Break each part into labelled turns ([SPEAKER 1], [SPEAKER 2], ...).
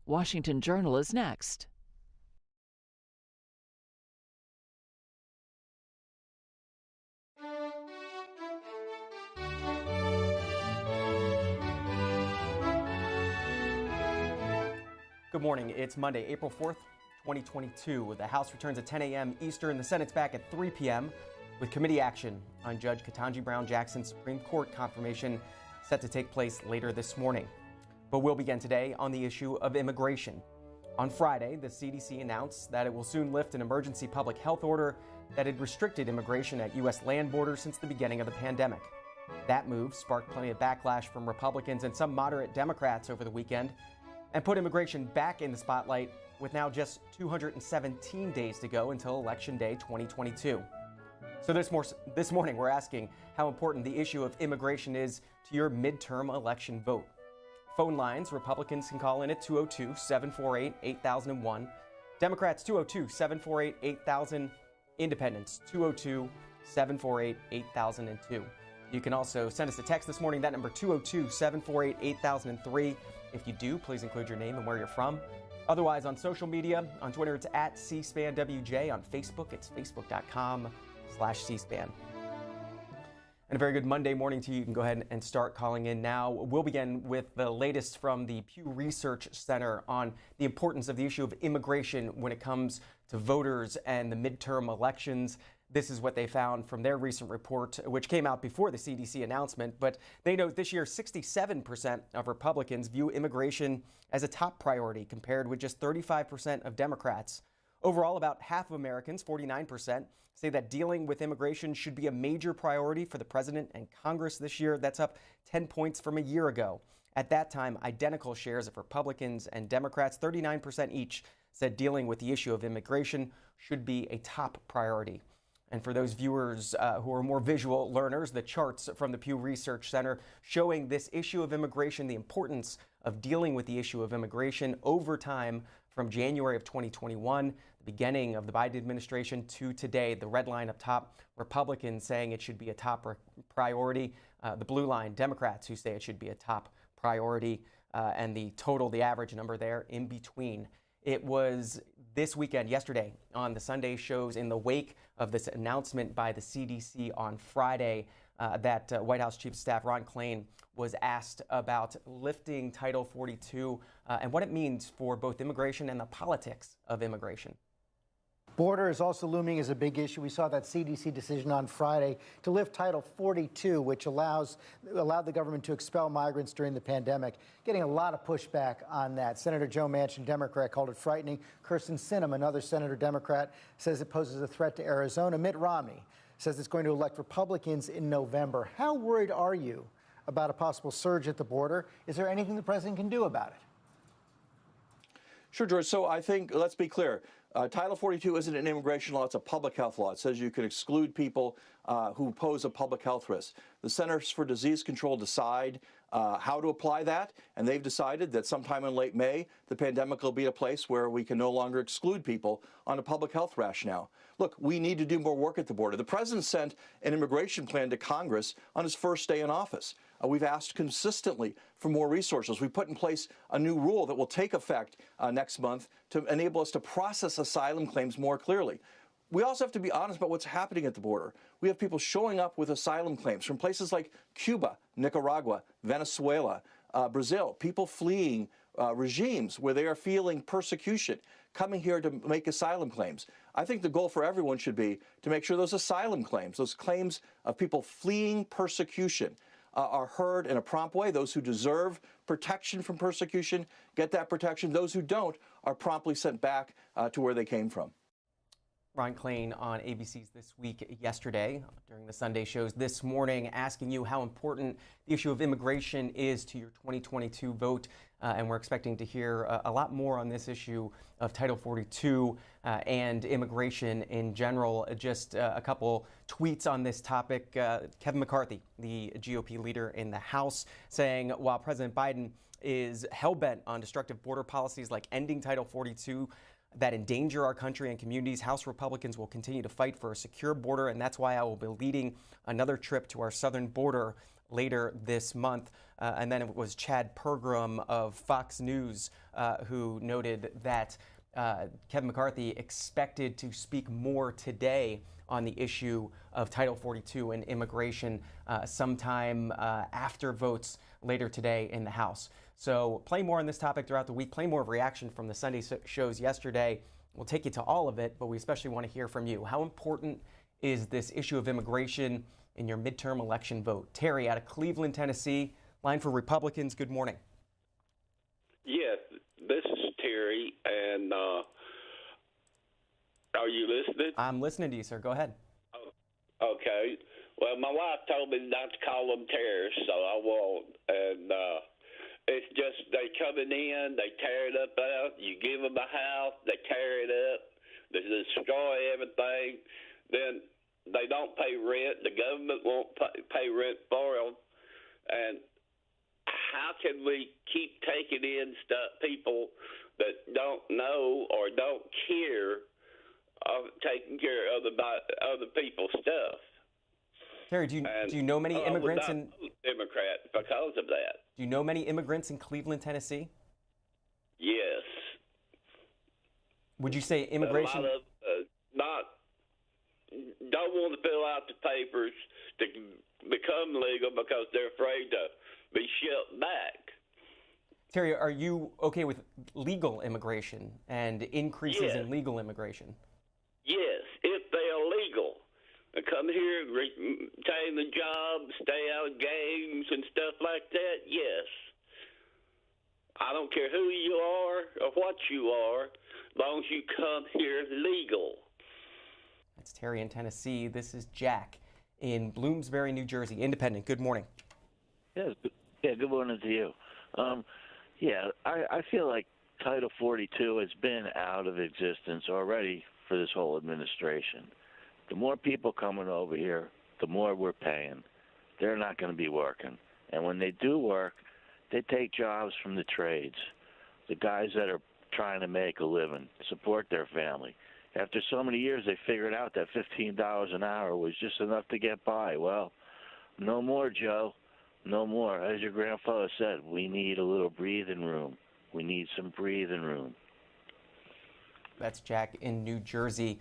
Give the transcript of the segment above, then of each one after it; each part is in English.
[SPEAKER 1] Washington Journal is next.
[SPEAKER 2] Good morning. It's Monday, April 4th, 2022. The House returns at 10 a.m. Eastern. The Senate's back at 3 p.m. with committee action on Judge Ketanji Brown Jackson's Supreme Court confirmation set to take place later this morning. But we'll begin today on the issue of immigration. On Friday, the CDC announced that it will soon lift an emergency public health order that had restricted immigration at U.S. land borders since the beginning of the pandemic. That move sparked plenty of backlash from Republicans and some moderate Democrats over the weekend, and put immigration back in the spotlight with now just 217 days to go until Election Day 2022. So this morning, we're asking how important the issue of immigration is to your midterm election vote. Phone lines, Republicans can call in at 202-748-8001. Democrats, 202-748-8000. Independents, 202-748-8002. You can also send us a text this morning, that number 202-748-8003. If you do, please include your name and where you're from. Otherwise, on social media, on Twitter, it's at CSpanWJ. On Facebook, it's facebook.com/CSpan. And a very good Monday morning to you. You can go ahead and start calling in now. We'll begin with the latest from the Pew Research Center on the importance of the issue of immigration when it comes to voters and the midterm elections. This is what they found from their recent report, which came out before the CDC announcement. But they note this year 67% of Republicans view immigration as a top priority, compared with just 35% of Democrats. Overall, about half of Americans, 49%, say that dealing with immigration should be a major priority for the president and Congress this year. That's up 10 points from a year ago. At that time, identical shares of Republicans and Democrats, 39% each, said dealing with the issue of immigration should be a top priority. And for those viewers who are more visual learners, the charts from the Pew Research Center showing this issue of immigration, the importance of dealing with the issue of immigration over time from January of 2021, the beginning of the Biden administration, to today. The red line up top, Republicans saying it should be a top priority. The blue line, Democrats who say it should be a top priority. And the total, the average number there in between. It was this weekend, yesterday, on the Sunday shows in the wake of this announcement by the CDC on Friday that White House Chief of Staff Ron Klain was asked about lifting Title 42 and what it means for both immigration and the politics of immigration.
[SPEAKER 3] Border is also looming as a big issue. We saw that CDC decision on Friday to lift Title 42, which allowed the government to expel migrants during the pandemic, getting a lot of pushback on that. Senator Joe Manchin, Democrat, called it frightening. Kirsten Sinema, another Senator Democrat, says it poses a threat to Arizona. Mitt Romney says it's going to elect Republicans in November. How worried are you about a possible surge at the border? Is there anything the president can do about it?
[SPEAKER 4] Sure, George. So I think, let's be clear. Title 42 isn't an immigration law, it's a public health law. It says you can exclude people who pose a public health risk. The Centers for Disease Control decide how to apply that, and they've decided that sometime in late May, the pandemic will be a place where we can no longer exclude people on a public health rationale. Look, we need to do more work at the border. The president sent an immigration plan to Congress on his first day in office. We've asked consistently for more resources. We put in place a new rule that will take effect next month to enable us to process asylum claims more clearly. We also have to be honest about what's happening at the border. We have people showing up with asylum claims from places like Cuba, Nicaragua, Venezuela, Brazil, people fleeing regimes where they are feeling persecution, coming here to make asylum claims. I think the goal for everyone should be to make sure those asylum claims, those claims of people fleeing persecution, are heard in a prompt way. Those who deserve protection from persecution get that protection. Those who don't are promptly sent back to where they came from.
[SPEAKER 2] Ron Klain on ABC's This Week yesterday during the Sunday shows this morning, asking you how important the issue of immigration is to your 2022 vote. And we're expecting to hear a lot more on this issue of Title 42 and immigration in general. Just a couple tweets on this topic. Kevin McCarthy, the GOP leader in the House, saying while President Biden is hell-bent on destructive border policies like ending Title 42, that endanger our country and communities, House Republicans will continue to fight for a secure border, and that's why I will be leading another trip to our southern border later this month. And then it was Chad Pergram of Fox News who noted that Kevin McCarthy expected to speak more today on the issue of Title 42 and immigration sometime after votes later today in the House. So play more on this topic throughout the week, play more of reaction from the Sunday shows yesterday. We'll take you to all of it, but we especially want to hear from you. How important is this issue of immigration in your midterm election vote? Terry out of Cleveland, Tennessee, line for Republicans. Good morning.
[SPEAKER 5] Yes, this is Terry, and are you listening?
[SPEAKER 2] I'm listening to you, sir. Go ahead.
[SPEAKER 5] Okay. Well, my wife told me not to call them terrorists, so I won't. And it's just they coming in, they tear it up out. You give them a house, they tear it up, they destroy everything. Then they don't pay rent. The government won't pay rent for them. And how can we keep taking in people that don't know or don't care of taking care of other people's stuff?
[SPEAKER 2] Terry, do you know many immigrants in
[SPEAKER 5] Democrat because of that?
[SPEAKER 2] Do you know many immigrants in Cleveland, Tennessee?
[SPEAKER 5] Yes.
[SPEAKER 2] Would you say immigration?
[SPEAKER 5] A lot of don't want to fill out the papers to become legal because they're afraid to be shipped back.
[SPEAKER 2] Terry, are you okay with legal immigration and increases in legal immigration?
[SPEAKER 5] Yes, if they are legal. They come here, retain the job, stay out of games and stuff like that, yes. I don't care who you are or what you are, as long as you come here legal.
[SPEAKER 2] That's Terry in Tennessee. This is Jack in Bloomsbury, New Jersey. Independent, good morning.
[SPEAKER 6] Yeah, good morning to you. I feel like Title 42 has been out of existence already for this whole administration. The more people coming over here, the more we're paying. They're not going to be working. And when they do work, they take jobs from the trades, the guys that are trying to make a living, support their family. After so many years, they figured out that $15 an hour was just enough to get by. Well, no more, Joe. No more. As your grandfather said, we need a little breathing room. We need some breathing room.
[SPEAKER 2] That's Jack in New Jersey.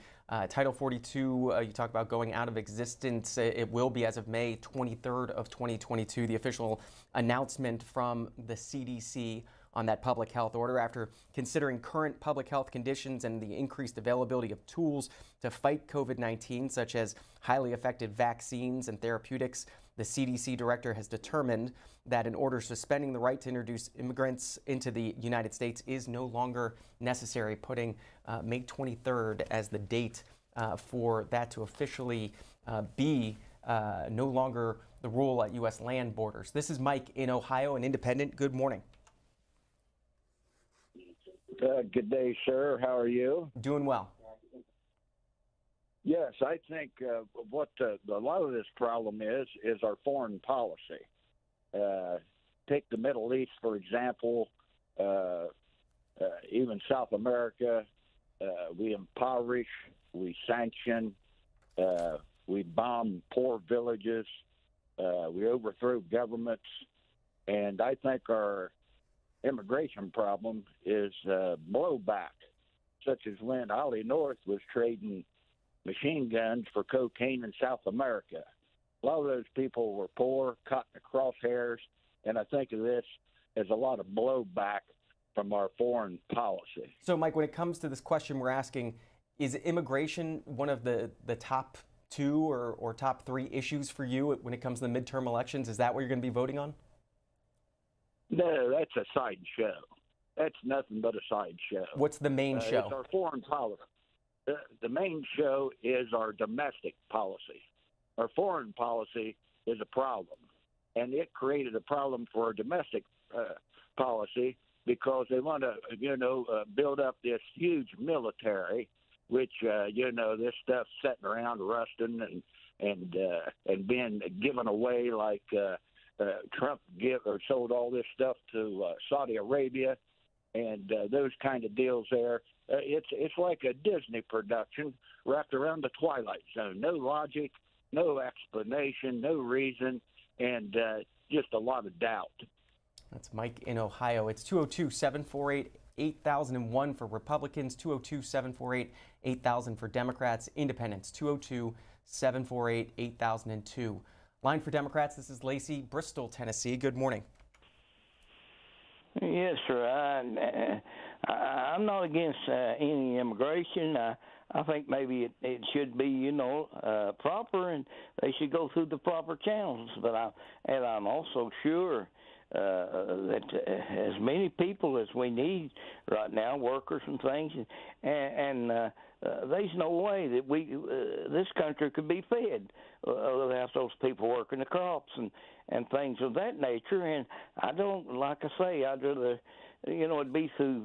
[SPEAKER 2] Title 42, you talk about going out of existence. It will be as of May 23rd of 2022, the official announcement from the CDC on that public health order. After considering current public health conditions and the increased availability of tools to fight COVID-19, such as highly effective vaccines and therapeutics, the CDC director has determined that an order suspending the right to introduce immigrants into the United States is no longer necessary, putting May 23rd as the date for that to officially be no longer the rule at U.S. land borders. This is Mike in Ohio, an independent. Good morning.
[SPEAKER 7] Good day, sir. How are you?
[SPEAKER 2] Doing well.
[SPEAKER 7] Yes, I think what a lot of this problem is our foreign policy. Take the Middle East, for example, even South America. We impoverish, we sanction, we bomb poor villages, we overthrow governments, and I think our immigration problem is blowback, such as when Ollie North was trading machine guns for cocaine in South America. A lot of those people were poor, caught in the crosshairs, and I think of this as a lot of blowback from our foreign policy.
[SPEAKER 2] So, Mike, when it comes to this question we're asking, is immigration one of the top two or top three issues for you when it comes to the midterm elections? Is that what you're going to be voting on?
[SPEAKER 7] No, that's a sideshow. That's nothing but a sideshow.
[SPEAKER 2] What's the main show?
[SPEAKER 7] It's our foreign policy. The main show is our domestic policy. Our foreign policy is a problem, and it created a problem for our domestic policy because they want to, build up this huge military, which, this stuff's sitting around rusting and being given away like Trump sold all this stuff to Saudi Arabia and those kind of deals there. It's like a Disney production wrapped around the Twilight Zone. No logic, no explanation, no reason. and just a lot of doubt.
[SPEAKER 2] That's Mike in Ohio. It's 202-748-8001 for Republicans, 202-748-8000 for Democrats, Independents, 202-748-8002. Line for Democrats, this is Lacey, Bristol, Tennessee. Good morning.
[SPEAKER 8] Yes, sir. I'm not against any immigration. I think maybe it should be, proper, and they should go through the proper channels. But I'm also sure that as many people as we need right now, workers and things, and there's no way that this country could be fed without those people working the crops and things of that nature. And I don't, like I say, I'd rather, it'd be through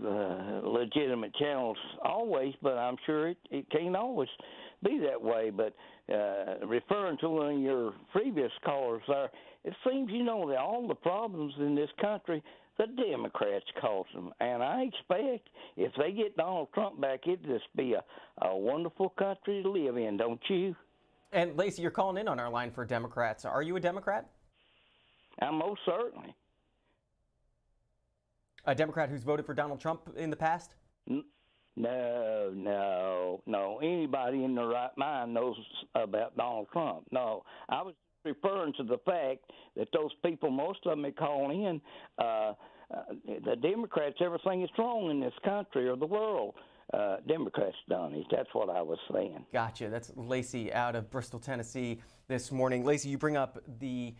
[SPEAKER 8] legitimate channels always, but I'm sure it can't always be that way. But referring to one of your previous callers there, it seems, that all the problems in this country, the Democrats cause them. And I expect if they get Donald Trump back, it'd just be a wonderful country to live in, don't you?
[SPEAKER 2] And Lacey, you're calling in on our line for Democrats. Are you a Democrat?
[SPEAKER 8] Most certainly.
[SPEAKER 2] A Democrat who's voted for Donald Trump in the past?
[SPEAKER 8] No. Anybody in their right mind knows about Donald Trump. No, I was referring to the fact that those people, most of them are calling in, the Democrats, everything that's wrong in this country or the world, Democrats done it. That's what I was saying.
[SPEAKER 2] Gotcha. That's Lacey out of Bristol, Tennessee this morning. Lacey, you bring up the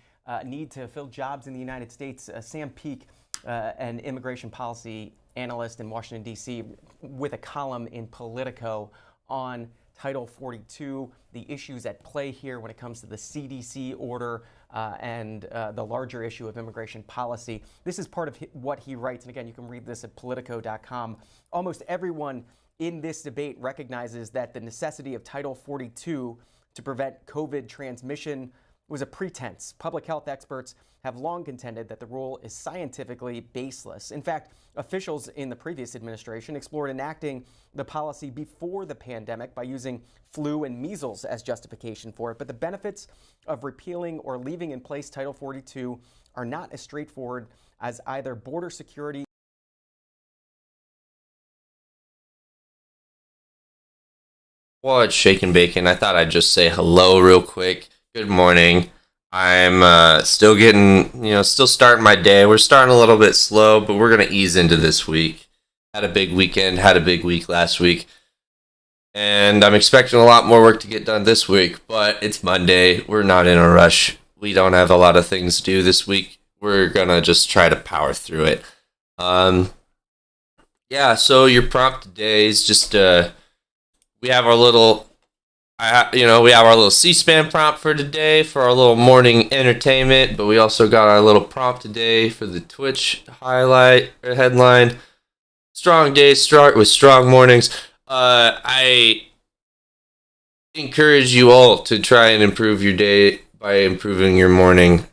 [SPEAKER 2] need to fill jobs in the United States. Sam Peake, an immigration policy analyst in Washington, D.C., with a column in Politico on Title 42, the issues at play here when it comes to the CDC order and the larger issue of immigration policy. This is part of what he writes, and again, you can read this at Politico.com. Almost everyone in this debate recognizes that the necessity of Title 42 to prevent COVID transmission was a pretense. Public health experts have long contended that the rule is scientifically baseless. In fact, officials in the previous administration explored enacting the policy before the pandemic by using flu and measles as justification for it. But the benefits of repealing or leaving in place Title 42 are not as straightforward as either border security.
[SPEAKER 9] Well, it's Shake and Bacon. I thought I'd just say hello real quick. Good morning. I'm still still starting my day. We're starting a little bit slow, but we're going to ease into this week. Had a big weekend, had a big week last week. And I'm expecting a lot more work to get done this week, but it's Monday. We're not in a rush. We don't have a lot of things to do this week. We're going to just try to power through it. So your prompt today is just, we have our little C-SPAN prompt for today for our little morning entertainment, but we also got our little prompt today for the Twitch headline. Strong days start with strong mornings. I encourage you all to try and improve your day by improving your morning.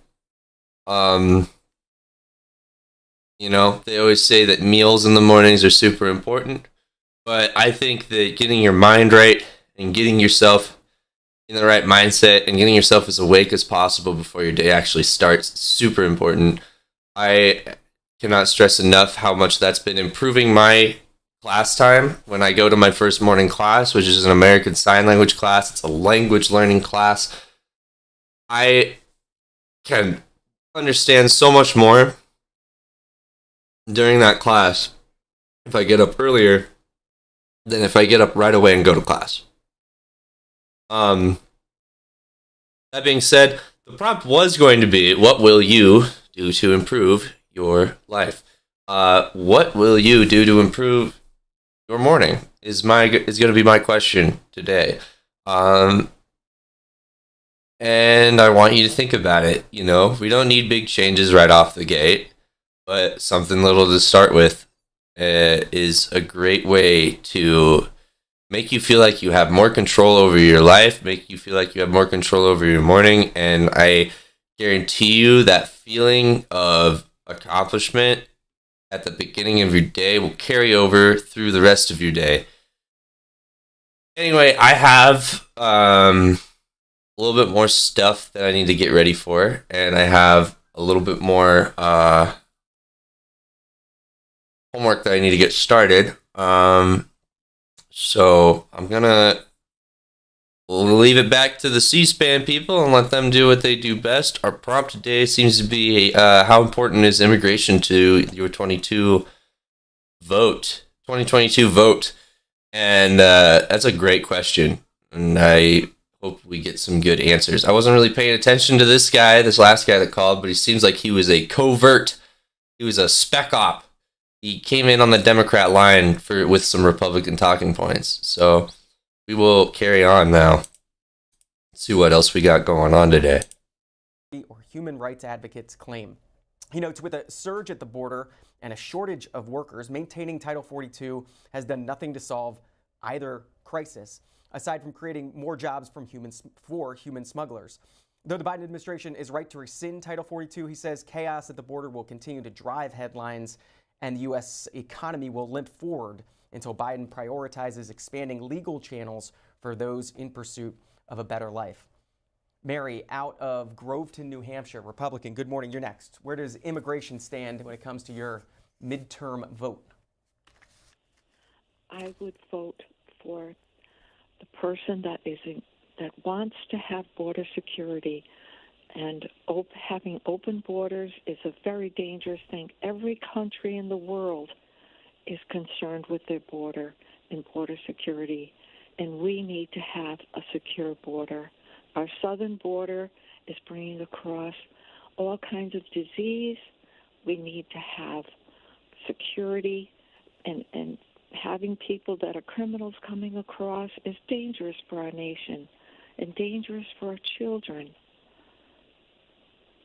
[SPEAKER 9] They always say that meals in the mornings are super important, but I think that getting your mind right and getting yourself in the right mindset and getting yourself as awake as possible before your day actually starts is super important. I cannot stress enough how much that's been improving my class time when I go to my first morning class, which is an American Sign Language class. It's a language learning class. I can understand so much more during that class if I get up earlier than if I get up right away and go to class. That being said, the prompt was going to be, what will you do to improve your life? What will you do to improve your morning is going to be my question today. And I want you to think about it. We don't need big changes right off the gate, but something little to start with is a great way to make you feel like you have more control over your life, make you feel like you have more control over your morning, and I guarantee you that feeling of accomplishment at the beginning of your day will carry over through the rest of your day. Anyway, I have a little bit more stuff that I need to get ready for, and I have a little bit more homework that I need to get started. So I'm gonna leave it back to the C-SPAN people and let them do what they do best. Our prompt today seems to be how important is immigration to your 2022 vote? And that's a great question, and I hope we get some good answers. I wasn't really paying attention to this last guy that called, but he seems like he was a covert. He was a spec op. He came in on the Democrat line with some Republican talking points. So we will carry on now. See what else we got going on today.
[SPEAKER 2] Or human rights advocates claim. He notes with a surge at the border and a shortage of workers, maintaining Title 42 has done nothing to solve either crisis, aside from creating more jobs for human smugglers. Though the Biden administration is right to rescind Title 42, he says chaos at the border will continue to drive headlines and the U.S. economy will limp forward until Biden prioritizes expanding legal channels for those in pursuit of a better life. Mary, out of Groveton, New Hampshire, Republican, good morning. You're next. Where does immigration stand when it comes to your midterm vote?
[SPEAKER 10] I would vote for the person that wants to have border security, and having open borders is a very dangerous thing. Every country in the world is concerned with their border and border security, and we need to have a secure border. Our southern border is bringing across all kinds of disease. We need to have security, and having people that are criminals coming across is dangerous for our nation and dangerous for our children.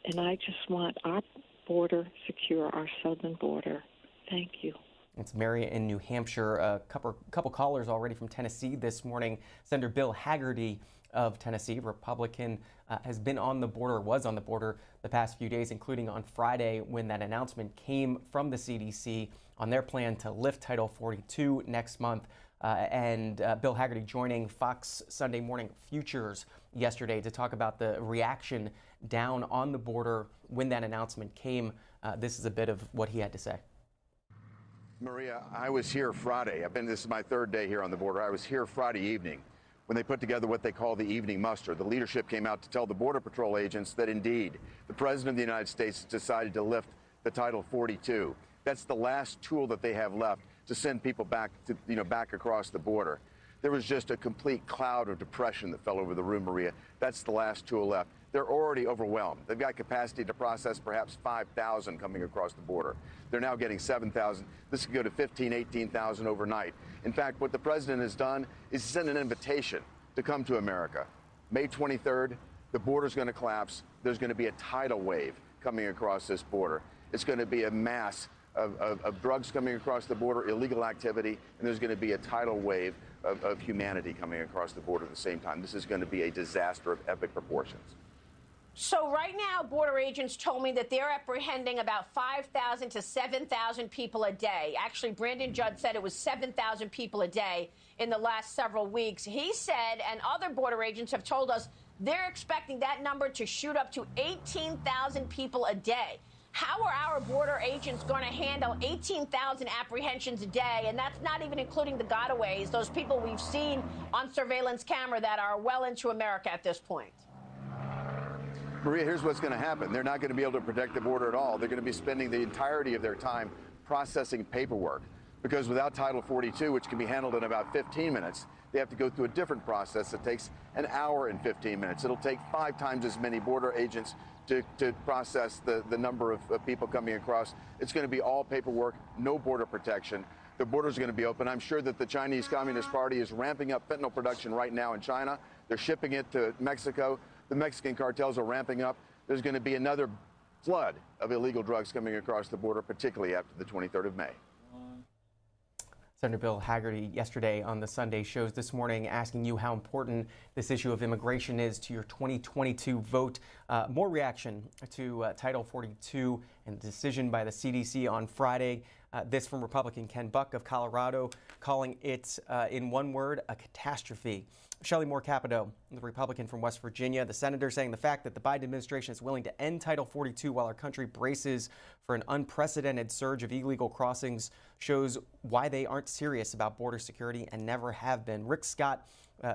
[SPEAKER 10] And I just want our border secure, our southern border. Thank you.
[SPEAKER 2] It's Mary in New Hampshire. A couple callers already from Tennessee this morning. Senator Bill Hagerty of Tennessee, Republican, was on the border the past few days, including on Friday when that announcement came from the CDC on their plan to lift Title 42 next month. Bill Hagerty joining Fox Sunday Morning Futures yesterday to talk about the reaction down on the border when that announcement came. This is a bit of what he had to say.
[SPEAKER 11] Maria, I was here Friday. This is my third day here on the border. I was here Friday evening when they put together what they call the evening muster. The leadership came out to tell the Border Patrol agents that indeed the President of the United States decided to lift the Title 42. That's the last tool that they have left to send people back across the border. There was just a complete cloud of depression that fell over the room, Maria. That's the last tool left. They're already overwhelmed. They've got capacity to process perhaps 5,000 coming across the border. They're now getting 7,000. This could go to 15,000, 18,000 overnight. In fact, what the president has done is send an invitation to come to America. May 23rd, the border's going to collapse. There's going to be a tidal wave coming across this border. It's going to be a mass of drugs coming across the border, illegal activity, and there's going to be a tidal wave of humanity coming across the border at the same time. This is going to be a disaster of epic proportions.
[SPEAKER 12] So right now, border agents told me that they're apprehending about 5,000 to 7,000 people a day. Actually, Brandon Judd said it was 7,000 people a day in the last several weeks. He said, and other border agents have told us, they're expecting that number to shoot up to 18,000 people a day. How are our border agents going to handle 18,000 apprehensions a day? And that's not even including the gotaways, those people we've seen on surveillance camera that are well into America at this point.
[SPEAKER 11] Maria, here's what's going to happen. They're not going to be able to protect the border at all. They're going to be spending the entirety of their time processing paperwork, because without Title 42, which can be handled in about 15 minutes, they have to go through a different process that takes an hour and 15 minutes. It'll take 5 times as many border agents to process the number of people coming across. It's going to be all paperwork, no border protection. The border's going to be open. I'm sure that the Chinese Communist Party is ramping up fentanyl production right now in China. They're shipping it to Mexico. The Mexican cartels are ramping up. There's going to be another flood of illegal drugs coming across the border, particularly after the 23rd of May.
[SPEAKER 2] Senator Bill Hagerty yesterday on the Sunday shows this morning asking you how important this issue of immigration is to your 2022 vote. More reaction to Title 42 and the decision by the CDC on Friday. This from Republican Ken Buck of Colorado, calling it, in one word, a catastrophe. Shelley Moore Capito, the Republican from West Virginia, the senator, saying the fact that the Biden administration is willing to end Title 42 while our country braces for an unprecedented surge of illegal crossings shows why they aren't serious about border security and never have been. Rick Scott,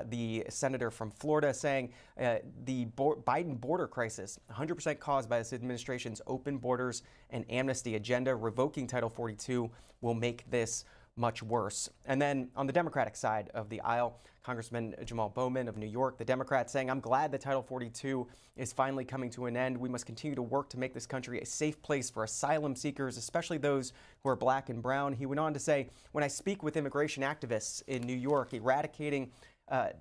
[SPEAKER 2] the senator from Florida, saying the Biden border crisis, 100% caused by this administration's open borders and amnesty agenda. Revoking Title 42 will make this much worse. And then on the Democratic side of the aisle, Congressman Jamal Bowman of New York, the Democrat, saying, I'm glad that Title 42 is finally coming to an end. We must continue to work to make this country a safe place for asylum seekers, especially those who are black and brown. He went on to say, when I speak with immigration activists in New York, eradicating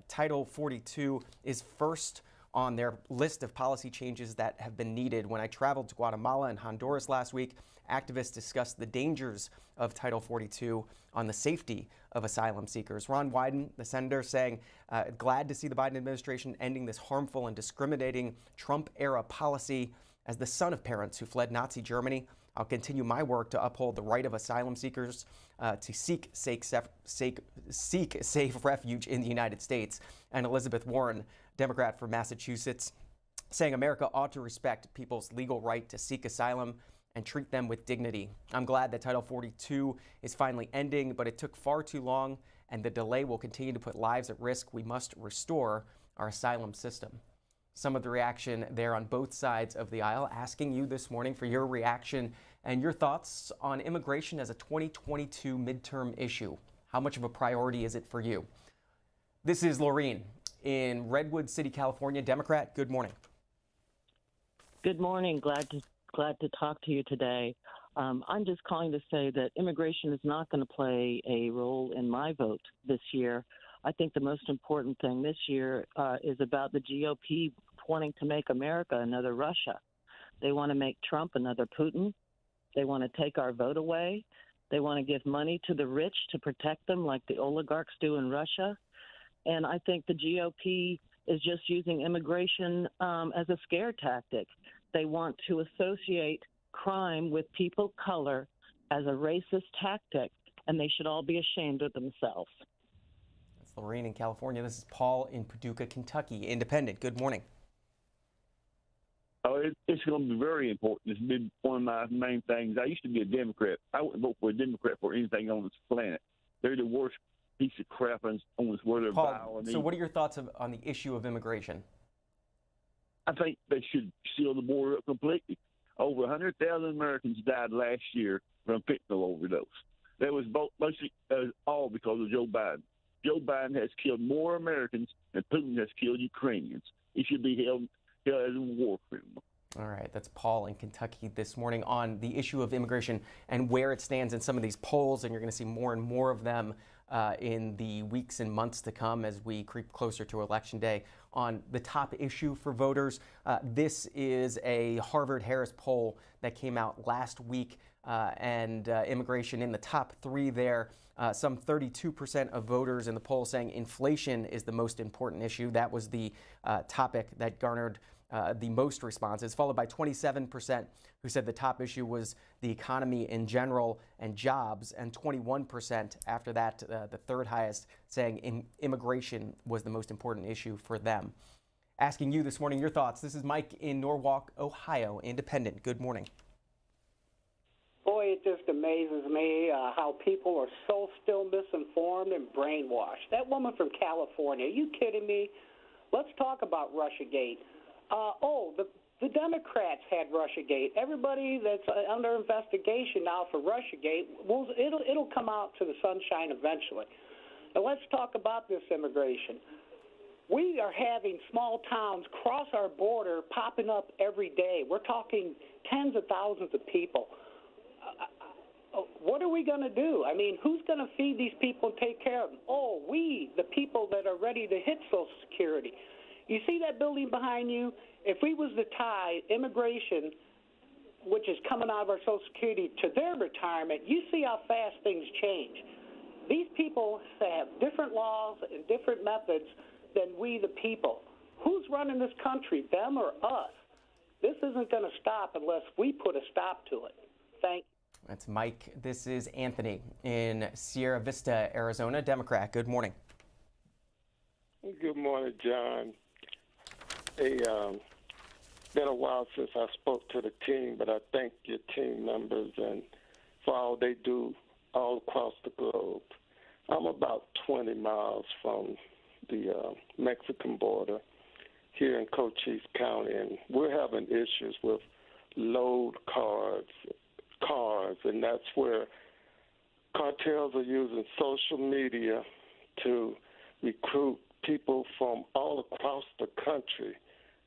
[SPEAKER 2] Title 42 is first on their list of policy changes that have been needed. When I traveled to Guatemala and Honduras last week, activists discussed the dangers of Title 42 on the safety of asylum seekers. Ron Wyden, the senator, saying, glad to see the Biden administration ending this harmful and discriminating Trump-era policy. As the son of parents who fled Nazi Germany, I'll continue my work to uphold the right of asylum seekers to seek safe refuge in the United States. And Elizabeth Warren, Democrat from Massachusetts, saying America ought to respect people's legal right to seek asylum and treat them with dignity. I'm glad that Title 42 is finally ending, but it took far too long, and the delay will continue to put lives at risk. We must restore our asylum system. Some of the reaction there on both sides of the aisle, asking you this morning for your reaction and your thoughts on immigration as a 2022 midterm issue. How much of a priority is it for you? This is Laureen in Redwood City, California, Democrat. Good morning.
[SPEAKER 13] Good morning. Glad to talk to you today. I'm just calling to say that immigration is not going to play a role in my vote this year. I think the most important thing this year is about the GOP wanting to make America another Russia. They want to make Trump another Putin. They want to take our vote away. They want to give money to the rich to protect them like the oligarchs do in Russia. And I think the GOP is just using immigration as a scare tactic. They want to associate crime with people of color as a racist tactic, and they should all be ashamed of themselves.
[SPEAKER 2] That's Lorraine in California. This is Paul in Paducah, Kentucky. Independent. Good morning.
[SPEAKER 14] Oh, it's going to be very important. It's been one of my main things. I used to be a Democrat. I wouldn't vote for a Democrat for anything on this planet. They're the worst piece of crap on this world.
[SPEAKER 2] Paul, so what are your thoughts on the issue of immigration?
[SPEAKER 14] I think they should seal the border up completely. Over 100,000 Americans died last year from fentanyl overdose. That was mostly all because of Joe Biden. Joe Biden has killed more Americans than Putin has killed Ukrainians. He should be held as a war criminal.
[SPEAKER 2] All right, that's Paul in Kentucky this morning on the issue of immigration and where it stands in some of these polls, and you're going to see more and more of them in the weeks and months to come as we creep closer to Election Day on the top issue for voters. This is a Harvard-Harris poll that came out last week, and immigration in the top three there. Some 32% of voters in the poll saying inflation is the most important issue. That was the topic that garnered the most responses, followed by 27% who said the top issue was the economy in general and jobs, and 21% after that, the third highest, saying immigration was the most important issue for them. Asking you this morning your thoughts. This is Mike in Norwalk, Ohio, Independent. Good morning.
[SPEAKER 15] Boy, it just amazes me how people are so still misinformed and brainwashed. That woman from California, are you kidding me? Let's talk about Russiagate. The Democrats had Russiagate. Everybody that's under investigation now for Russiagate, it'll come out to the sunshine eventually. Now let's talk about this immigration. We are having small towns cross our border popping up every day. We're talking tens of thousands of people. What are we going to do? I mean, who's going to feed these people and take care of them? Oh, we, the people that are ready to hit Social Security. You see that building behind you? If we was to tie immigration, which is coming out of our Social Security, to their retirement, you see how fast things change. These people have different laws and different methods than we, the people. Who's running this country, them or us? This isn't going to stop unless we put a stop to it. Thank you.
[SPEAKER 2] That's Mike. This is Anthony in Sierra Vista, Arizona, Democrat. Good morning.
[SPEAKER 16] Good morning, John. Been a while since I spoke to the team, but I thank your team members and for all they do all across the globe. I'm about 20 miles from the Mexican border here in Cochise County, and we're having issues with load cars, and that's where cartels are using social media to recruit people from all across the country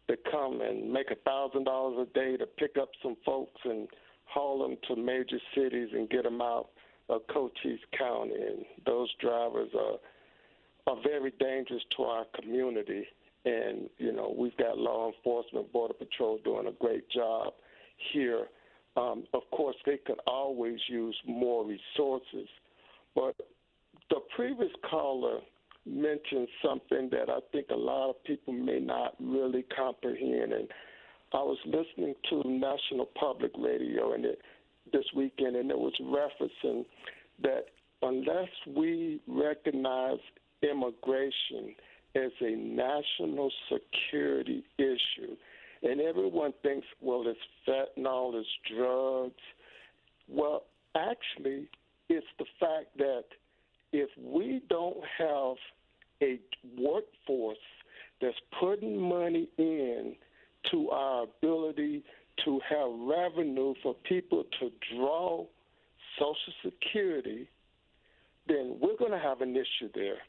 [SPEAKER 16] to come and make $1,000 a day to pick up some folks and haul them to major cities and get them out of Cochise County. And those drivers are very dangerous to our community. And, you know, we've got law enforcement, Border Patrol doing a great job here. Of course, they could always use more resources. But the previous caller mentioned something that I think a lot of people may not really comprehend. And I was listening to National Public Radio this weekend, and it was referencing that unless we recognize immigration as a national security issue, and everyone thinks, well, it's fentanyl, it's drugs. Well, actually, it's the fact that if we don't have a workforce that's putting money in to our ability to have revenue for people to draw Social Security, then we're going to have an issue there.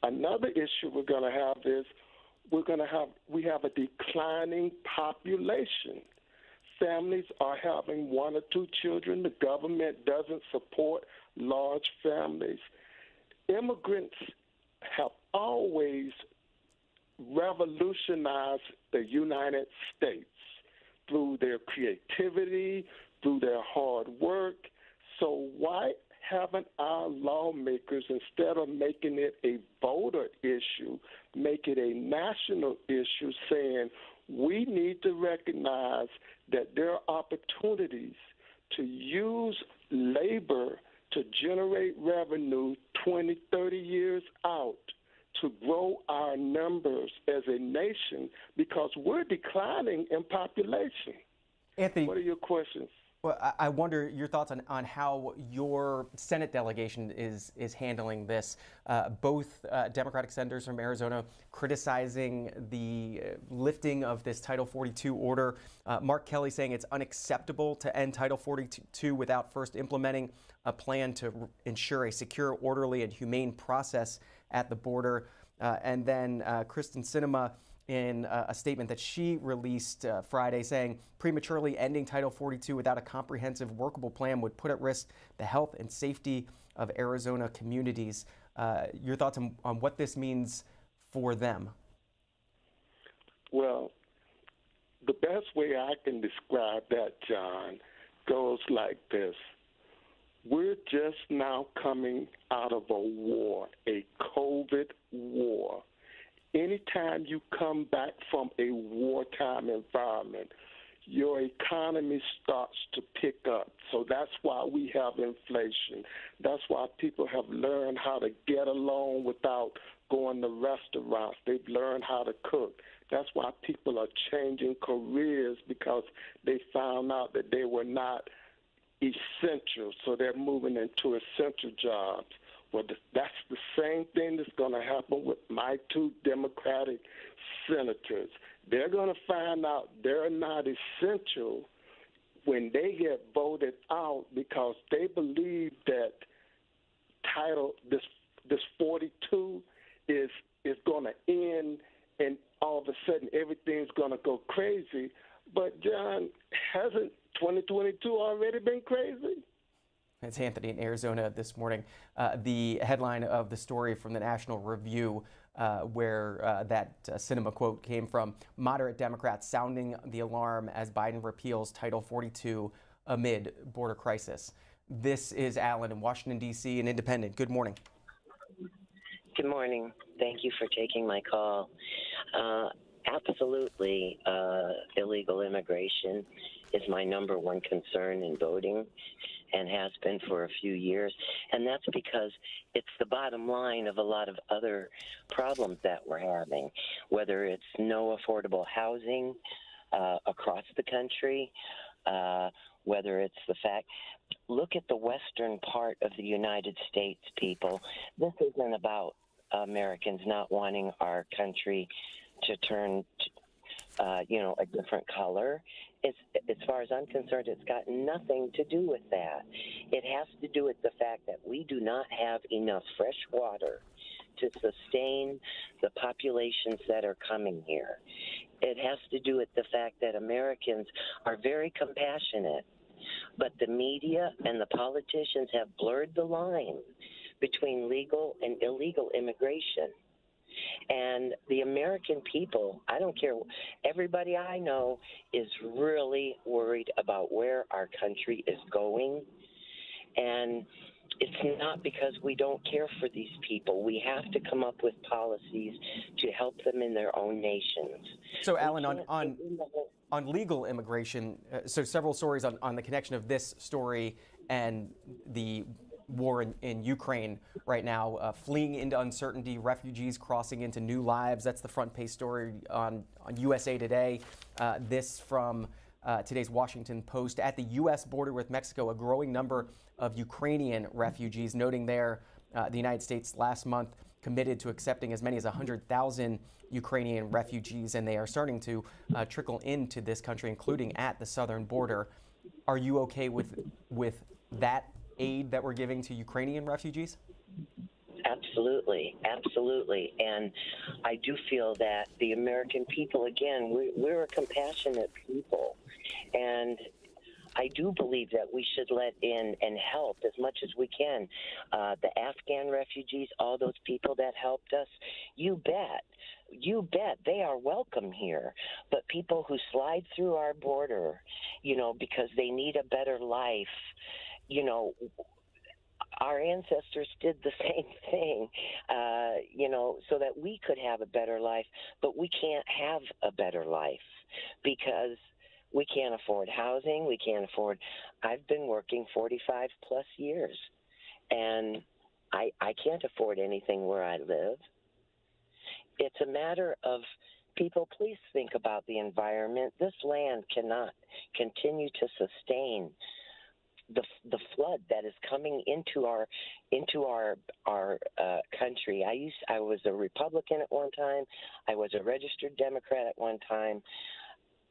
[SPEAKER 16] Another issue we're going to have is we have a declining population. Families are having 1 or 2 children. The government doesn't support large families. Immigrants have always revolutionized the United States through their creativity, through their hard work. So why haven't our lawmakers, instead of making it a voter issue, make it a national issue, saying we need to recognize that there are opportunities to use labor to generate revenue 20, 30 years out to grow our numbers as a nation, because we're declining in population.
[SPEAKER 2] Anthony,
[SPEAKER 16] what are your questions?
[SPEAKER 2] Well, I wonder your thoughts on how your Senate delegation is handling this. Both Democratic senators from Arizona criticizing the lifting of this Title 42 order. Mark Kelly saying it's unacceptable to end Title 42 without first implementing a plan to ensure a secure, orderly, and humane process at the border. And then Kristen Sinema in a statement that she released Friday saying prematurely ending Title 42 without a comprehensive workable plan would put at risk the health and safety of Arizona communities. Your thoughts on what this means for them?
[SPEAKER 16] Well, the best way I can describe that, John, goes like this. We're just now coming out of a war, a COVID war. Anytime you come back from a wartime environment, your economy starts to pick up. So that's why we have inflation. That's why people have learned how to get along without going to restaurants. They've learned how to cook. That's why people are changing careers, because they found out that they were not essential. So they're moving into essential jobs. Well, that's the same thing that's going to happen with my 2 Democratic senators. They're going to find out they're not essential when they get voted out, because they believe that this 42 is going to end, and all of a sudden everything's going to go crazy. But, John, hasn't 2022 already been crazy?
[SPEAKER 2] It's Anthony in Arizona this morning. The headline of the story from the National Review, where that Sinema quote came from: moderate Democrats sounding the alarm as Biden repeals Title 42 amid border crisis. This is Alan in Washington, D.C., an independent. Good morning.
[SPEAKER 17] Good morning. Thank you for taking my call. Absolutely, illegal immigration is my number one concern in voting. and has been for a few years. And that's because it's the bottom line of a lot of other problems that we're having, whether it's no affordable housing across the country, whether it's the fact, look at the western part of the United States, people. This isn't about Americans not wanting our country to turn, a different color. As far as I'm concerned, it's got nothing to do with that. It has to do with the fact that we do not have enough fresh water to sustain the populations that are coming here. It has to do with the fact that Americans are very compassionate, but the media and the politicians have blurred the line between legal and illegal immigration. And the American people, I don't care, everybody I know is really worried about where our country is going. And it's not because we don't care for these people. We have to come up with policies to help them in their own nations.
[SPEAKER 2] So, Alan, on legal immigration, so several stories on the connection of this story and the war in Ukraine right now, fleeing into uncertainty, refugees crossing into new lives. That's the front page story on USA Today. This from today's Washington Post. At the U.S. border with Mexico, a growing number of Ukrainian refugees, noting there the United States last month committed to accepting as many as 100,000 Ukrainian refugees, and they are starting to trickle into this country, including at the southern border. Are you okay with that aid that we're giving to Ukrainian refugees?
[SPEAKER 17] Absolutely, absolutely. And I do feel that the American people, again, we're a compassionate people. And I do believe that we should let in and help as much as we can. The Afghan refugees, all those people that helped us, you bet they are welcome here. But people who slide through our border, because they need a better life, our ancestors did the same thing, so that we could have a better life. But we can't have a better life because we can't afford housing. We can't afford. I've been working 45 plus years, and I can't afford anything where I live. It's a matter of people, please think about the environment. This land cannot continue to sustain the flood that is coming into our country. I was a Republican at one time. I was a registered Democrat at one time.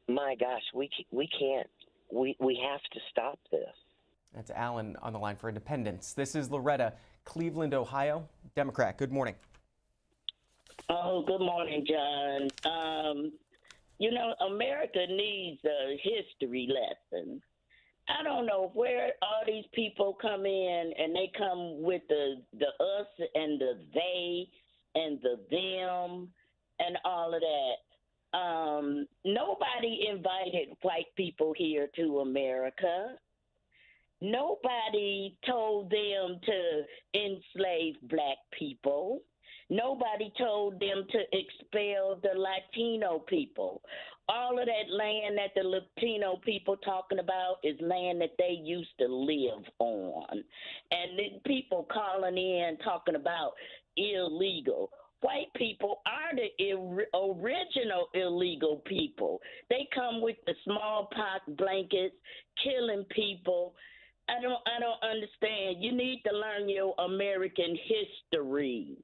[SPEAKER 17] My gosh, we can't. We have to stop this.
[SPEAKER 2] That's Alan on the line for Independence. This is Loretta, Cleveland, Ohio, Democrat. Good morning.
[SPEAKER 18] Oh, good morning, John. America needs a history lesson. I don't know where all these people come in, and they come with the us and the they and the them and all of that. Nobody invited white people here to America. Nobody told them to enslave black people. Nobody told them to expel the Latino people. All of that land that the Latino people talking about is land that they used to live on. And the people calling in talking about illegal. White people are the original illegal people. They come with the smallpox blankets, killing people. I don't understand. You need to learn your American history.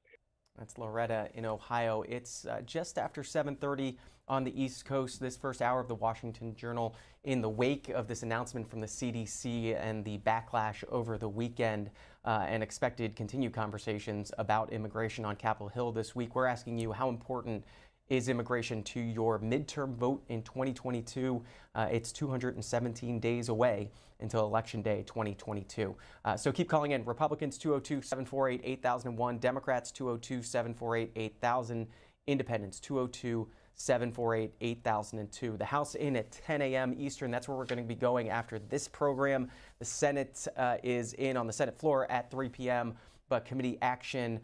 [SPEAKER 2] That's Loretta in Ohio. It's just after 7:30 on the East Coast, this first hour of the Washington Journal, in the wake of this announcement from the CDC and the backlash over the weekend and expected continued conversations about immigration on Capitol Hill this week. We're asking you, how important is immigration to your midterm vote in 2022? It's 217 days away until Election Day 2022. So keep calling in. Republicans 202-748-8001, Democrats 202-748-8000, Independents 202-748-8002. The House in at 10 a.m. Eastern. That's where we're going to be going after this program. The Senate is in on the Senate floor at 3 p.m., but committee action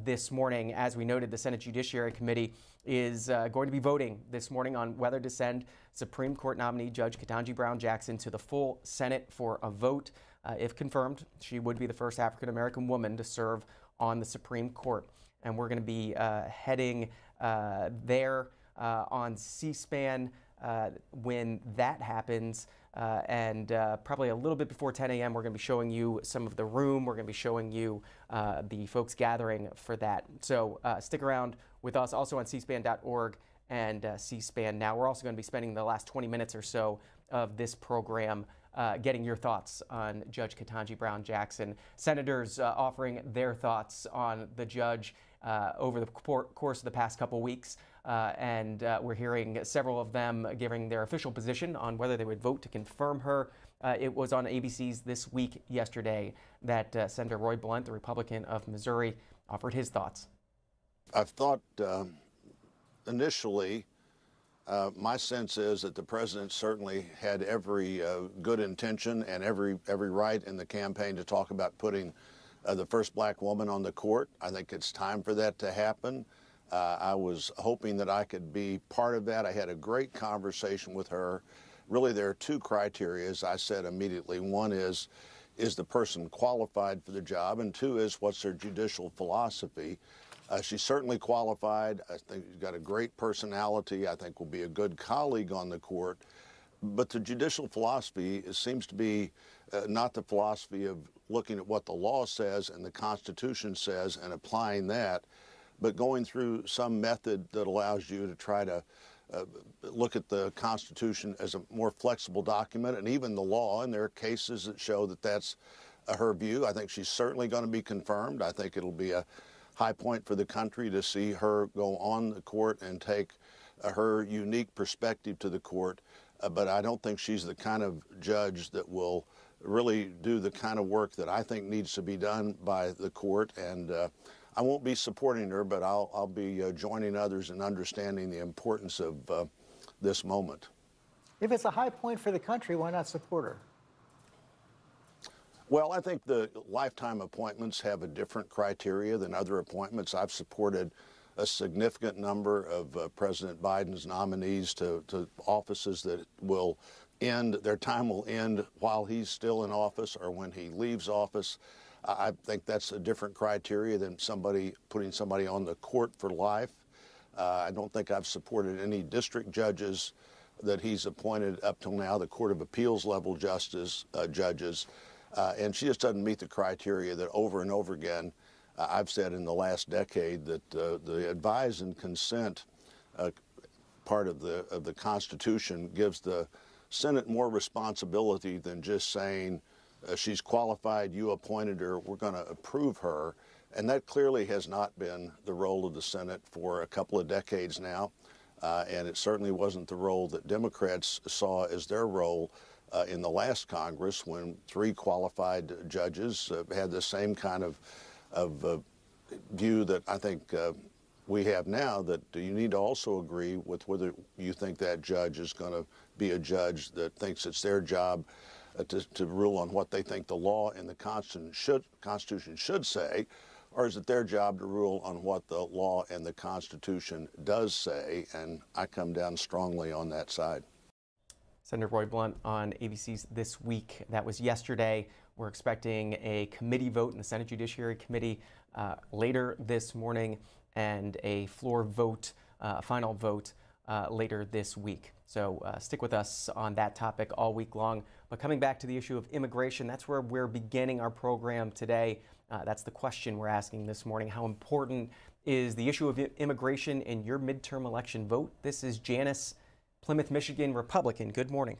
[SPEAKER 2] this morning. As we noted, the Senate Judiciary Committee is going to be voting this morning on whether to send Supreme Court nominee Judge Ketanji Brown Jackson to the full Senate for a vote. If confirmed, she would be the first African American woman to serve on the Supreme Court. And we're going to be heading there on C-SPAN when that happens. And probably a little bit before 10 a.m., we're going to be showing you some of the room. We're going to be showing you the folks gathering for that. So stick around with us also on cspan.org and C-SPAN Now. We're also going to be spending the last 20 minutes or so of this program getting your thoughts on Judge Ketanji Brown Jackson. Senators offering their thoughts on the judge over the course of the past couple weeks. And we're hearing several of them giving their official position on whether they would vote to confirm her. It was on ABC's This Week yesterday that Senator Roy Blunt, the Republican of Missouri, offered his thoughts.
[SPEAKER 19] I've thought initially, my sense is that the president certainly had every good intention and every right in the campaign to talk about putting the first black woman on the court. I think it's time for that to happen. I was hoping that I could be part of that. I had a great conversation with her. Really, there are two criteria, as I said immediately. One is the person qualified for the job? And two is, what's their judicial philosophy? She's certainly qualified. I think she's got a great personality. I think will be a good colleague on the court. But the judicial philosophy seems to be not the philosophy of looking at what the law says and the Constitution says and applying that, but going through some method that allows you to try to look at the Constitution as a more flexible document, and even the law. And there are cases that show that that's her view. I think she's certainly going to be confirmed. I think it'll be a high point for the country to see her go on the court and take her unique perspective to the court. But I don't think she's the kind of judge that will really do the kind of work that I think needs to be done by the court. And I won't be supporting her, but I'll be joining others in understanding the importance of this moment.
[SPEAKER 3] If it's a high point for the country, why not support her?
[SPEAKER 19] Well, I think the lifetime appointments have a different criteria than other appointments. I've supported a significant number of President Biden's nominees to offices that will end, their time will end while he's still in office or when he leaves office. I think that's a different criteria than putting somebody on the court for life. I don't think I've supported any district judges that he's appointed up till now, the Court of Appeals level judges. And she just doesn't meet the criteria that over and over again I've said in the last decade that the advise and consent part of the Constitution gives the Senate more responsibility than just saying she's qualified, you appointed her, we're going to approve her. And that clearly has not been the role of the Senate for a couple of decades now. And it certainly wasn't the role that Democrats saw as their role in the last Congress, when 3 qualified judges had the same kind of view that I think we have now, that you need to also agree with whether you think that judge is going to be a judge that thinks it's their job to rule on what they think the law and the Constitution should say, or is it their job to rule on what the law and the Constitution does say? And I come down strongly on that side.
[SPEAKER 2] Senator Roy Blunt on ABC's This Week. That was yesterday. We're expecting a committee vote in the Senate Judiciary Committee later this morning, and a floor vote, final vote, later this week. So stick with us on that topic all week long. But coming back to the issue of immigration, that's where we're beginning our program today. That's the question we're asking this morning. How important is the issue of immigration in your midterm election vote? This is Janice, Plymouth, Michigan, Republican. Good morning.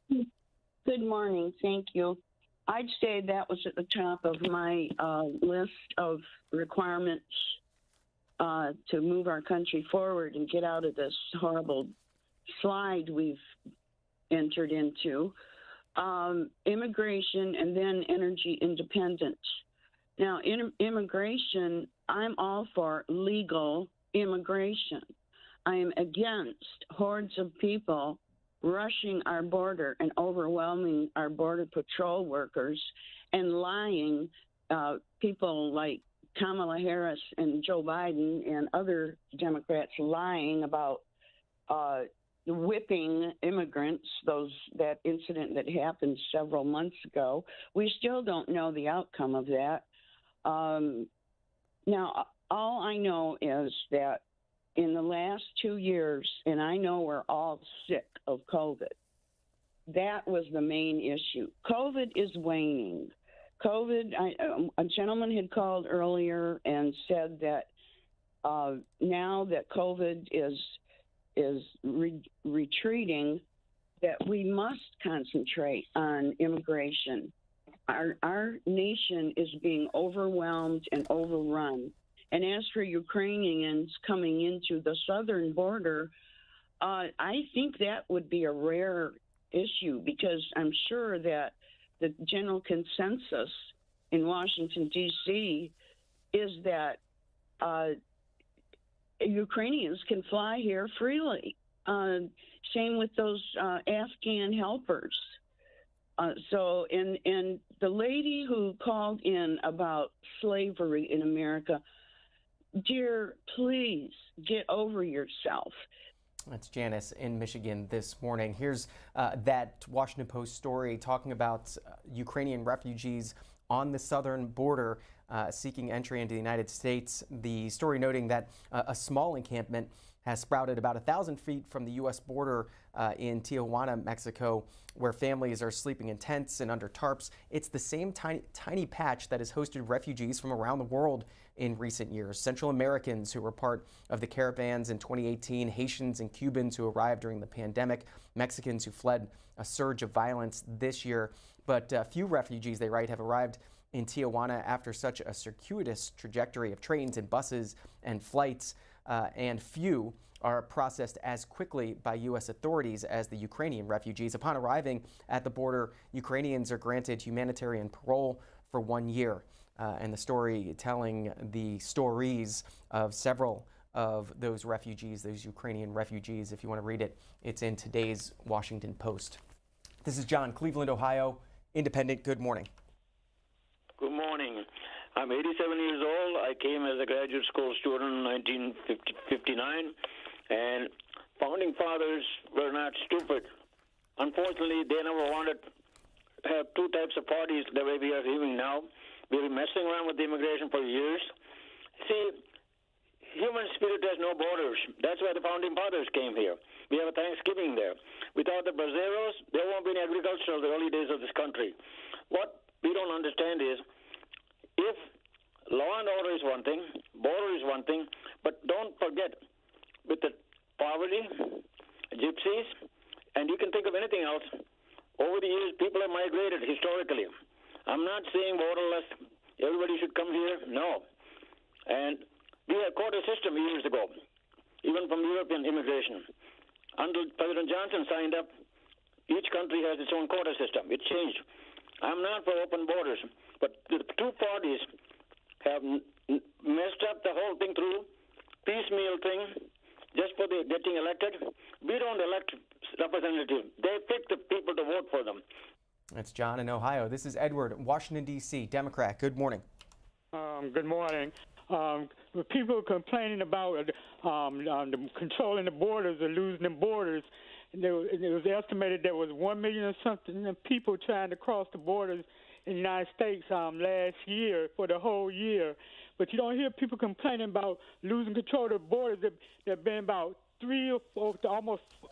[SPEAKER 20] Good morning. Thank you. I'd say that was at the top of my list of requirements to move our country forward and get out of this horrible slide we've entered into. Immigration and then energy independence. Now, immigration, I'm all for legal immigration. I am against hordes of people rushing our border and overwhelming our border patrol workers and lying, people like Kamala Harris and Joe Biden and other Democrats lying about whipping immigrants, that incident that happened several months ago. We still don't know the outcome of that. Now, all I know is that in the last 2 years, and I know we're all sick of COVID, that was the main issue. COVID is waning. A gentleman had called earlier and said that now that COVID is retreating, that we must concentrate on immigration. Our nation is being overwhelmed and overrun. And as for Ukrainians coming into the southern border, I think that would be a rare issue, because I'm sure that the general consensus in Washington, D.C. is that Ukrainians can fly here freely. Same with those Afghan helpers. And the lady who called in about slavery in America, dear, please get over yourself.
[SPEAKER 2] That's Janice in Michigan this morning. Here's that Washington Post story talking about Ukrainian refugees on the southern border seeking entry into the United States. The story noting that a small encampment has sprouted about 1,000 feet from the U.S. border in Tijuana, Mexico, where families are sleeping in tents and under tarps. It's the same tiny patch that has hosted refugees from around the world in recent years. Central Americans who were part of the caravans in 2018, Haitians and Cubans who arrived during the pandemic, Mexicans who fled a surge of violence this year. But few refugees, they write, have arrived in Tijuana after such a circuitous trajectory of trains and buses and flights, and few are processed as quickly by U.S. authorities as the Ukrainian refugees. Upon arriving at the border, Ukrainians are granted humanitarian parole for 1 year. And the story telling the stories of several of those refugees, those Ukrainian refugees. If you want to read it, it's in today's Washington Post. This is John, Cleveland, Ohio, Independent. Good morning.
[SPEAKER 21] Good morning. I'm 87 years old. I came as a graduate school student in 1959, and founding fathers were not stupid. Unfortunately, they never wanted to have two types of parties the way we are living now. We've been messing around with immigration for years. See, human spirit has no borders. That's why the founding fathers came here. We have a Thanksgiving there. Without the braceros, there won't be any agriculture in the early days of this country. What we don't understand is, if law and order is one thing, border is one thing, but don't forget, with the poverty, gypsies, and you can think of anything else, over the years, people have migrated historically. I'm not saying borderless, everybody should come here, no. And we had a quota system years ago, even from European immigration. Until President Johnson signed up, each country has its own quota system. It changed. I'm not for open borders, but the two parties have messed up the whole thing through piecemeal thing just for the getting elected. We don't elect representatives. They pick the people to vote for them.
[SPEAKER 2] That's John in Ohio. This is Edward, Washington, D.C., Democrat. Good morning.
[SPEAKER 22] Good morning. People complaining about controlling the borders or losing the borders. It was estimated there was 1 million or something people trying to cross the borders in the United States last year for the whole year. But you don't hear people complaining about losing control of the borders. There have been about 3 or 4,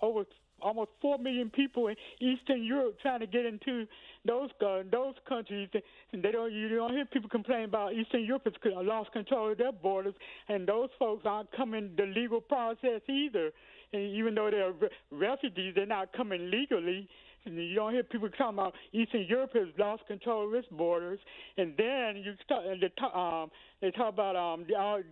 [SPEAKER 22] almost 4 million people in Eastern Europe trying to get into those countries, and you don't hear people complain about Eastern Europe has lost control of their borders, and those folks aren't coming the legal process either. And even though they're refugees, they're not coming legally. And you don't hear people talking about Eastern Europe has lost control of its borders. And then they talk about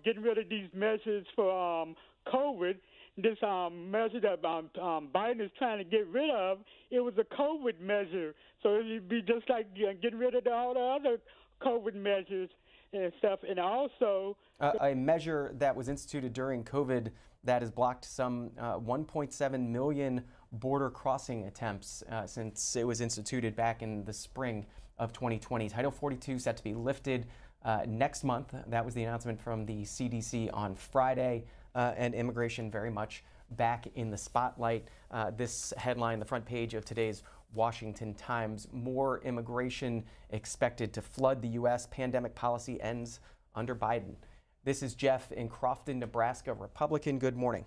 [SPEAKER 22] getting rid of these measures for COVID. This measure that Biden is trying to get rid of, it was a COVID measure. So it'd be just like getting rid of all the other COVID measures and stuff. And also
[SPEAKER 2] a measure that was instituted during COVID that has blocked some 1.7 million border crossing attempts since it was instituted back in the spring of 2020. Title 42 set to be lifted next month. That was the announcement from the CDC on Friday, and immigration very much back in the spotlight. This headline, the front page of today's Washington Times: more immigration expected to flood the U.S. Pandemic policy ends under Biden. This is Jeff in Crofton, Nebraska, Republican. Good morning.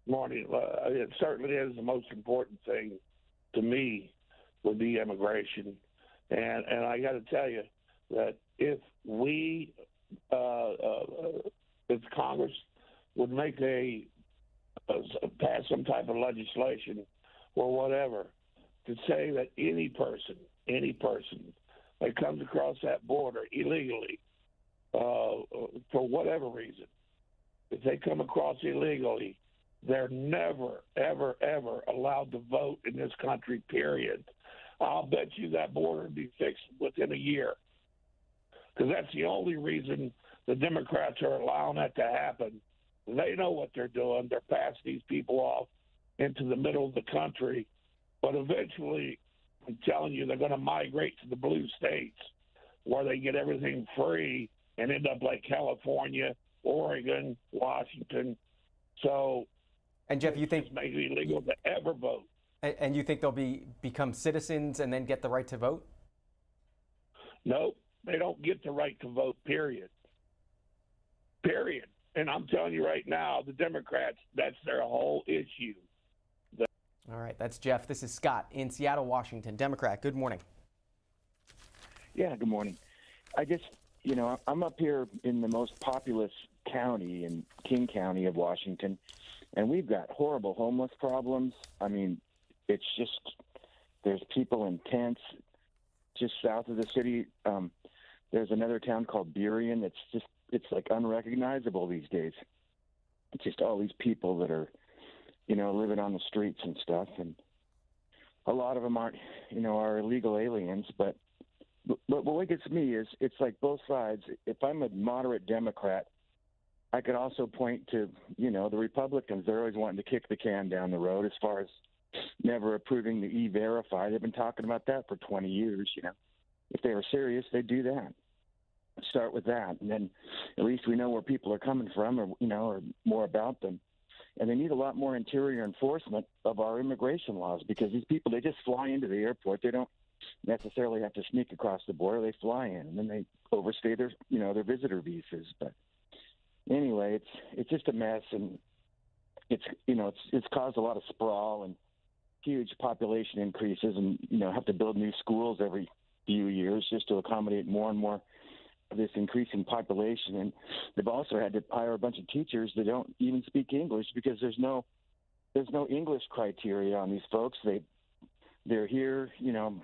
[SPEAKER 14] Morning. It certainly is the most important thing to me would be immigration. And I got to tell you that if we, if Congress would make pass some type of legislation or whatever to say that any person that comes across that border illegally, for whatever reason, if they come across illegally, they're never, ever, ever allowed to vote in this country, period. I'll bet you that border will be fixed within a year. Because that's the only reason the Democrats are allowing that to happen. They know what they're doing. They're passing these people off into the middle of the country. But eventually, I'm telling you, they're going to migrate to the blue states where they get everything free and end up like California, Oregon, Washington. So,
[SPEAKER 2] and Jeff, you think
[SPEAKER 14] it's made it illegal to ever vote?
[SPEAKER 2] And you think they'll become citizens and then get the right to vote?
[SPEAKER 14] Nope, they don't get the right to vote, period. Period. And I'm telling you right now, the Democrats, that's their whole issue.
[SPEAKER 2] All right, that's Jeff. This is Scott in Seattle, Washington, Democrat. Good morning.
[SPEAKER 1] Yeah, good morning. I just, I'm up here in the most populous county in King County of Washington, and we've got horrible homeless problems. I mean, it's just, there's people in tents just south of the city. There's another town called Burien that's it's like unrecognizable these days. It's just all these people that are, living on the streets and stuff. And a lot of them aren't, are illegal aliens. But what gets me is it's like both sides. If I'm a moderate Democrat, I could also point to, the Republicans. They're always wanting to kick the can down the road as far as never approving the E-Verify. They've been talking about that for 20 years, If they were serious, they'd do that. Start with that, and then at least we know where people are coming from, or or more about them. And they need a lot more interior enforcement of our immigration laws, because these people, they just fly into the airport. They don't necessarily have to sneak across the border. They fly in, and then they overstay their their visitor visas. But anyway, it's just a mess, and it's caused a lot of sprawl and huge population increases, and have to build new schools every few years just to accommodate more and more of this increasing population. And they've also had to hire a bunch of teachers that don't even speak English, because there's no English criteria on these folks. They're here,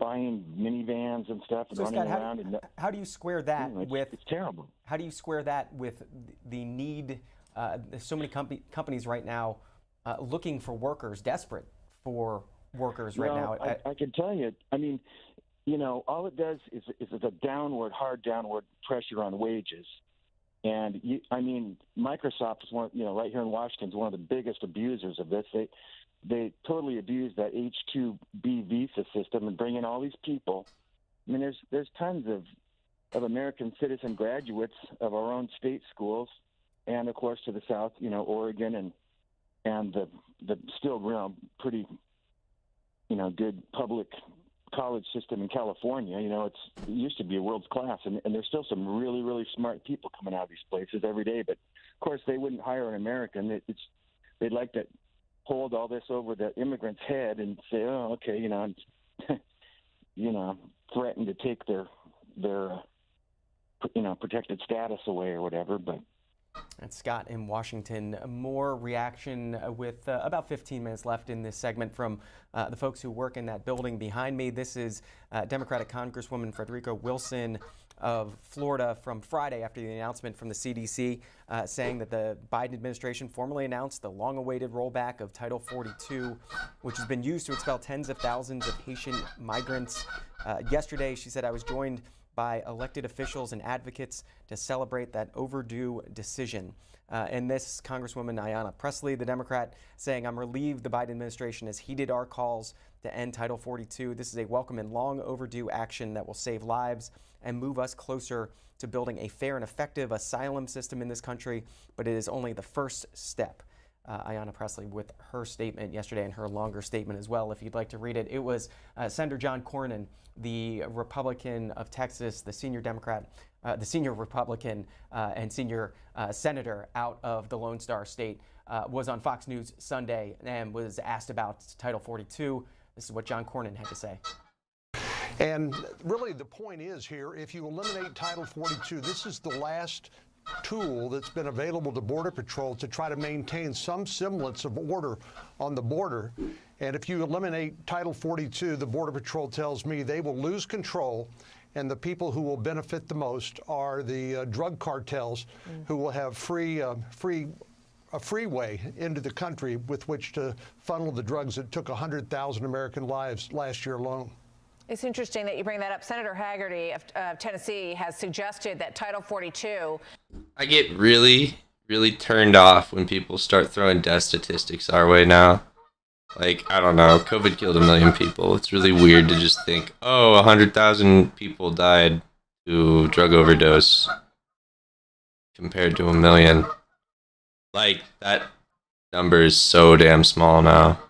[SPEAKER 1] buying minivans and stuff and
[SPEAKER 2] so
[SPEAKER 1] running
[SPEAKER 2] Scott,
[SPEAKER 1] around.
[SPEAKER 2] How do you square that with?
[SPEAKER 1] It's terrible.
[SPEAKER 2] How do you square that with the need? There's so many companies right now looking for workers, desperate for workers right now.
[SPEAKER 1] I can tell you. I mean, all it does is a hard downward pressure on wages. And Microsoft is one, right here in Washington, is one of the biggest abusers of this. They totally abuse that H-2B visa system and bring in all these people. I mean, there's tons of American citizen graduates of our own state schools, and of course to the south, Oregon and the still pretty good public college system in California. It used to be a world's class, and there's still some really, really smart people coming out of these places every day. But of course, they wouldn't hire an American. They'd like to hold all this over the immigrant's head and say, oh, okay, threaten to take their protected status away or whatever. But
[SPEAKER 2] that's Scott in Washington. More reaction with about 15 minutes left in this segment from the folks who work in that building behind me. This is Democratic Congresswoman Frederica Wilson of Florida from Friday, after the announcement from the CDC saying that the Biden administration formally announced the long-awaited rollback of Title 42, which has been used to expel tens of thousands of Haitian migrants. Yesterday, she said, I was joined by elected officials and advocates to celebrate that overdue decision. And this Congresswoman Ayanna Pressley, the Democrat, saying, I'm relieved the Biden administration has heeded our calls to end Title 42. This is a welcome and long overdue action that will save lives and move us closer to building a fair and effective asylum system in this country, but it is only the first step. Ayanna Pressley with her statement yesterday and her longer statement as well, if you'd like to read it. It was Senator John Cornyn, the Republican of Texas, the senior Democrat, the senior Republican and senior senator out of the Lone Star State, was on Fox News Sunday and was asked about Title 42. This is what John Cornyn had to say.
[SPEAKER 4] And really the point is here, if you eliminate Title 42, this is the last tool that's been available to Border Patrol to try to maintain some semblance of order on the border. And if you eliminate Title 42, the Border Patrol tells me they will lose control, and the people who will benefit the most are the drug cartels who will have a freeway into the country with which to funnel the drugs that took 100,000 American lives last year alone.
[SPEAKER 5] It's interesting that you bring that up. Senator Hagerty of Tennessee has suggested that Title 42.
[SPEAKER 9] I get really, really turned off when people start throwing death statistics our way now. Like, I don't know, COVID killed 1 million people. It's really weird to just think, oh, 100,000 people died to drug overdose compared to 1 million. Like, that number is so damn small now.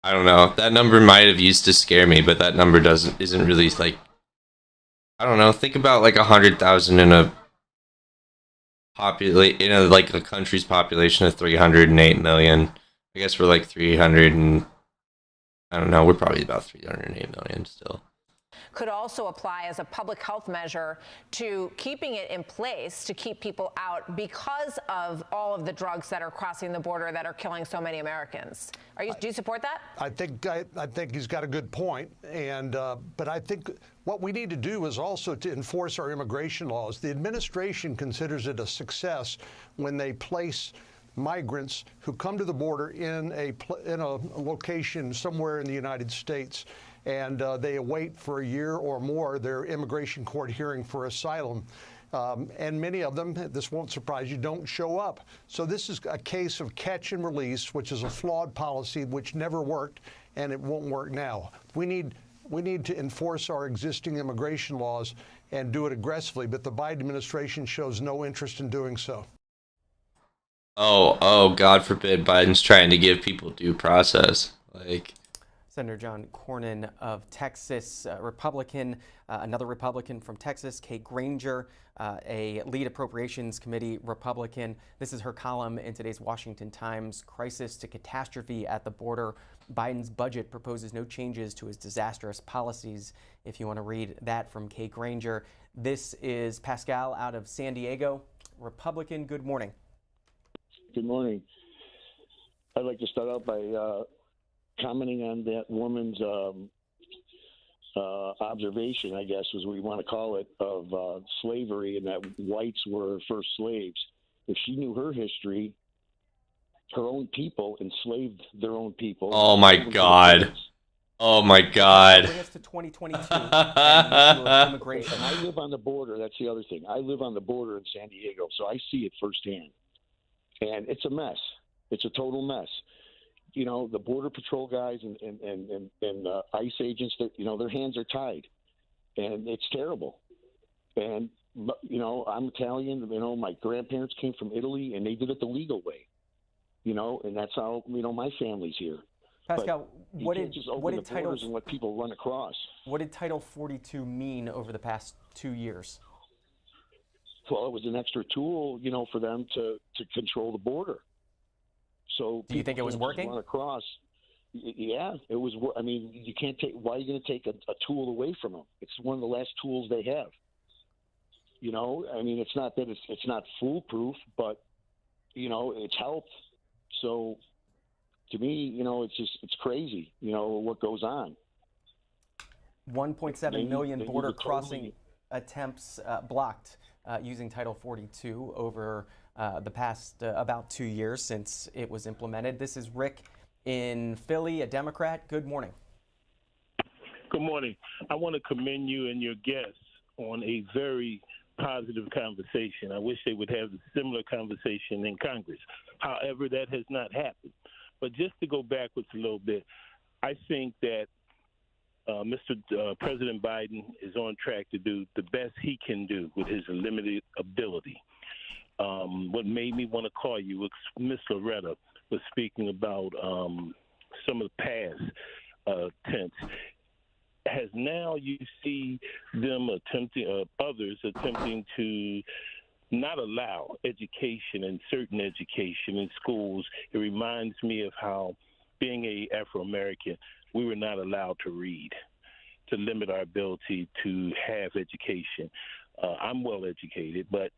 [SPEAKER 9] I don't know. That number might have used to scare me, but that number isn't really like, I don't know. Think about like 100,000 in a like a country's population of 308 million. I guess we're like 300 and I don't know. We're probably about 308 million still.
[SPEAKER 5] Could also apply as a public health measure to keeping it in place to keep people out because of all of the drugs that are crossing the border that are killing so many Americans. Do you support that?
[SPEAKER 4] I think he's got a good point, and but I think what we need to do is also to enforce our immigration laws. The administration considers it a success when they place migrants who come to the border in a location somewhere in the United States, and they await for a year or more their immigration court hearing for asylum. And many of them, this won't surprise you, don't show up. So this is a case of catch and release, which is a flawed policy which never worked, and it won't work now. We need to enforce our existing immigration laws and do it aggressively, but the Biden administration shows no interest in doing so.
[SPEAKER 9] Oh, God forbid Biden's trying to give people due process. Like,
[SPEAKER 2] Senator John Cornyn of Texas, Republican, another Republican from Texas, Kate Granger, a lead appropriations committee Republican. This is her column in today's Washington Times. Crisis to catastrophe at the border. Biden's budget proposes no changes to his disastrous policies. If you want to read that from Kate Granger. This is Pascal out of San Diego, Republican. Good morning.
[SPEAKER 23] Good morning. I'd like to start out by commenting on that woman's observation, I guess is what we want to call it, of slavery and that whites were first slaves. If she knew her history, her own people enslaved their own people.
[SPEAKER 9] Oh my God. Oh my God.
[SPEAKER 2] Bring us to 2022 and immigration.
[SPEAKER 23] I live on the border. That's the other thing. I live on the border in San Diego, so I see it firsthand. And it's a mess. It's a total mess. You know, the Border Patrol guys and ICE agents, that, you know, their hands are tied. And it's terrible. And, you know, I'm Italian. You know, my grandparents came from Italy, and they did it the legal way. You know, and that's how, you know, my family's here.
[SPEAKER 2] Pascal, what did
[SPEAKER 23] Title and let people run across?
[SPEAKER 2] What did Title 42 mean over the past 2 years?
[SPEAKER 23] Well, it was an extra tool, you know, for them to control the border. So
[SPEAKER 2] do you think it was working?
[SPEAKER 23] Run across, yeah, it was. I mean, you can't take. Why are you going to take a tool away from them? It's one of the last tools they have. You know, I mean, it's not that it's not foolproof, but you know, it's helped. So to me, you know, it's crazy. You know what goes on.
[SPEAKER 2] 1.7 million border crossing attempts blocked. Using Title 42 over the past about 2 years since it was implemented. This is Rick in Philly, a Democrat. Good morning.
[SPEAKER 24] Good morning. I want to commend you and your guests on a very positive conversation. I wish they would have a similar conversation in Congress. However, that has not happened. But just to go backwards a little bit, I think that President Biden is on track to do the best he can do with his limited ability. what made me want to call you was Miss Loretta was speaking about some of the past attempts. Has now you see them attempting, others attempting to not allow education and certain education in schools. It reminds me of how being a Afro-American, we were not allowed to read, to limit our ability to have education. I'm well educated, but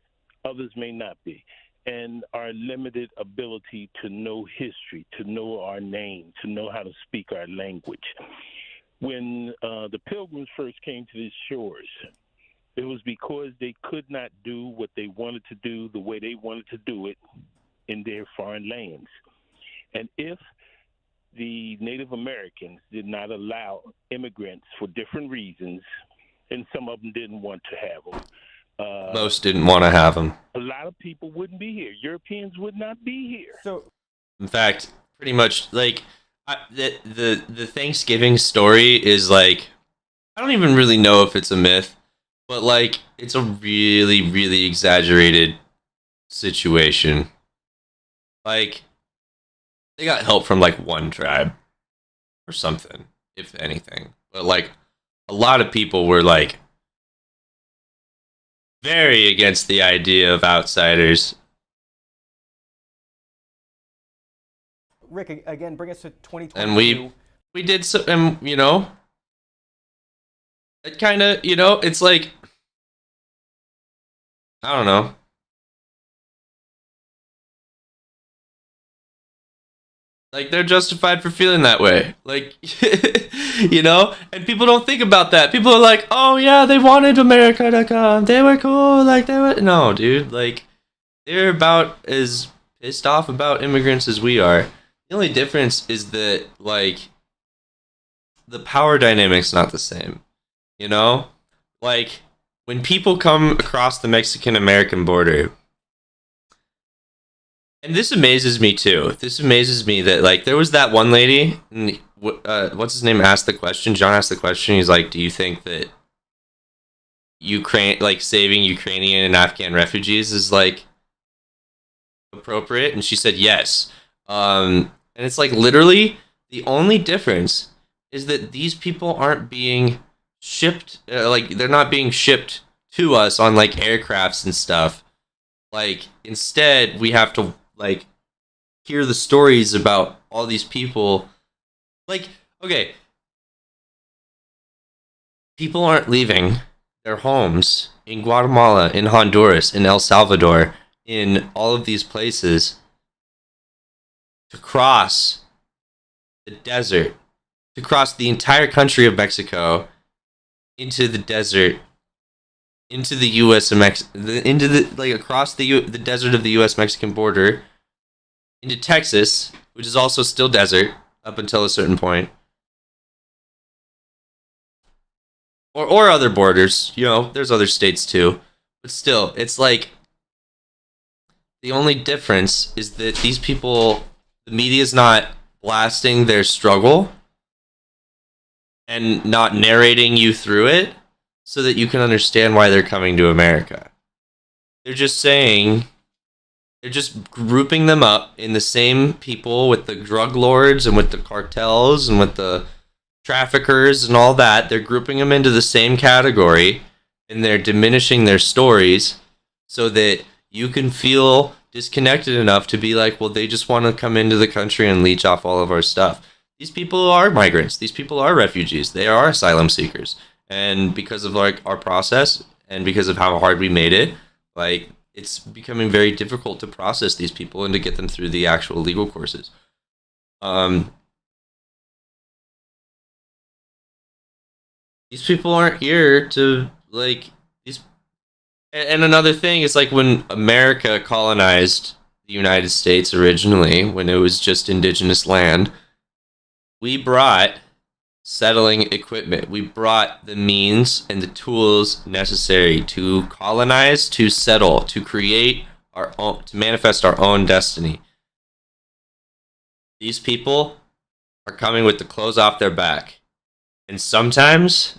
[SPEAKER 24] others may not be. And our limited ability to know history, to know our name, to know how to speak our language. When the Pilgrims first came to these shores, it was because they could not do what they wanted to do the way they wanted to do it in their foreign lands. And if the Native Americans did not allow immigrants for different reasons, and some of them didn't want to have them.
[SPEAKER 9] Most didn't want to have them.
[SPEAKER 24] A lot of people wouldn't be here. Europeans would not be here.
[SPEAKER 2] So,
[SPEAKER 9] in fact, pretty much like the Thanksgiving story is like, I don't even really know if it's a myth, but like it's a really, really exaggerated situation. Like, they got help from like one tribe or something, if anything. But like a lot of people were like very against the idea of outsiders.
[SPEAKER 2] Rick, again, bring us to 2022.
[SPEAKER 9] And we did so, and you know, it kind of, you know, it's like, I don't know. Like, they're justified for feeling that way. Like, you know? And people don't think about that. People are like, oh, yeah, they wanted America to come. They were cool. Like, they were... No, dude. Like, they're about as pissed off about immigrants as we are. The only difference is that, like, the power dynamic's not the same. You know? Like, when people come across the Mexican-American border... And this amazes me, too. This amazes me that, like, there was that one lady, and, what's his name, asked the question. John asked the question. He's like, do you think that Ukraine, like, saving Ukrainian and Afghan refugees is, like, appropriate? And she said yes. And it's, like, literally the only difference is that these people aren't being shipped, like, they're not being shipped to us on, like, aircrafts and stuff. Like, instead, we have to, like, hear the stories about all these people. Like, okay, people aren't leaving their homes in Guatemala, in Honduras, in El Salvador, in all of these places to cross the desert, to cross the entire country of Mexico into the desert, into the U.S. and into the, like, across the desert of the U.S.-Mexican border, into Texas, which is also still desert up until a certain point, or other borders. You know, there's other states too, but still, it's like the only difference is that these people, the media's not blasting their struggle and not narrating you through it, so that you can understand why they're coming to America. They're just saying, they're just grouping them up in the same people with the drug lords and with the cartels and with the traffickers and all that. They're grouping them into the same category, and they're diminishing their stories so that you can feel disconnected enough to be like, well, they just want to come into the country and leech off all of our stuff. These people are migrants. These people are refugees. They are asylum seekers. And because of, like, our process and because of how hard we made it, like, it's becoming very difficult to process these people and to get them through the actual legal courses. These people aren't here to, like, these. And another thing is, like, when America colonized the United States originally, when it was just indigenous land, we brought settling equipment. We brought the means and the tools necessary to colonize, to settle, to create our own, to manifest our own destiny. These people are coming with the clothes off their back. And sometimes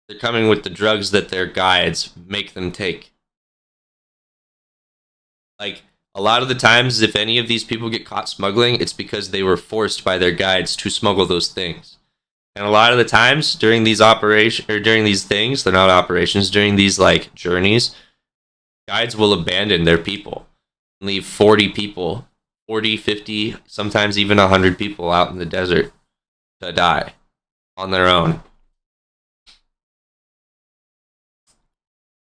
[SPEAKER 9] they're coming with the drugs that their guides make them take. Like, a lot of the times, if any of these people get caught smuggling, it's because they were forced by their guides to smuggle those things. And a lot of the times during these during these things, they're not operations, during these like journeys, guides will abandon their people and leave 40 people, 40, 50, sometimes even 100 people out in the desert to die on their own.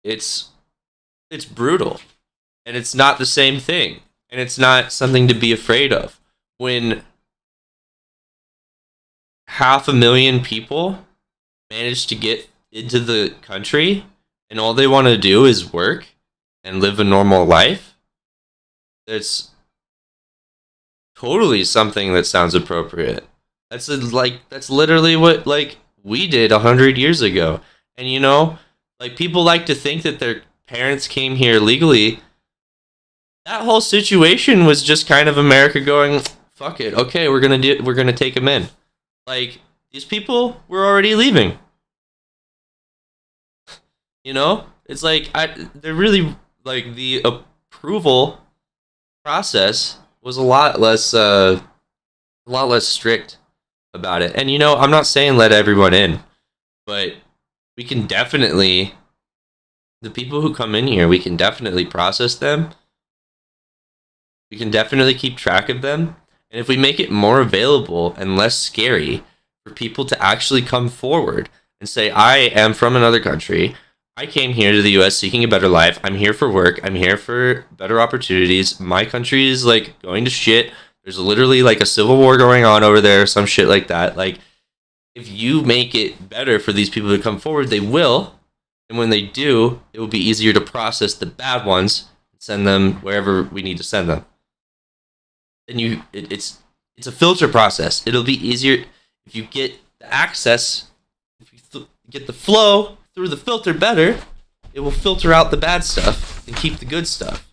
[SPEAKER 9] It's brutal. And it's not the same thing. And it's not something to be afraid of. When 500,000 people manage to get into the country and all they want to do is work and live a normal life, it's totally something that sounds appropriate. That's literally what like we did 100 years ago. And you know, like people like to think that their parents came here legally. That whole situation was just kind of America going, fuck it, okay, we're gonna take them in. Like, these people were already leaving. You know? It's like, they're really, like, the approval process was a lot less strict about it. And, you know, I'm not saying let everyone in, but we can definitely, the people who come in here, we can definitely process them. We can definitely keep track of them. And if we make it more available and less scary for people to actually come forward and say, I am from another country. I came here to the US seeking a better life. I'm here for work. I'm here for better opportunities. My country is like going to shit. There's literally like a civil war going on over there, some shit like that. Like, if you make it better for these people to come forward, they will. And when they do, it will be easier to process the bad ones and send them wherever we need to send them. And it's a filter process. It'll be easier if you get the access, if you get the flow through the filter better, it will filter out the bad stuff and keep the good stuff.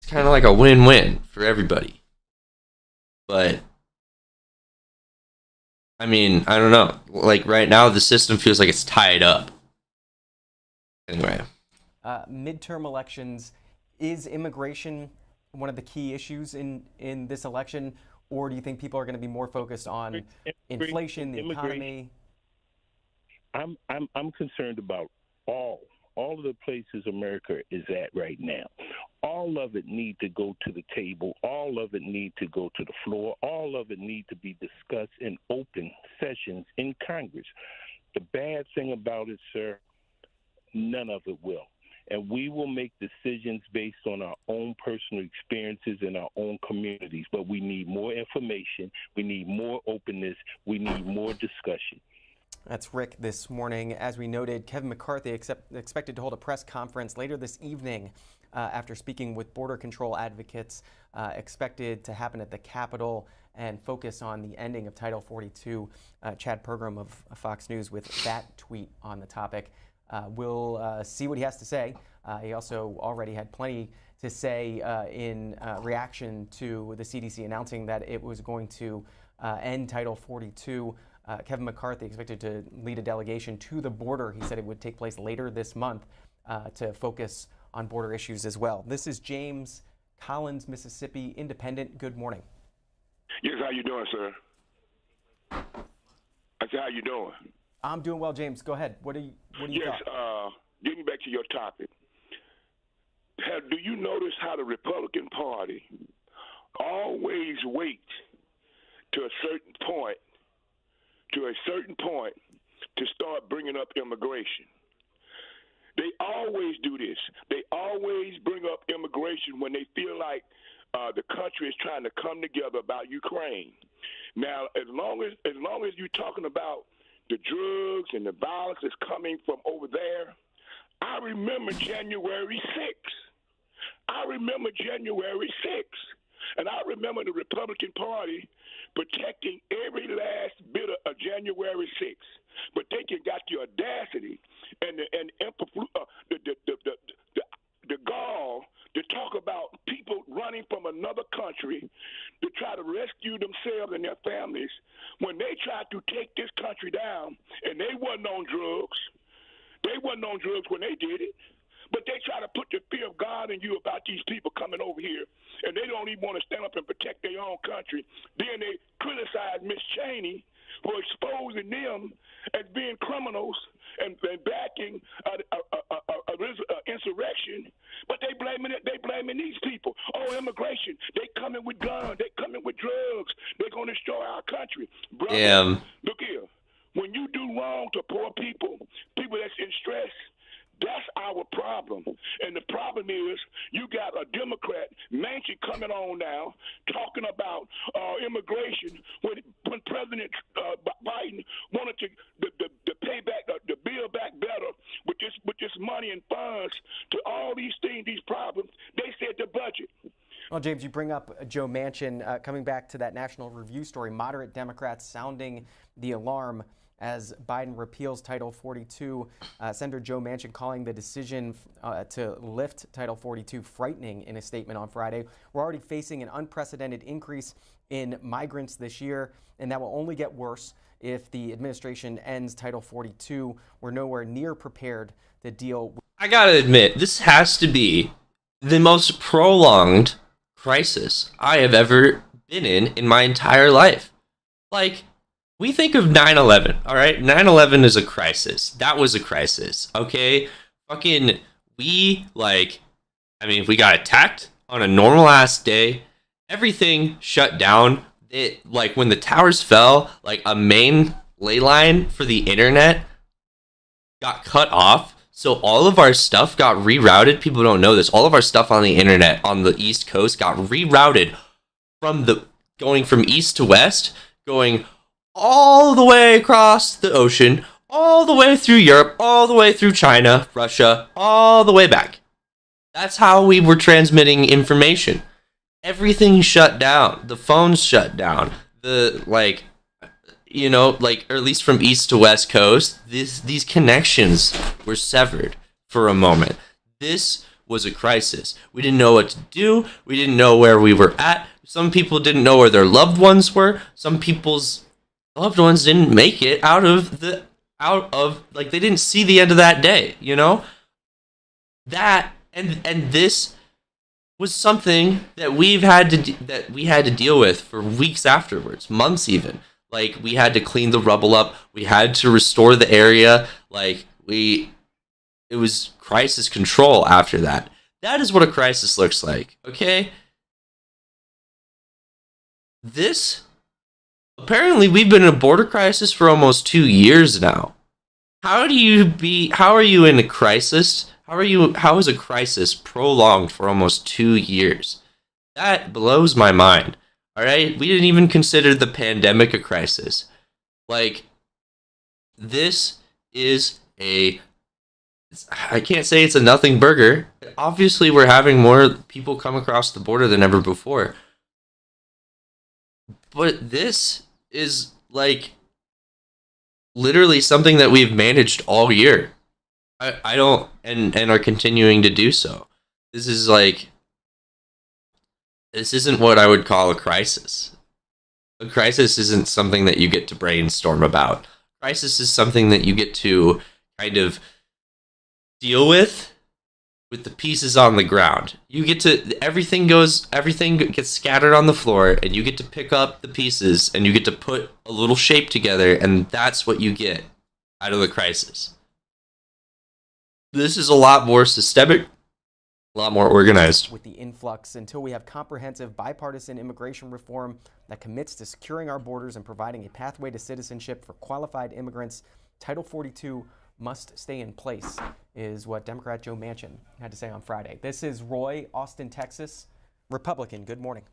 [SPEAKER 9] It's kind of like a win-win for everybody. But, I mean, I don't know. Like, right now, the system feels like it's tied up. Anyway.
[SPEAKER 2] Midterm elections. Is immigration one of the key issues in this election, or do you think people are going to be more focused on inflation, the economy?
[SPEAKER 24] I'm concerned about all of the places America is at right now. All of it need to go to the table. All of it need to go to the floor. All of it need to be discussed in open sessions in Congress. The bad thing about it, sir, none of it will. And we will make decisions based on our own personal experiences in our own communities. But we need more information. We need more openness. We need more discussion.
[SPEAKER 2] That's Rick this morning. As we noted, Kevin McCarthy expected to hold a press conference later this evening after speaking with border control advocates, expected to happen at the Capitol and focus on the ending of Title 42. Chad Pergram of Fox News with that tweet on the topic. We'll see what he has to say. He also already had plenty to say in reaction to the CDC announcing that it was going to end Title 42. Kevin McCarthy expected to lead a delegation to the border. He said it would take place later this month to focus on border issues as well. This is James Collins, Mississippi Independent. Good morning.
[SPEAKER 6] Yes, how you doing, sir? I said, how you doing?
[SPEAKER 2] I'm doing well, James. Go ahead. What do you
[SPEAKER 6] Yes, getting back to your topic. Do you notice how the Republican Party always waits to a certain point to start bringing up immigration? They always do this. They always bring up immigration when they feel like the country is trying to come together about Ukraine. Now, as long as you're talking about the drugs and the violence that's coming from over there, I remember January 6th. And I remember the Republican Party protecting every last bit of January 6th. But they got the audacity and the gall to talk about people running from another country to try to rescue themselves and their families when they tried to take this country down, and they wasn't on drugs. They wasn't on drugs when they did it. But they try to put the fear of God in you about these people coming over here, and they don't even want to stand up and protect their own country. Then they criticize Miss Cheney for exposing them as being criminals and backing insurrection. But they blaming these people. Oh, immigration. They coming with guns. They coming with drugs. They're going to destroy our country. Brother,
[SPEAKER 9] Damn.
[SPEAKER 6] Look here. When you do wrong to poor people, people that's in stress, that's our problem. And the problem is you got a Democrat, Manchin, coming on now talking about immigration when President Biden wanted to pay back, the build back better with this money and funds to all these things, these problems. They said the budget.
[SPEAKER 2] Well, James, you bring up Joe Manchin. Coming back to that National Review story, moderate Democrats sounding the alarm as Biden repeals Title 42. Senator Joe Manchin calling the decision to lift Title 42 frightening in a statement on Friday. We're already facing an unprecedented increase in migrants this year, and that will only get worse if the administration ends Title 42. We're nowhere near prepared to deal with.
[SPEAKER 9] I gotta admit, this has to be the most prolonged crisis I have ever been in my entire life. Like, we think of 9/11, all right? 9/11 is a crisis. That was a crisis, okay? Fucking, we got attacked on a normal-ass day. Everything shut down. When the towers fell, a main ley line for the internet got cut off. So all of our stuff got rerouted. People don't know this. All of our stuff on the internet on the East Coast got rerouted going from east to west, going all the way across the ocean, all the way through Europe, all the way through China, Russia, all the way back. That's how we were transmitting information. Everything shut down. The phones shut down. Or at least from east to west coast, these connections were severed for a moment. This was a crisis. We didn't know what to do. We didn't know where we were at. Some people didn't know where their loved ones were. Some people's loved ones didn't make it they didn't see the end of that day, you know? That and this was something that we had to deal with for weeks afterwards, months even. We had to clean the rubble up. We had to restore the area. It was crisis control after that. That is what a crisis looks like, okay? Apparently we've been in a border crisis for almost 2 years now. How are you in a crisis? How is a crisis prolonged for almost 2 years? That blows my mind. All right? We didn't even consider the pandemic a crisis. This is I can't say it's a nothing burger. Obviously, we're having more people come across the border than ever before. But this is literally something that we've managed all year. I don't and are continuing to do so. This isn't what I would call a crisis. A crisis isn't something that you get to brainstorm about. Crisis is something that you get to kind of deal with the pieces on the ground. You get to everything gets scattered on the floor, and you get to pick up the pieces and you get to put a little shape together, and that's what you get out of the crisis. This is a lot more systemic, a lot more organized.
[SPEAKER 2] With the influx, until we have comprehensive bipartisan immigration reform that commits to securing our borders and providing a pathway to citizenship for qualified immigrants, Title 42 must stay in place, is what Democrat Joe Manchin had to say on Friday. This is Roy, Austin, Texas, Republican. Good morning.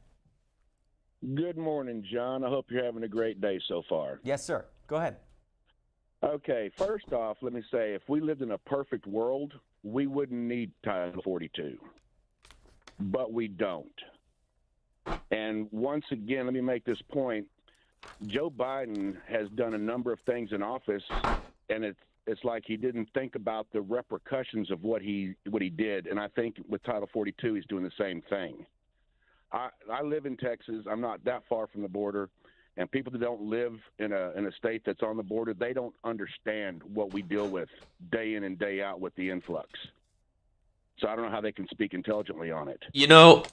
[SPEAKER 14] Good morning, John. I hope you're having a great day so far.
[SPEAKER 2] Yes, sir. Go ahead.
[SPEAKER 14] Okay, first off, let me say, if we lived in a perfect world, we wouldn't need Title 42. But we don't. And once again, let me make this point. Joe Biden has done a number of things in office, and it's like he didn't think about the repercussions of what he did. And I think with Title 42, he's doing the same thing. I live in Texas. I'm not that far from the border. And people that don't live in a state that's on the border, they don't understand what we deal with day in and day out with the influx.
[SPEAKER 7] So I don't know how they can speak intelligently on it.
[SPEAKER 9] You know,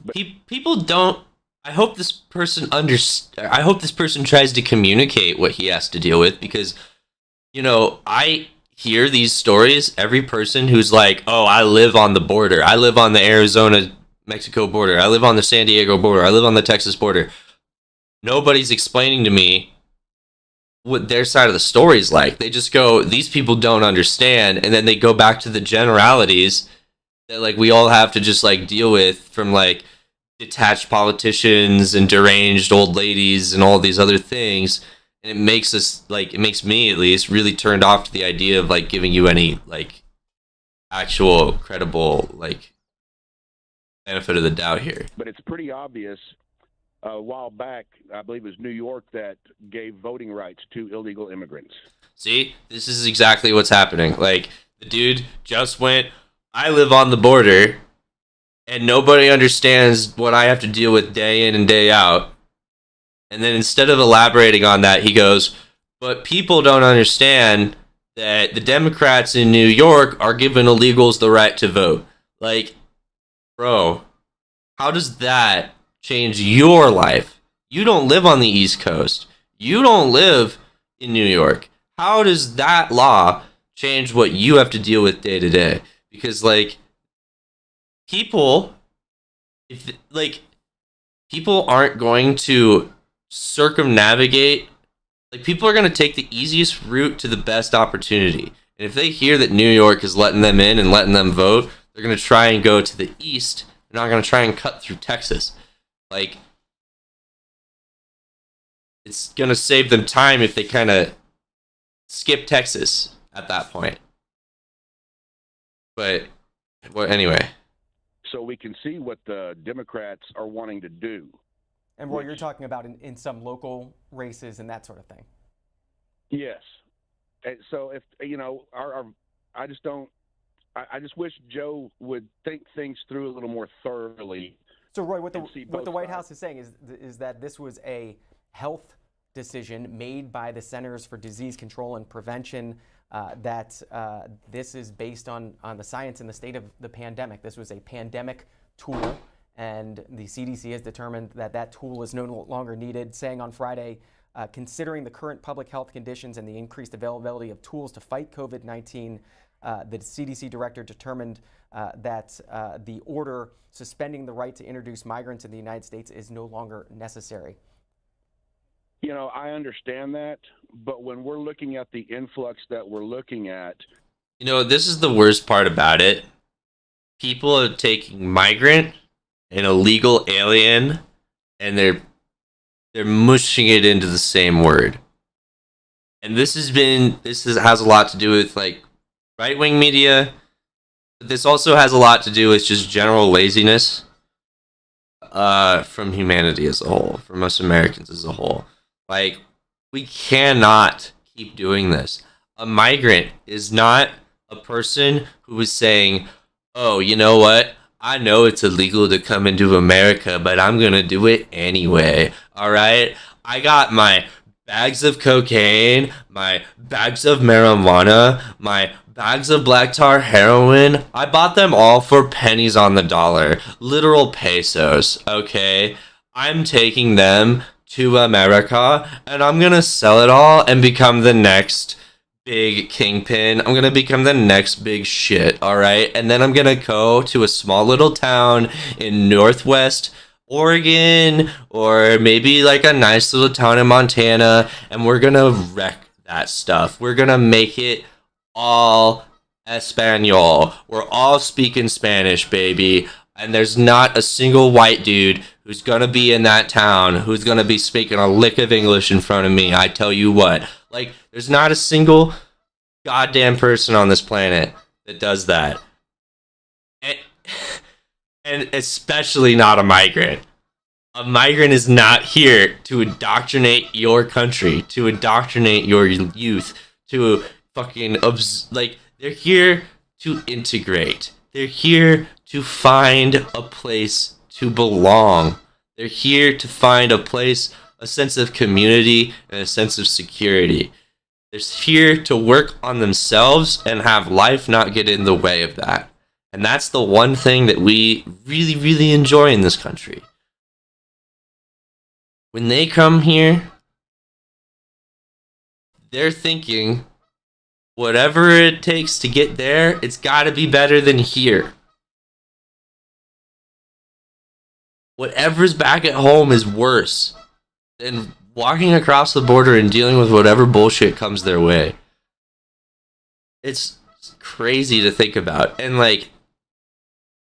[SPEAKER 9] people don't. I hope this person I hope this person tries to communicate what he has to deal with, because, you know, I hear these stories. Every person who's like, "Oh, I live on the border. I live on the Arizona-Mexico border. I live on the San Diego border. I live on the Texas border." Nobody's explaining to me what their side of the story is like. They just go, "These people don't understand," and then they go back to the generalities that, like, we all have to just, like, deal with, from, like, detached politicians and deranged old ladies and all these other things. And it makes us, like, it makes me at least really turned off to the idea of, like, giving you any, like, actual credible, like, benefit of the doubt here.
[SPEAKER 7] But it's pretty obvious. A while back, I believe it was New York that gave voting rights to illegal immigrants.
[SPEAKER 9] See, this is exactly what's happening. Like, the dude just went, "I live on the border, and nobody understands what I have to deal with day in and day out." And then instead of elaborating on that, he goes, "But people don't understand that the Democrats in New York are giving illegals the right to vote." Like, bro, how does that change your life? You don't live on the East Coast. You don't live in New York. How does that law change what you have to deal with day to day? Because, like, people aren't going to circumnavigate. Like, people are going to take the easiest route to the best opportunity. And if they hear that New York is letting them in and letting them vote, they're going to try and go to the east. They're not going to try and cut through Texas. Like, it's going to save them time if they kind of skip Texas at that point. But, well, anyway.
[SPEAKER 7] So we can see what the Democrats are wanting to do.
[SPEAKER 2] And what you're talking about in some local races and that sort of thing.
[SPEAKER 7] Yes. And so if, you know, I just wish Joe would think things through a little more thoroughly.
[SPEAKER 2] So, Roy, what the White House is saying is that this was a health decision made by the Centers for Disease Control and Prevention, that this is based on the science and the state of the pandemic. This was a pandemic tool, and the CDC has determined that that tool is no longer needed, saying on Friday, considering the current public health conditions and the increased availability of tools to fight COVID-19, the CDC director determined that the order suspending the right to introduce migrants in the United States is no longer necessary.
[SPEAKER 7] You know, I understand that, but when we're looking at the influx that we're looking at...
[SPEAKER 9] You know, this is the worst part about it. People are taking migrant and illegal alien, and they're mushing it into the same word. And this has a lot to do with, like, right-wing media. But this also has a lot to do with just general laziness from humanity as a whole, from us Americans as a whole. Like, we cannot keep doing this. A migrant is not a person who is saying, "Oh, you know what? I know it's illegal to come into America, but I'm going to do it anyway." All right? I got my bags of cocaine, my bags of marijuana, my bags of black tar heroin. I bought them all for pennies on the dollar. Literal pesos, okay? I'm taking them to America, and I'm gonna sell it all and become the next big kingpin. I'm gonna become the next big shit, alright? And then I'm gonna go to a small little town in Northwest Oregon, or maybe like a nice little town in Montana, and we're gonna wreck that stuff. We're gonna make it all Espanol. We're all speaking Spanish, baby. And there's not a single white dude who's gonna be in that town who's gonna be speaking a lick of English in front of me. I tell you what. Like, there's not a single goddamn person on this planet that does that. And especially not a migrant. A migrant is not here to indoctrinate your country, to indoctrinate your youth, to fucking, like, they're here to integrate. They're here to find a place to belong. They're here to find a place, a sense of community, and a sense of security. They're here to work on themselves and have life not get in the way of that. And that's the one thing that we really, really enjoy in this country. When they come here, they're thinking, whatever it takes to get there, it's got to be better than here. Whatever's back at home is worse than walking across the border and dealing with whatever bullshit comes their way. It's crazy to think about. And like,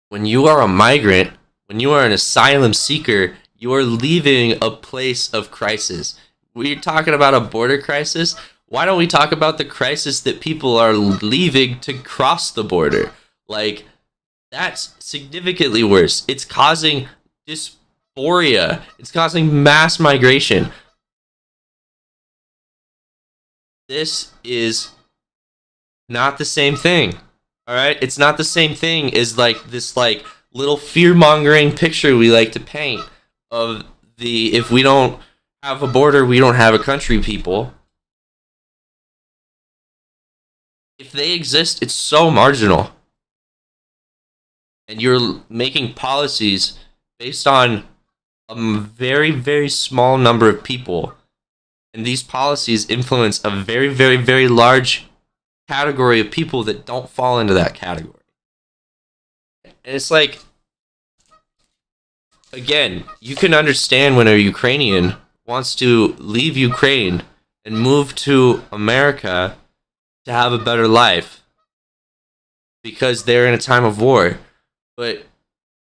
[SPEAKER 9] when you are a migrant, when you are an asylum seeker, you are leaving a place of crisis. We're talking about a border crisis. Why don't we talk about the crisis that people are leaving to cross the border? Like, that's significantly worse. It's causing dysphoria. It's causing mass migration. This is not the same thing. All right? It's not the same thing as like this like little fear-mongering picture we like to paint of the if we don't have a border, we don't have a country people. If they exist, it's so marginal. And you're making policies based on a very, very small number of people. And these policies influence a very, very, very large category of people that don't fall into that category. And it's like, again, you can understand when a Ukrainian wants to leave Ukraine and move to America to have a better life because they're in a time of war. But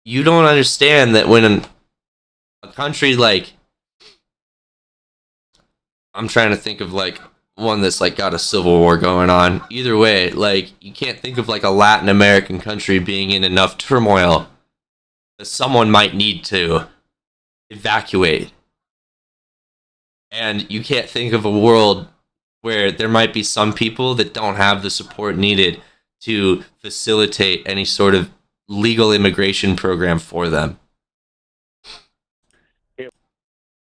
[SPEAKER 9] you don't understand that when a country like, I'm trying to think of like one that's like got a civil war going on. Either way, like you can't think of like a Latin American country being in enough turmoil that someone might need to evacuate. And you can't think of a world where there might be some people that don't have the support needed to facilitate any sort of legal immigration program for them.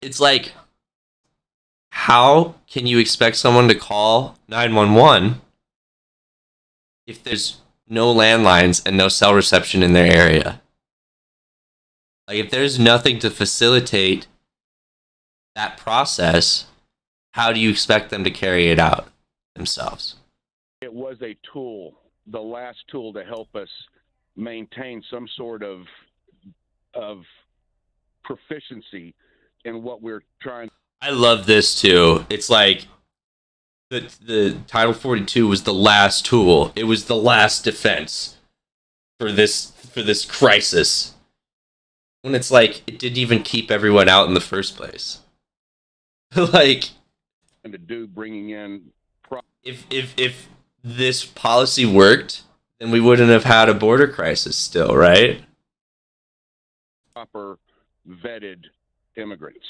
[SPEAKER 9] It's like, how can you expect someone to call 911 if there's no landlines and no cell reception in their area? Like, if there's nothing to facilitate that process, how do you expect them to carry it out themselves?
[SPEAKER 7] It was a tool, the last tool to help us maintain some sort of proficiency in what we're trying.
[SPEAKER 9] I love this too. It's like the Title 42 was the last tool. It was the last defense for this crisis. When it's like it didn't even keep everyone out in the first place. Like,
[SPEAKER 7] and to do bringing in
[SPEAKER 9] if this policy worked, then we wouldn't have had a border crisis still, right?
[SPEAKER 7] Proper vetted immigrants.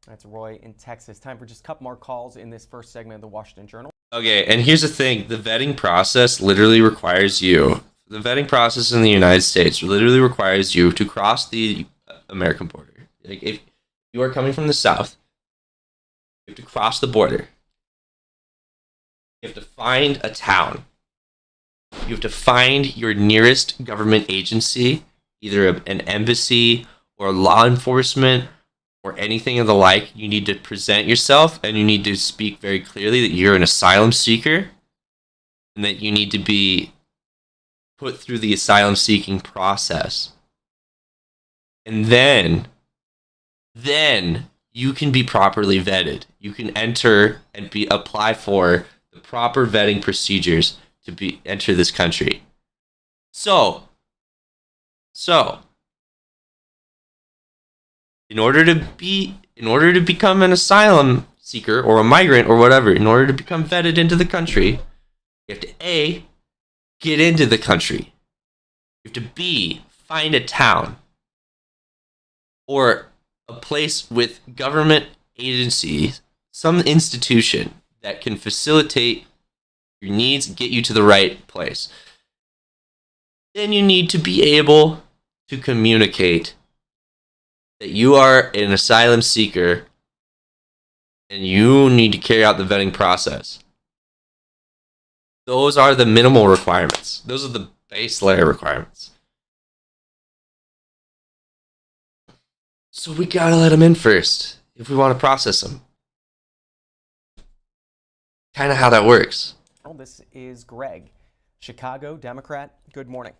[SPEAKER 2] That's Roy in Texas. Time for just a couple more calls in this first segment of the Washington Journal.
[SPEAKER 9] Okay, and here's the thing. The vetting process literally requires you, the vetting process in the United States literally requires you to cross the American border. Like, if you are coming from the South, you have to cross the border. You have to find a town. You have to find your nearest government agency, either an embassy or law enforcement or anything of the like. You need to present yourself and you need to speak very clearly that you're an asylum seeker and that you need to be put through the asylum seeking process. And then you can be properly vetted. You can enter and apply for the proper vetting procedures to enter this country. So in order to become an asylum seeker or a migrant or whatever, in order to become vetted into the country, you have to A, get into the country. You have to B, find a town or a place with government agencies, some institution that can facilitate your needs and get you to the right place. Then you need to be able to communicate that you are an asylum seeker and you need to carry out the vetting process. Those are the minimal requirements. Those are the base layer requirements. So we gotta let them in first if we want to process them. Kind of how that works.
[SPEAKER 2] Well, this is Greg, Chicago Democrat. Good morning.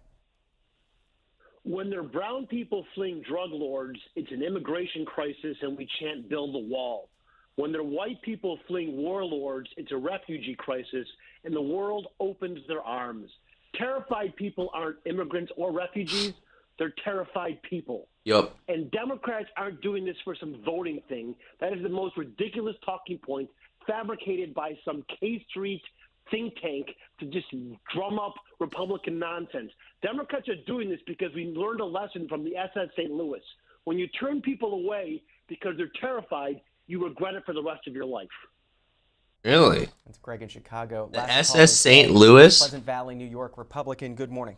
[SPEAKER 8] When there are brown people fleeing drug lords, it's an immigration crisis and we can't build a wall. When there are white people fleeing warlords, it's a refugee crisis and the world opens their arms. Terrified people aren't immigrants or refugees, they're terrified people.
[SPEAKER 9] Yup.
[SPEAKER 8] And Democrats aren't doing this for some voting thing. That is the most ridiculous talking point fabricated by some K Street think tank to just drum up Republican nonsense. Democrats are doing this because we learned a lesson from the SS St. Louis. When you turn people away because they're terrified, you regret it for the rest of your life.
[SPEAKER 9] Really?
[SPEAKER 2] That's Greg in Chicago.
[SPEAKER 9] The
[SPEAKER 2] Last
[SPEAKER 9] SS St. Louis?
[SPEAKER 2] Pleasant Valley, New York, Republican. Good morning.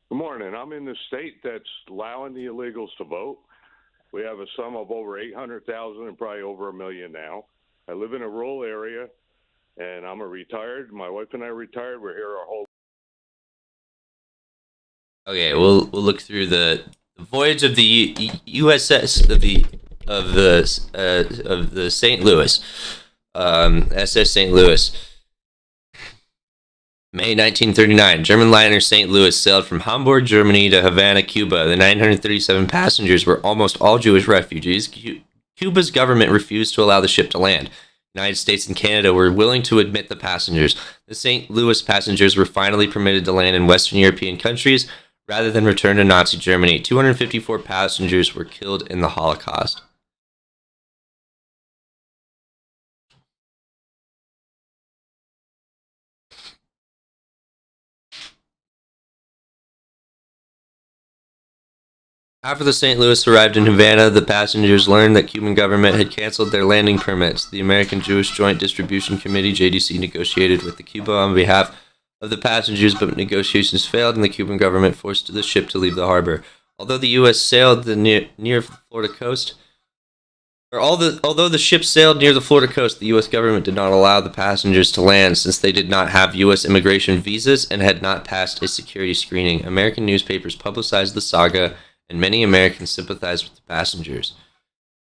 [SPEAKER 10] Good morning. I'm in the state that's allowing the illegals to vote. We have a sum of over 800,000 and probably over 1 million now. I live in a rural area, and I'm my wife and I are retired. We're here our whole.
[SPEAKER 9] Okay, we'll look through the voyage of the USS of the St. Louis, SS St. Louis. May 1939, German liner St. Louis sailed from Hamburg, Germany to Havana, Cuba. The 937 passengers were almost all Jewish refugees. Cuba's government refused to allow the ship to land. The United States and Canada were willing to admit the passengers. The St. Louis passengers were finally permitted to land in Western European countries rather than return to Nazi Germany. 254 passengers were killed in the Holocaust. After the St. Louis arrived in Havana, the passengers learned that Cuban government had canceled their landing permits. The American Jewish Joint Distribution Committee, JDC, negotiated with the Cuba on behalf of the passengers, but negotiations failed and the Cuban government forced the ship to leave the harbor. Although the U.S. sailed near Florida coast, although the ship sailed near the Florida coast, the U.S. government did not allow the passengers to land since they did not have U.S. immigration visas and had not passed a security screening. American newspapers publicized the saga, and many Americans sympathized with the passengers.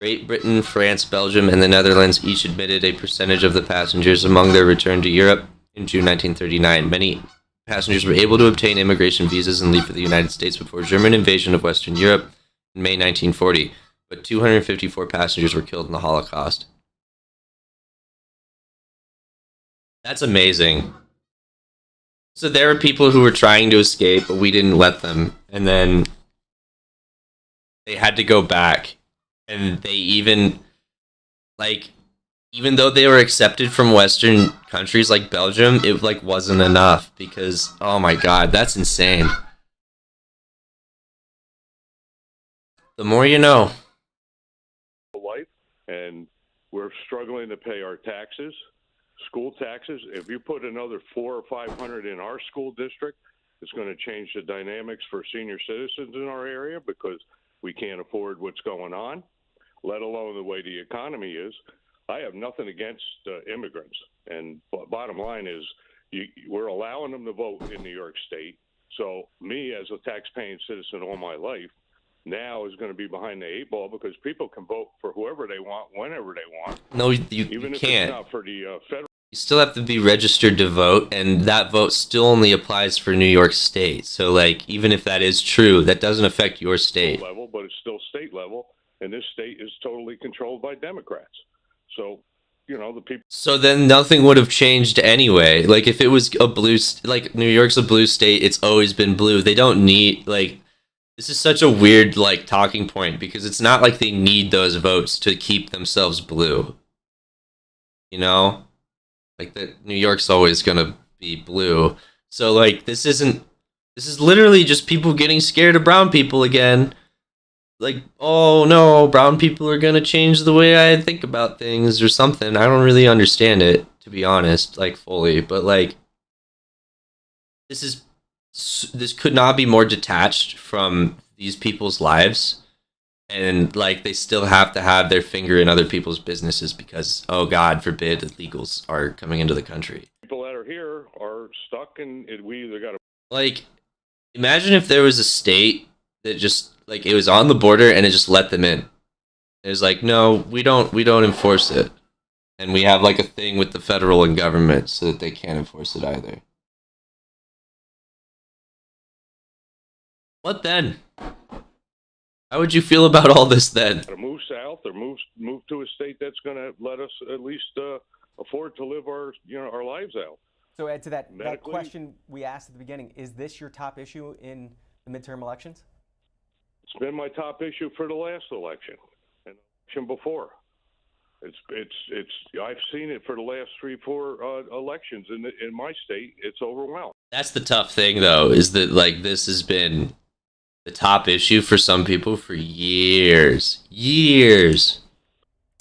[SPEAKER 9] Great Britain, France, Belgium, and the Netherlands each admitted a percentage of the passengers among their return to Europe in June 1939. Many passengers were able to obtain immigration visas and leave for the United States before German invasion of Western Europe in May 1940, but 254 passengers were killed in the Holocaust. That's amazing. So there were people who were trying to escape, but we didn't let them, and then they had to go back, and they even though they were accepted from Western countries like Belgium, it wasn't enough because, oh my God, that's insane. The more you know.
[SPEAKER 10] Life, and we're struggling to pay our taxes, school taxes. If you put another 400 or 500 in our school district, it's going to change the dynamics for senior citizens in our area because we can't afford what's going on, let alone the way the economy is. I have nothing against immigrants. And bottom line is we're allowing them to vote in New York State. So me, as a tax-paying citizen all my life, now is going to be behind the 8 ball because people can vote for whoever they want, whenever they want.
[SPEAKER 9] No, you
[SPEAKER 10] even if
[SPEAKER 9] can't.
[SPEAKER 10] It's not for the federal.
[SPEAKER 9] You still have to be registered to vote, and that vote still only applies for New York State. So, even if that is true, that doesn't affect your state.
[SPEAKER 10] Level, but it's still state level, and this state is totally controlled by Democrats. So, the people.
[SPEAKER 9] So then nothing would have changed anyway. If it was a blue, New York's a blue state, it's always been blue. They don't need, this is such a weird, talking point because it's not like they need those votes to keep themselves blue. That New York's always gonna be blue. So this is literally just people getting scared of brown people again. Oh no, brown people are gonna change the way I think about things or something. I don't really understand it, to be honest, fully. But this could not be more detached from these people's lives. And they still have to have their finger in other people's businesses because, oh God forbid, illegals are coming into the country.
[SPEAKER 10] People that are here are stuck, and we either got to
[SPEAKER 9] Like, imagine if there was a state that just, like, it was on the border and it just let them in. It was like, no, we don't enforce it. And we have, like, a thing with the federal and government so that they can't enforce it either. What then? How would you feel about all this then?
[SPEAKER 10] To move south or move to a state that's going to let us at least afford to live our lives out.
[SPEAKER 2] So, Ed, to that question we asked at the beginning, is this your top issue in the midterm elections?
[SPEAKER 10] It's been my top issue for the last election and the election before. I've seen it for the last 3-4 elections in my state. It's overwhelmed.
[SPEAKER 9] That's the tough thing, though, is that, like, this has been the top issue for some people for years.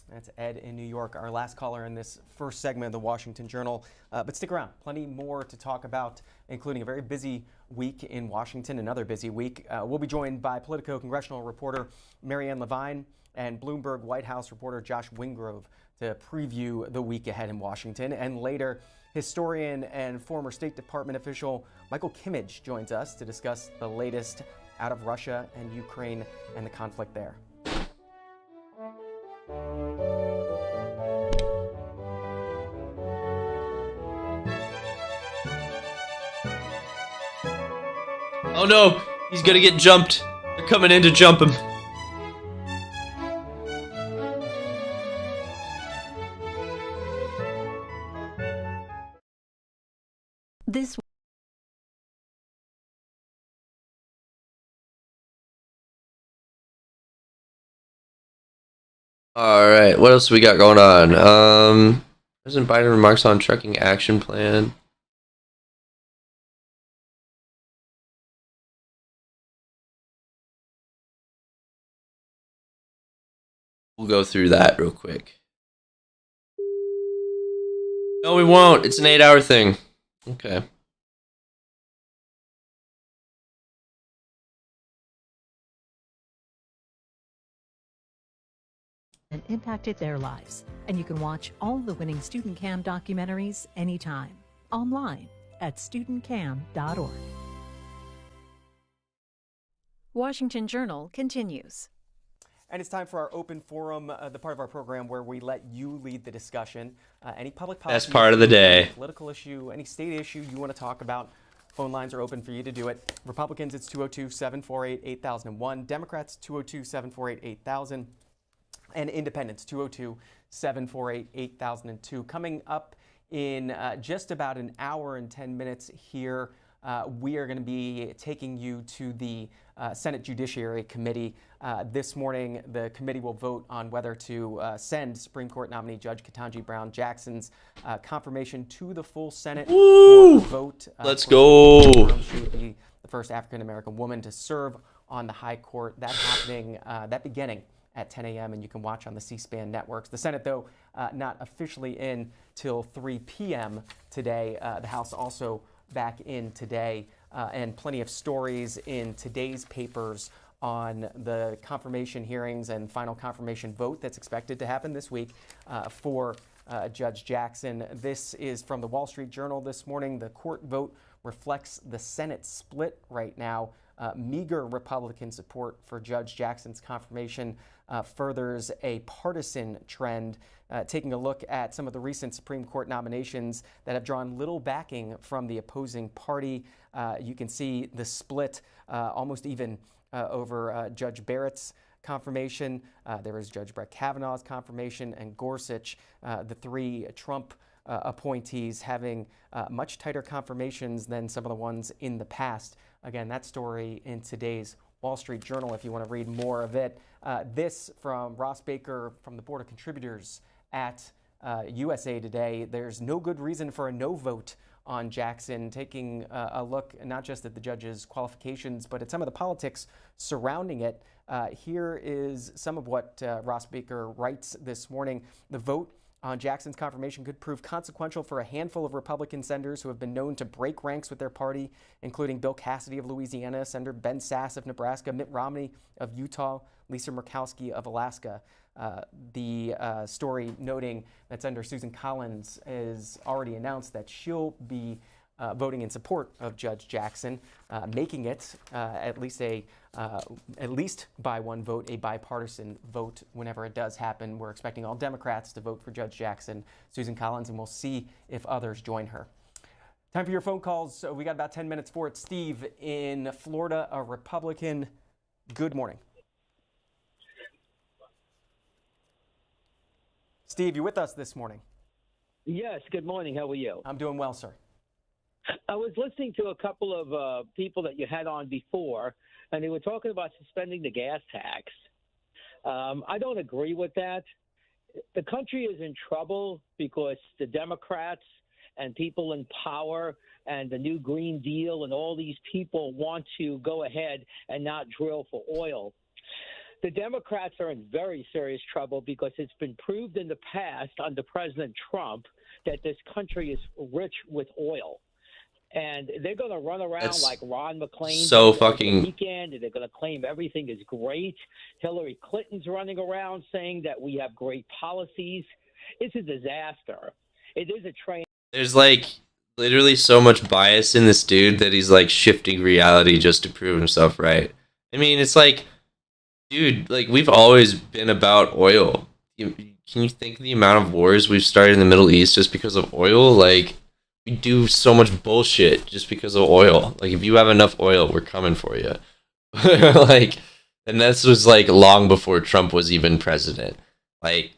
[SPEAKER 2] That's Ed in New York, our last caller in this first segment of the Washington Journal. But stick around, plenty more to talk about, including a very busy week in Washington, another busy week. We'll be joined by Politico congressional reporter Marianne Levine and Bloomberg White House reporter Josh Wingrove to preview the week ahead in Washington. And later, historian and former State Department official Michael Kimmage joins us to discuss the latest out of Russia and Ukraine and the conflict there.
[SPEAKER 9] Oh no, he's gonna get jumped. They're coming in to jump him.
[SPEAKER 11] This
[SPEAKER 9] All right, what else we got going on? President Biden remarks on trucking action plan. We'll go through that real quick. No, we won't. It's an 8-hour thing. Okay.
[SPEAKER 11] and impacted their lives. And you can watch all the winning Student Cam documentaries anytime, online at studentcam.org.
[SPEAKER 12] Washington Journal continues.
[SPEAKER 2] And it's time for our open forum, the part of our program where we let you lead the discussion. Any public policy,
[SPEAKER 9] Best part of the day.
[SPEAKER 2] Political issue, any state issue you want to talk about, phone lines are open for you to do it. Republicans, it's 202-748-8001. Democrats, 202-748-8000. And Independents, 202-748-8002. Coming up in just about an hour and 10 minutes here, we are going to be taking you to the Senate Judiciary Committee. This morning, the committee will vote on whether to send Supreme Court nominee Judge Ketanji Brown Jackson's confirmation to the full Senate for a vote.
[SPEAKER 9] Let's go.
[SPEAKER 2] She would be the first African-American woman to serve on the high court. That happening, that beginning at 10 a.m., and you can watch on the C-SPAN networks. The Senate, though, not officially in till 3 p.m. today. The House also back in today, and plenty of stories in today's papers on the confirmation hearings and final confirmation vote that's expected to happen this week for Judge Jackson. This is from the Wall Street Journal this morning. The court vote reflects the Senate split right now. Meager Republican support for Judge Jackson's confirmation furthers a partisan trend. Taking a look at some of the recent Supreme Court nominations that have drawn little backing from the opposing party, you can see the split almost even over Judge Barrett's confirmation. There was Judge Brett Kavanaugh's confirmation, and Gorsuch, the three Trump appointees, having much tighter confirmations than some of the ones in the past. Again, that story in today's Wall Street Journal if you want to read more of it. This from Ross Baker from the Board of Contributors at USA Today. There's no good reason for a no vote on Jackson, taking a look not just at the judge's qualifications, but at some of the politics surrounding it. Here is some of what Ross Baker writes this morning. The vote on Jackson's confirmation could prove consequential for a handful of Republican senators who have been known to break ranks with their party, including Bill Cassidy of Louisiana, Senator Ben Sasse of Nebraska, Mitt Romney of Utah, Lisa Murkowski of Alaska. The story noting that Senator Susan Collins has already announced that she'll be voting in support of Judge Jackson, making it at least by one vote, a bipartisan vote whenever it does happen. We're expecting all Democrats to vote for Judge Jackson, Susan Collins, and we'll see if others join her. Time for your phone calls. So we got about 10 minutes for it. Steve in Florida, a Republican. Good morning. Steve, you with us this morning?
[SPEAKER 13] Yes, good morning. How are you?
[SPEAKER 2] I'm doing well, sir.
[SPEAKER 13] I was listening to a couple of people that you had on before, and they were talking about suspending the gas tax. I don't agree with that. The country is in trouble because the Democrats and people in power and the new Green Deal and all these people want to go ahead and not drill for oil. The Democrats are in very serious trouble because it's been proved in the past under President Trump that this country is rich with oil. And they're going to run around like Ron McClain
[SPEAKER 9] so
[SPEAKER 13] did
[SPEAKER 9] fucking
[SPEAKER 13] over the weekend, and they're going to claim everything is great. Hillary Clinton's running around saying that we have great policies. It's a disaster. It is a train.
[SPEAKER 9] There's like literally so much bias in this dude that he's like shifting reality just to prove himself right. I mean, it's like, dude, like we've always been about oil. Can you think of the amount of wars we've started in the Middle East just because of oil? Like, we do so much bullshit just because of oil. Like, if you have enough oil, we're coming for you. Like, and this was like long before Trump was even president. Like,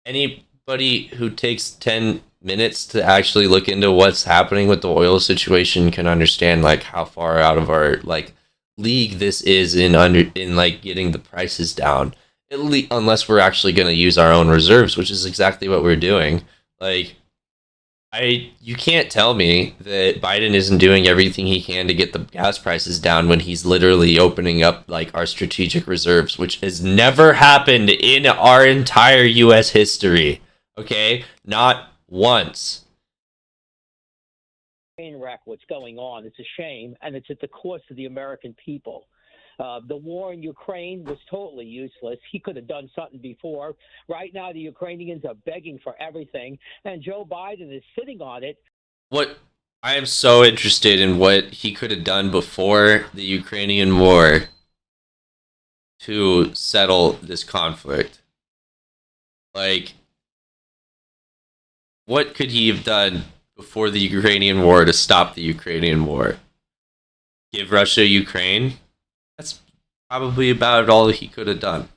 [SPEAKER 9] anybody who takes 10 minutes to actually look into what's happening with the oil situation can understand like how far out of our like league this is in like getting the prices down. At least, unless we're actually going to use our own reserves, which is exactly what we're doing. Like, you can't tell me that Biden isn't doing everything he can to get the gas prices down when he's literally opening up like our strategic reserves, which has never happened in our entire U.S. history. Okay, not once.
[SPEAKER 13] Train wreck what's going on. It's a shame, and it's at the cost of the American people. The war in Ukraine was totally useless. He could have done something before. Right now, the Ukrainians are begging for everything, and Joe Biden is sitting on it.
[SPEAKER 9] What I am so interested in what he could have done before the Ukrainian war to settle this conflict. Like, what could he have done before the Ukrainian war to stop the Ukrainian war? Give Russia Ukraine? That's probably about all he could have done.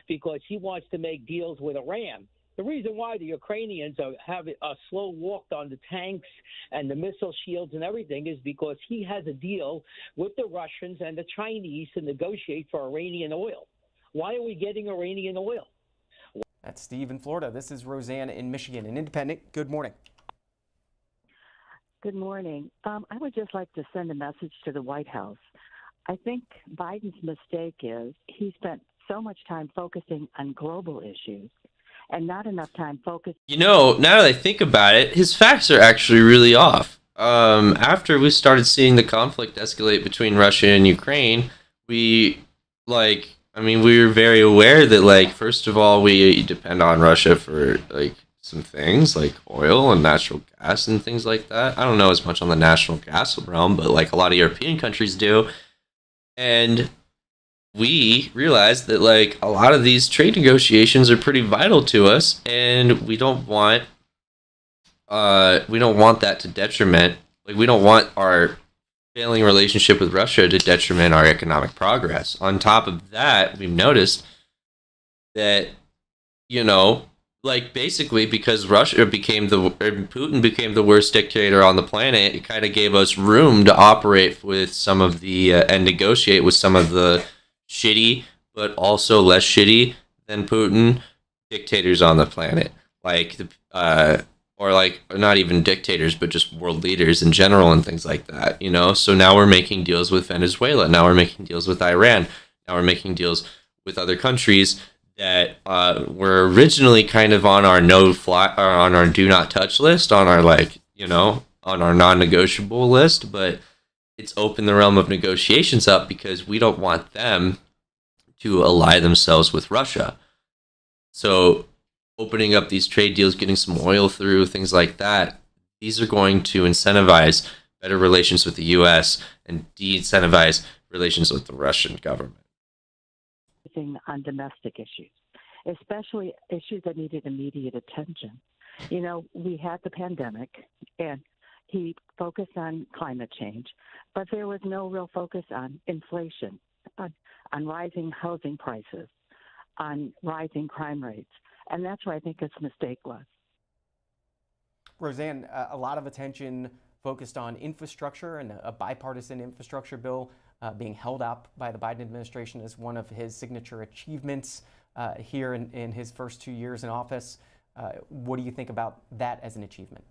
[SPEAKER 13] Because he wants to make deals with Iran. The reason why the Ukrainians have a slow walk on the tanks and the missile shields and everything is because he has a deal with the Russians and the Chinese to negotiate for Iranian oil. Why are we getting Iranian oil?
[SPEAKER 2] That's Steve in Florida. This is Roseanne in Michigan, an independent. Good morning.
[SPEAKER 15] Good morning. I would just like to send a message to the White House. I think Biden's mistake is he spent so much time focusing on global issues and not enough time focused.
[SPEAKER 9] You know, now that I think about it, his facts are actually really off. After we started seeing the conflict escalate between Russia and Ukraine, we were very aware that, like, first of all, we depend on Russia for, like, some things like oil and natural gas and things like that. I don't know as much on the natural gas realm, but, like, a lot of European countries do. And we realized that, like, a lot of these trade negotiations are pretty vital to us, and we don't want that to detriment. Like, we don't want our failing relationship with Russia to detriment our economic progress. On top of that, we've noticed that, you know, like, basically because Putin became the worst dictator on the planet, it kind of gave us room to operate with some of the and negotiate with some of the shitty, but also less shitty than Putin dictators on the planet, like or like not even dictators, but just world leaders in general and things like that. You know, so now we're making deals with Venezuela. Now we're making deals with Iran. Now we're making deals with other countries that were originally kind of on our on our do not touch list, on our, like, you know, on our non-negotiable list, but it's opened the realm of negotiations up because we don't want them to ally themselves with Russia. So opening up these trade deals, getting some oil through, things like that, these are going to incentivize better relations with the U.S. and de-incentivize relations with the Russian government.
[SPEAKER 15] On domestic issues, especially issues that needed immediate attention. You know, we had the pandemic, and he focused on climate change, but there was no real focus on inflation, on rising housing prices, on rising crime rates. And that's where I think his mistake was.
[SPEAKER 2] Roseanne, a lot of attention focused on infrastructure and a bipartisan infrastructure bill being held up by the Biden administration as one of his signature achievements here in his first 2 years in office. What do you think about that as an achievement?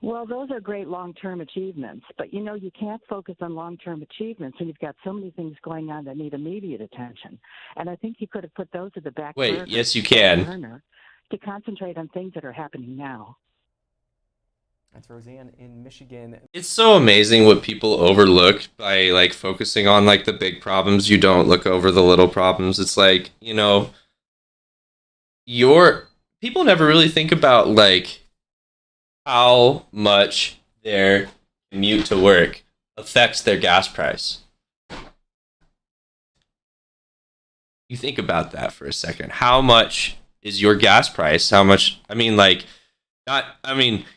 [SPEAKER 15] Well, those are great long-term achievements, but you know, you can't focus on long-term achievements when you've got so many things going on that need immediate attention. And I think you could have put those at the back burner.
[SPEAKER 9] Wait, yes, you can.
[SPEAKER 15] To concentrate on things that are happening now.
[SPEAKER 2] That's Roseanne in Michigan.
[SPEAKER 9] It's so amazing what people overlook by like focusing on like the big problems. You don't look over the little problems. It's like, you know, people never really think about like how much their commute to work affects their gas price. You think about that for a second. How much is your gas price? How much,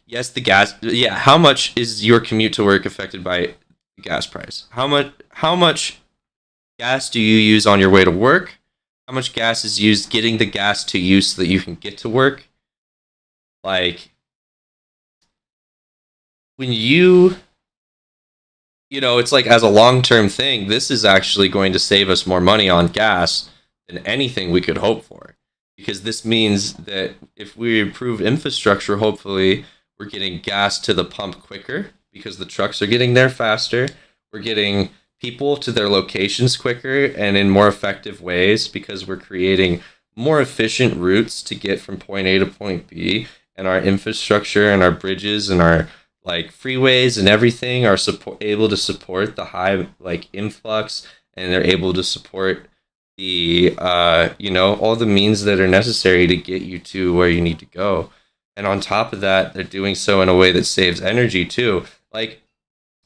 [SPEAKER 9] yes, the gas, yeah, how much is your commute to work affected by the gas price? How much gas do you use on your way to work? How much gas is used getting the gas to you so that you can get to work? Like, when you know, it's like as a long-term thing, this is actually going to save us more money on gas than anything we could hope for. Because this means that if we improve infrastructure, hopefully we're getting gas to the pump quicker because the trucks are getting there faster. We're getting people to their locations quicker and in more effective ways because we're creating more efficient routes to get from point A to point B. And our infrastructure and our bridges and our like freeways and everything are able to support the high like influx, and they're able to support the all the means that are necessary to get you to where you need to go. And on top of that, they're doing so in a way that saves energy too. Like,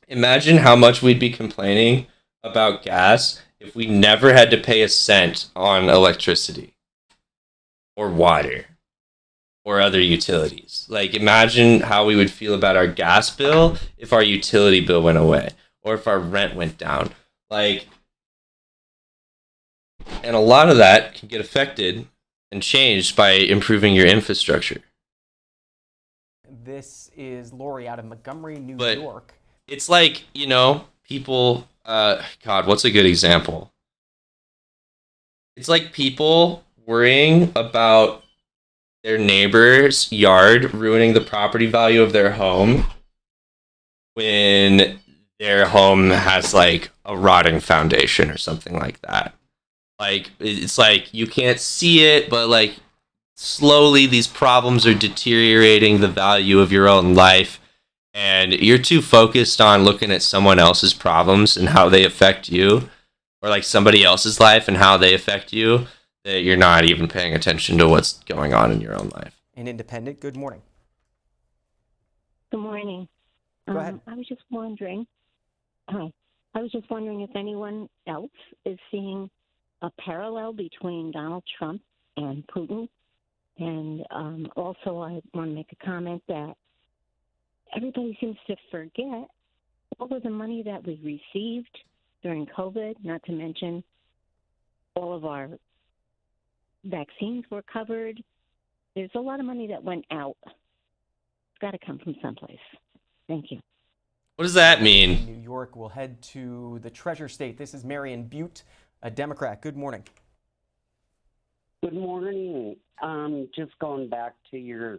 [SPEAKER 9] imagine how much we'd be complaining about gas if we never had to pay a cent on electricity or water or other utilities. Like, imagine how we would feel about our gas bill if our utility bill went away or if our rent went down. Like, and a lot of that can get affected and changed by improving your infrastructure.
[SPEAKER 2] This is Lori out of Montgomery, New York.
[SPEAKER 9] It's like, you know, people, God, what's a good example? It's like people worrying about their neighbor's yard ruining the property value of their home when their home has like a rotting foundation or something like that. Like, it's like you can't see it, but like slowly these problems are deteriorating the value of your own life, and you're too focused on looking at someone else's problems and how they affect you, or like somebody else's life and how they affect you, that you're not even paying attention to what's going on in your own life.
[SPEAKER 2] An Independent, good morning.
[SPEAKER 3] Good morning.
[SPEAKER 2] Go ahead.
[SPEAKER 3] I was just wondering if anyone else is seeing a parallel between Donald Trump and Putin. And also, I want to make a comment that everybody seems to forget all of the money that we received during COVID, not to mention all of our vaccines were covered. There's a lot of money that went out. It's got to come from someplace. Thank you.
[SPEAKER 9] What does that mean?
[SPEAKER 2] New York will head to the Treasure State. This is Marion Butte, a Democrat. Good morning.
[SPEAKER 16] Good morning. Just going back to your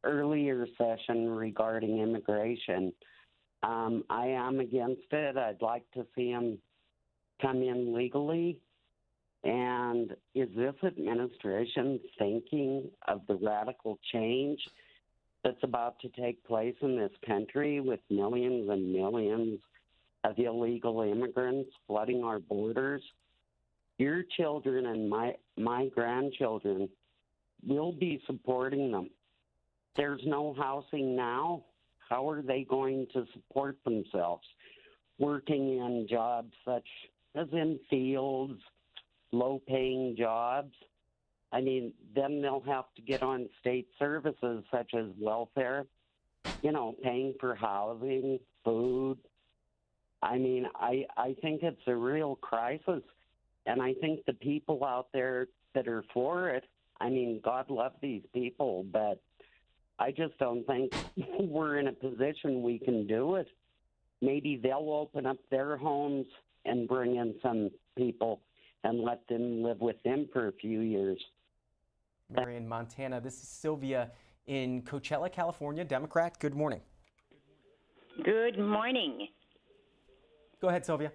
[SPEAKER 16] earlier session regarding immigration, I am against it. I'd like to see them come in legally. And is this administration thinking of the radical change that's about to take place in this country with millions and millions of illegal immigrants flooding our borders? Your children and my grandchildren will be supporting them. There's no housing now. how are they going to support themselves? Working in jobs such as in fields, low-paying jobs. I mean, then they'll have to get on state services such as welfare, paying for housing, food. I mean, I think it's a real crisis. And I think the people out there that are for it, I mean, God love these people, but I just don't think we're in a position we can do it. Maybe they'll open up their homes and bring in some people and let them live with them for a few years.
[SPEAKER 2] Mary in Montana. This is Sylvia in Coachella, California, Democrat. Good morning.
[SPEAKER 17] Good morning.
[SPEAKER 2] Go ahead, Sylvia.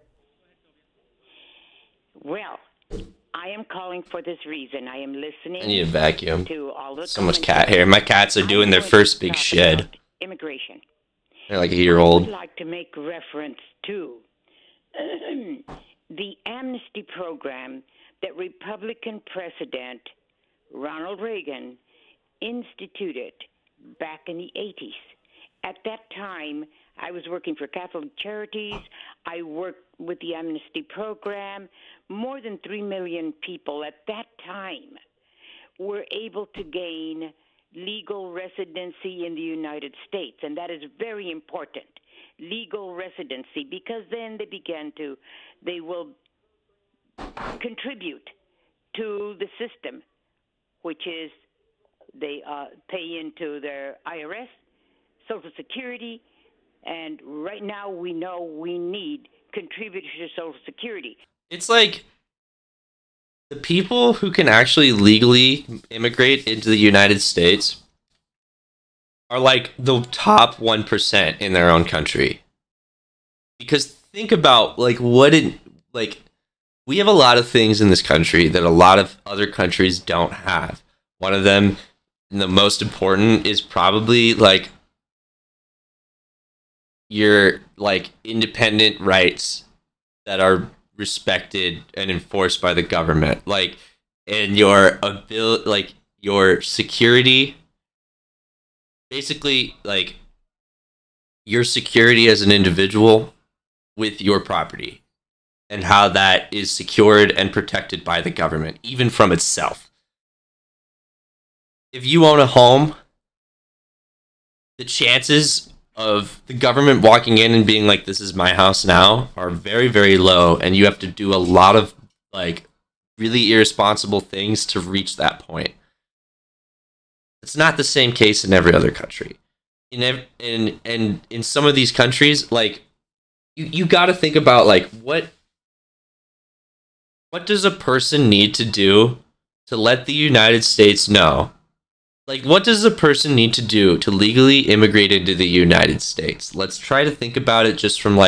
[SPEAKER 17] Well, I am calling for this reason. I am listening.
[SPEAKER 9] I need a vacuum.
[SPEAKER 17] To all the
[SPEAKER 9] So much cat hair. My cats are doing their first big shed.
[SPEAKER 17] Immigration.
[SPEAKER 9] They're like a year old.
[SPEAKER 17] I would like to make reference to the amnesty program that Republican President Ronald Reagan instituted back in the 80s. At that time, I was working for Catholic Charities. I worked with the amnesty program. More than 3 million people at that time were able to gain legal residency in the United States, and that is very important, legal residency, because then they will contribute to the system, which is they pay into their IRS, Social Security, and right now we know we need contributors to Social Security.
[SPEAKER 9] It's like the people who can actually legally immigrate into the United States are like the top 1% in their own country. Because think about we have a lot of things in this country that a lot of other countries don't have. One of them, and the most important, is probably your independent rights that are respected and enforced by the government, and your ability, your security, basically your security as an individual with your property, and how that is secured and protected by the government, even from itself. If you own a home, the chances of the government walking in and being like, this is my house now, are very, very low, and you have to do a lot of really irresponsible things to reach that point. It's not the same case in every other country. In some of these countries, you got to think about what does a person need to do to let the United States know? What does a person need to do to legally immigrate into the United States? Let's try to think about it just from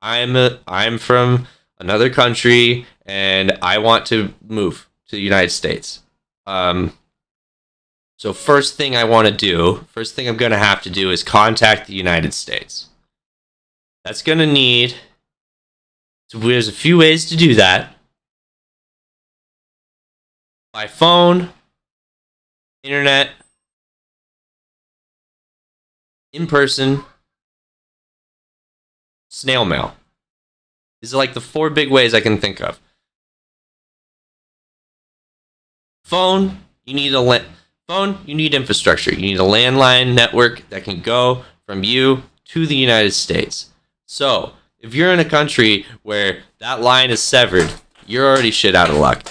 [SPEAKER 9] I'm from another country and I want to move to the United States. So first thing I'm going to have to do is contact the United States. That's going to need, so there's a few ways to do that. By phone, internet, in person, snail mail. These are the 4 big ways I can think of. Phone, you need infrastructure. You need a landline network that can go from you to the United States. So, if you're in a country where that line is severed, you're already shit out of luck.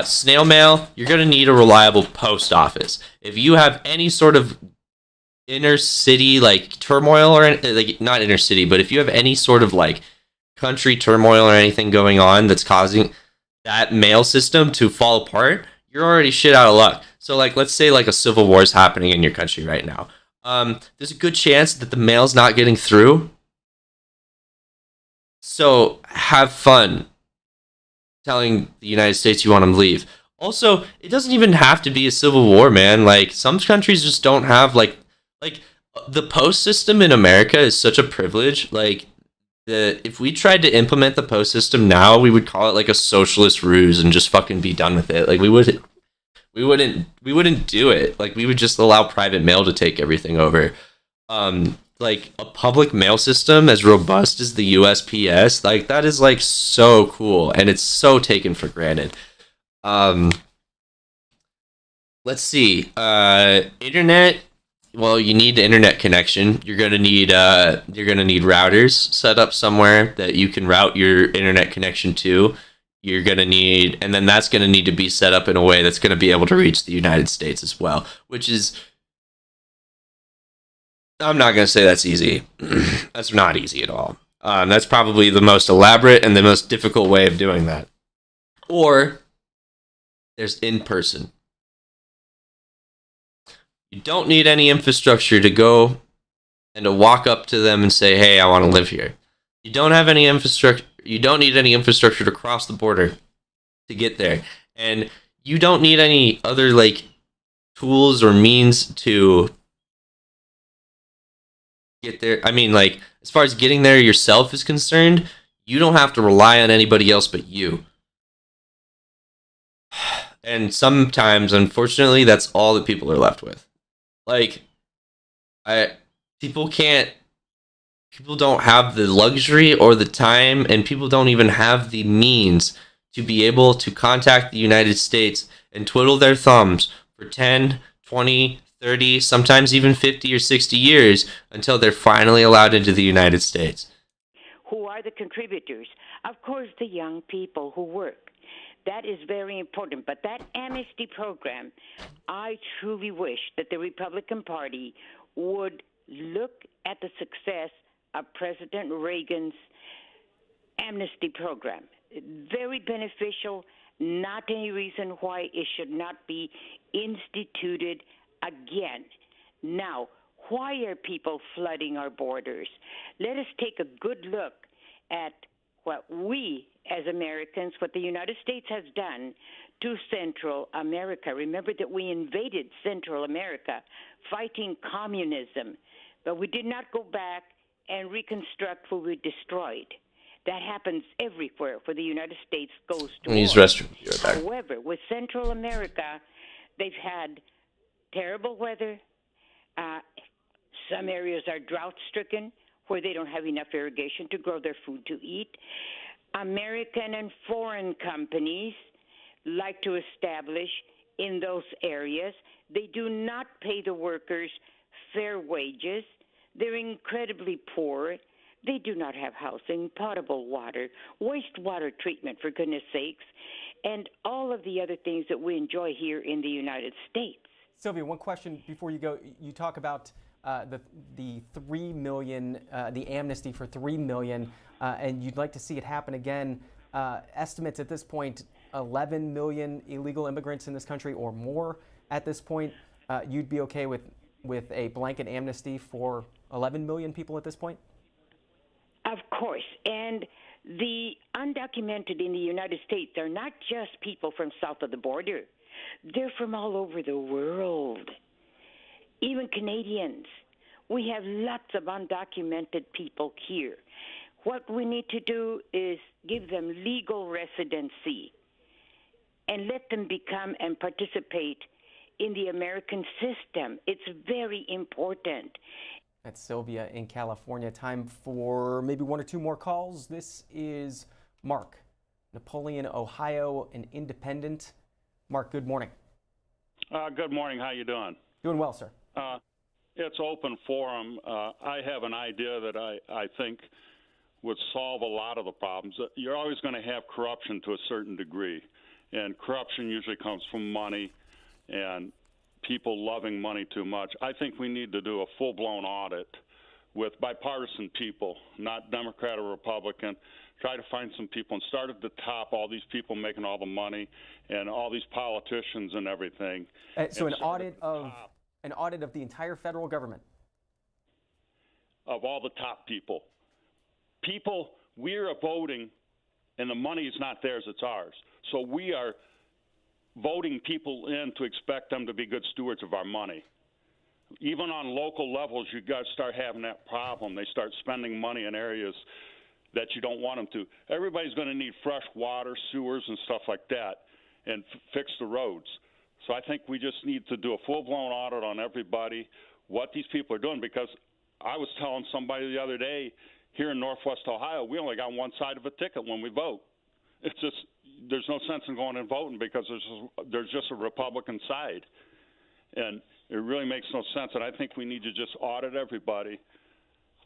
[SPEAKER 9] Snail mail, you're going to need a reliable post office. If you have any sort of inner city turmoil, or not inner city, but if you have any sort of country turmoil or anything going on that's causing that mail system to fall apart, you're already shit out of luck. So let's say a civil war is happening in your country right now. There's a good chance that the mail's not getting through. So have fun telling the United States you want them to leave. Also, it doesn't even have to be a civil war, man. Some countries just don't have the post system in America is such a privilege. If we tried to implement the post system now, we would call it a socialist ruse and just fucking be done with it. We wouldn't do it. We would just allow private mail to take everything over. like a public mail system as robust as the USPS, like that is like so cool, and it's so taken for granted. Let's see. Internet. Well, you need the internet connection. You're gonna need routers set up somewhere that you can route your internet connection to. You're gonna need, and then that's gonna need to be set up in a way that's gonna be able to reach the United States as well, which is, I'm not gonna say that's easy. That's not easy at all. That's probably the most elaborate and the most difficult way of doing that. Or there's in person. You don't need any infrastructure to go and to walk up to them and say, "Hey, I want to live here." You don't have any infrastructure. You don't need any infrastructure to cross the border to get there, and you don't need any other like tools or means to get there. I mean, like as far as getting there yourself is concerned, you don't have to rely on anybody else but you. And sometimes, unfortunately, that's all that people are left with. Like, people don't have the luxury or the time, and people don't even have the means to be able to contact the United States and twiddle their thumbs for 10, 20, 30, sometimes even 50 or 60 years until they're finally allowed into the United States.
[SPEAKER 17] Who are the contributors? Of course, the young people who work. That is very important. But that amnesty program, I truly wish that the Republican Party would look at the success of President Reagan's amnesty program. Very beneficial, not any reason why it should not be instituted again. Now, why are people flooding our borders? Let us take a good look at what we as Americans, what the United States has done to Central America. Remember that we invaded Central America fighting communism, but we did not go back and reconstruct what we destroyed. That happens everywhere where the United States goes to war.
[SPEAKER 9] Use restrooms.
[SPEAKER 17] However, with Central America, they've had terrible weather. Some areas are drought-stricken where they don't have enough irrigation to grow their food to eat. American and foreign companies like to establish in those areas. They do not pay the workers fair wages. They're incredibly poor. They do not have housing, potable water, wastewater treatment, for goodness sakes, and all of the other things that we enjoy here in the United States.
[SPEAKER 2] Sylvia, one question before you go. You talk about the 3 million, the amnesty for 3 million, and you'd like to see it happen again. Estimates at this point, 11 million illegal immigrants in this country or more at this point. You'd be okay with a blanket amnesty for 11 million people at this point?
[SPEAKER 17] Of course. And the undocumented in the United States are not just people from south of the border. They're from all over the world. Even Canadians. We have lots of undocumented people here. What we need to do is give them legal residency and let them become and participate in the American system. It's very important.
[SPEAKER 2] That's Sylvia in California. Time for maybe one or two more calls. This is Mark, Napoleon, Ohio, an independent. Mark, good morning.
[SPEAKER 18] Good morning. How you doing?
[SPEAKER 2] Doing well, sir.
[SPEAKER 18] It's open forum. I have an idea that I think would solve a lot of the problems. You're always going to have corruption to a certain degree, and corruption usually comes from money and people loving money too much. I think we need to do a full-blown audit with bipartisan people, not Democrat or Republican. Try to find some people and start at the top, all these people making all the money and all these politicians and everything.
[SPEAKER 2] So an audit of the entire federal government?
[SPEAKER 18] Of all the top people. People, we're voting, and the money is not theirs, it's ours. So we are voting people in to expect them to be good stewards of our money. Even on local levels, you got to start having that problem. They start spending money in areas that you don't want them to. Everybody's going to need fresh water, sewers, and stuff like that, and fix the roads. So I think we just need to do a full-blown audit on everybody, what these people are doing, because I was telling somebody the other day here in Northwest Ohio, we only got one side of a ticket when we vote. It's just there's no sense in going and voting because there's just a Republican side, and it really makes no sense. And I think we need to just audit everybody,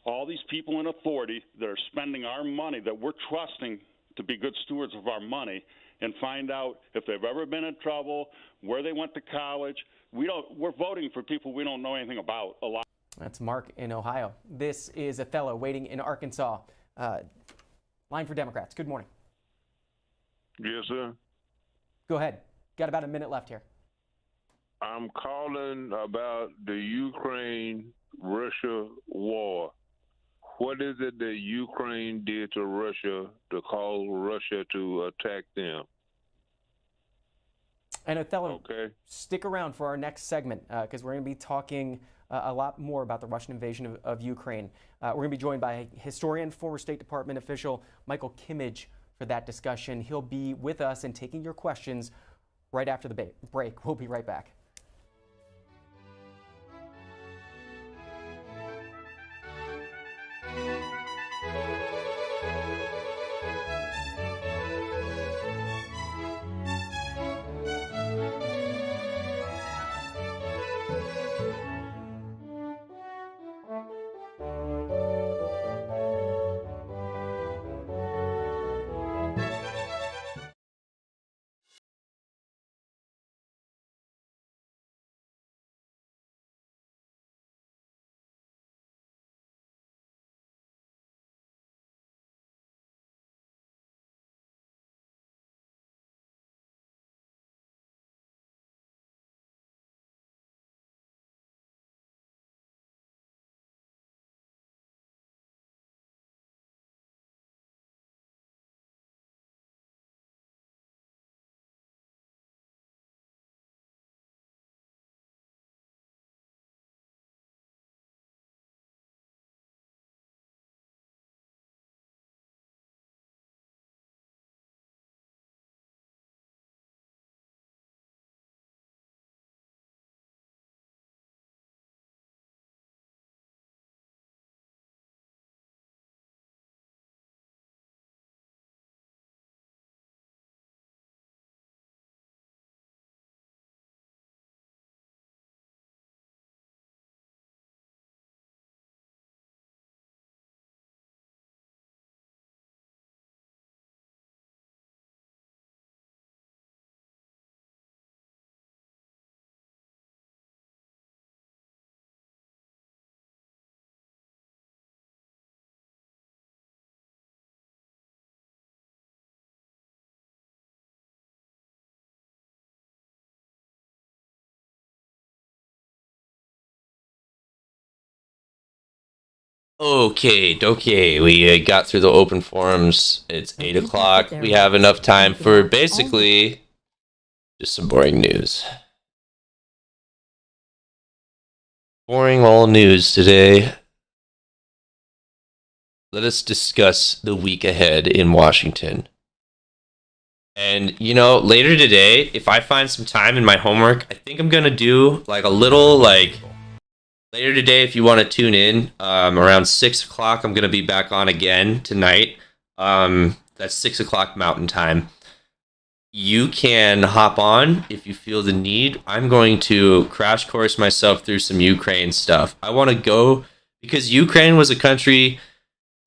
[SPEAKER 18] all these people in authority that are spending our money that we're trusting to be good stewards of our money, and find out if they've ever been in trouble, where they went to college. We're voting for people we don't know anything about a lot.
[SPEAKER 2] That's Mark in Ohio. This is Othello waiting in Arkansas. Line for Democrats. Good morning.
[SPEAKER 10] Yes, sir.
[SPEAKER 2] Go ahead. Got about a minute left here.
[SPEAKER 10] I'm calling about the Ukraine-Russia war. What is it that Ukraine did to Russia to cause Russia to attack them?
[SPEAKER 2] And Othello, stick around for our next segment because we're going to be talking a lot more about the Russian invasion of Ukraine. We're going to be joined by historian, former State Department official Michael Kimmage for that discussion. He'll be with us and taking your questions right after the break. We'll be right back.
[SPEAKER 9] Okay. We got through the open forums. It's 8 o'clock. We have enough time for basically just some boring news. Boring all news today. Let us discuss the week ahead in Washington. And, later today, if I find some time in my homework, I think I'm going to do a little later today, if you want to tune in, around 6 o'clock, I'm going to be back on again tonight. That's 6 o'clock Mountain Time. You can hop on if you feel the need. I'm going to crash course myself through some Ukraine stuff. I want to go because Ukraine was a country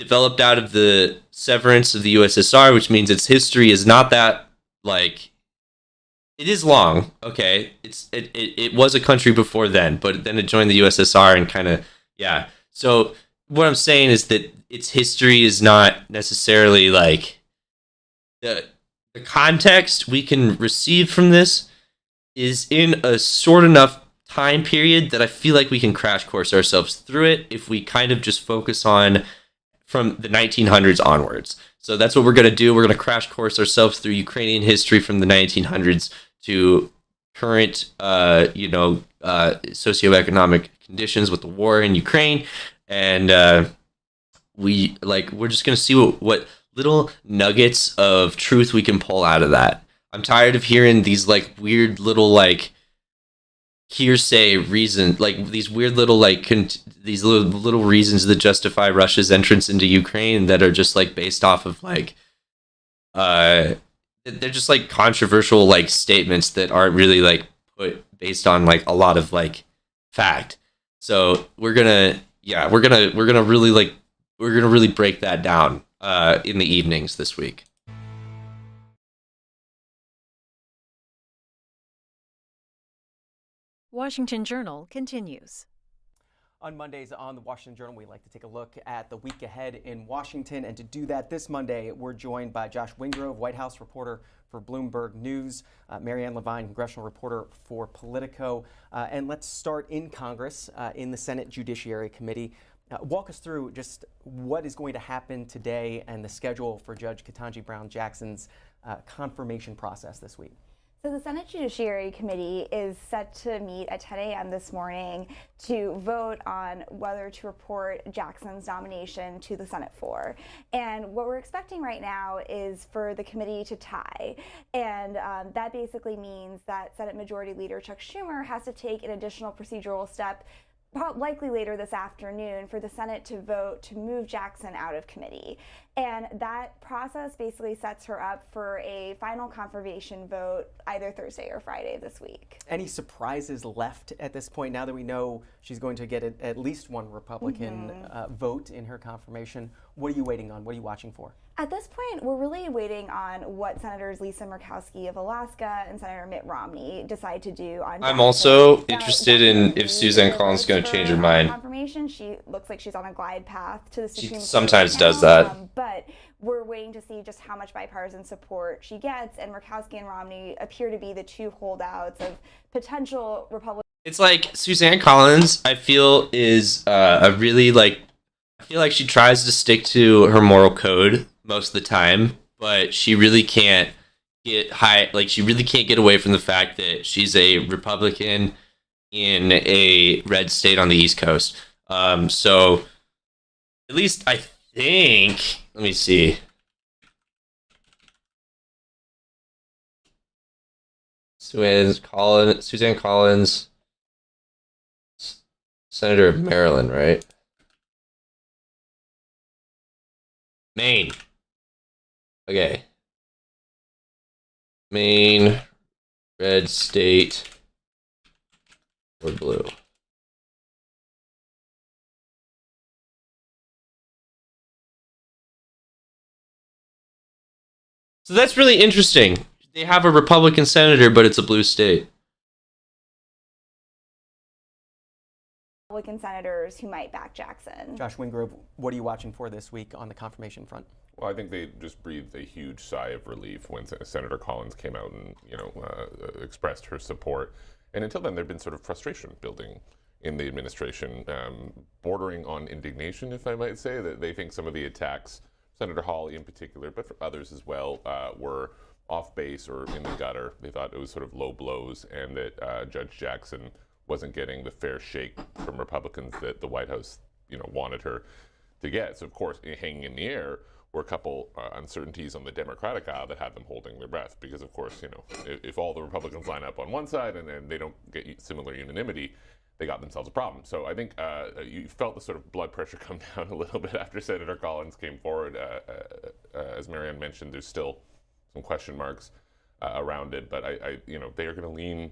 [SPEAKER 9] developed out of the severance of the USSR, which means its history is not that, it is long, okay? It was a country before then, but then it joined the USSR and So what I'm saying is that its history is not necessarily the context we can receive from this is in a short enough time period that I feel like we can crash course ourselves through it if we kind of just focus on from the 1900s onwards. So that's what we're going to do. We're going to crash course ourselves through Ukrainian history from the 1900s to current, socioeconomic conditions with the war in Ukraine. And we're just going to see what little nuggets of truth we can pull out of that. I'm tired of hearing these weird little hearsay reason, like these weird little like these little reasons that justify Russia's entrance into Ukraine that are just like based off of like they're just like controversial like statements that aren't really like put based on like a lot of like fact. So we're gonna really break that down in the evenings this week.
[SPEAKER 12] Washington Journal continues.
[SPEAKER 2] On Mondays on the Washington Journal, we like to take a look at the week ahead in Washington. And to do that this Monday, we're joined by Josh Wingrove, White House reporter for Bloomberg News, Marianne Levine, congressional reporter for Politico. And let's start in Congress, in the Senate Judiciary Committee. Walk us through just what is going to happen today and the schedule for Judge Ketanji Brown Jackson's confirmation process this week.
[SPEAKER 19] So the Senate Judiciary Committee is set to meet at 10 a.m. this morning to vote on whether to report Jackson's nomination to the Senate floor. And what we're expecting right now is for the committee to tie. And that basically means that Senate Majority Leader Chuck Schumer has to take an additional procedural step, likely later this afternoon, for the Senate to vote to move Jackson out of committee. And that process basically sets her up for a final confirmation vote either Thursday or Friday this week.
[SPEAKER 2] Any surprises left at this point now that we know she's going to get at least one Republican vote in her confirmation? What are you waiting on? What are you watching for?
[SPEAKER 19] At this point, we're really waiting on what Senators Lisa Murkowski of Alaska and Senator Mitt Romney decide to do on Jackson.
[SPEAKER 9] I'm also interested in if Suzanne Collins is going to change her mind.
[SPEAKER 19] Confirmation. She looks like she's on a glide path to the Supreme Court.
[SPEAKER 9] She sometimes does that.
[SPEAKER 19] But we're waiting to see just how much bipartisan support she gets. And Murkowski and Romney appear to be the two holdouts of potential Republican.
[SPEAKER 9] It's like Suzanne Collins, I feel, is a really like, I feel like she tries to stick to her moral code most of the time, but she really can't get she really can't get away from the fact that she's a Republican in a red state on the East Coast. So at least I think, let me see. Suzanne Collins, Senator of Maryland, right? Maine. Okay. Maine, red state, or blue. So that's really interesting. They have a Republican senator, but it's a blue state.
[SPEAKER 19] Republican senators who might back Jackson.
[SPEAKER 2] Josh Wingrove, what are you watching for this week on the confirmation front?
[SPEAKER 20] Well, I think they just breathed a huge sigh of relief when Senator Collins came out and expressed her support. And until then, there'd been sort of frustration building in the administration, bordering on indignation, if I might say, that they think some of the attacks, Senator Hawley in particular, but for others as well, were off base or in the gutter. They thought it was sort of low blows, and that Judge Jackson wasn't getting the fair shake from Republicans that the White House, wanted her to get. So, of course, hanging in the air were a couple uncertainties on the Democratic aisle that had them holding their breath. Because, of course, if all the Republicans line up on one side and then they don't get similar unanimity, they got themselves a problem. So I think you felt the sort of blood pressure come down a little bit after Senator Collins came forward. As Marianne mentioned, there's still some question marks around it, but they are going to lean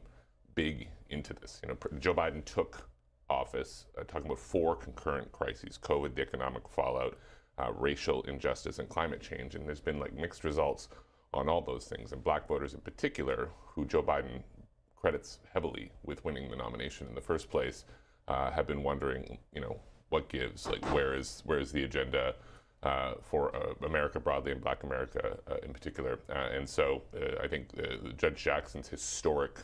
[SPEAKER 20] big into this. Joe Biden took office talking about 4 concurrent crises: COVID, the economic fallout, racial injustice, and climate change. And there's been mixed results on all those things. And black voters in particular, who Joe Biden credits heavily with winning the nomination in the first place, have been wondering, what gives? Where is the agenda for America broadly and Black America in particular? And so I think Judge Jackson's historic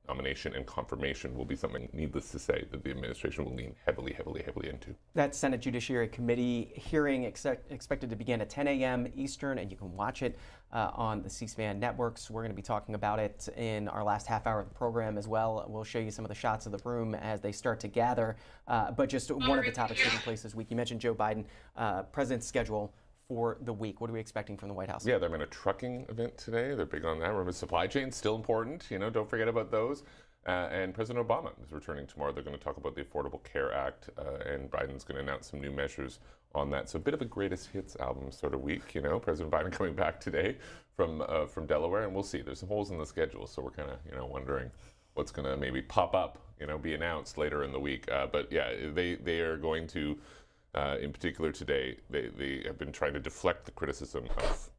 [SPEAKER 20] nomination and confirmation will be something, needless to say, that the administration will lean heavily into.
[SPEAKER 2] That Senate Judiciary Committee hearing expected to begin at 10 a.m. Eastern, and you can watch it on the C-SPAN networks. We're going to be talking about it in our last half hour of the program as well. We'll show you some of the shots of the room as they start to gather. But just one of the topics taking place this week, you mentioned Joe Biden, president's schedule for the week. What are we expecting from the White House?
[SPEAKER 20] Yeah, they're having a trucking event today. They're big on that. Remember, supply chain's still important. Don't forget about those. And President Obama is returning tomorrow. They're going to talk about the Affordable Care Act, and Biden's going to announce some new measures on that. So a bit of a greatest hits album sort of week, you know. President Biden coming back today from Delaware, and we'll see. There's some holes in the schedule, so we're kind of, you know, wondering what's going to maybe pop up, you know, be announced later in the week. But yeah, they are going to, in particular today, they have been trying to deflect the criticism of,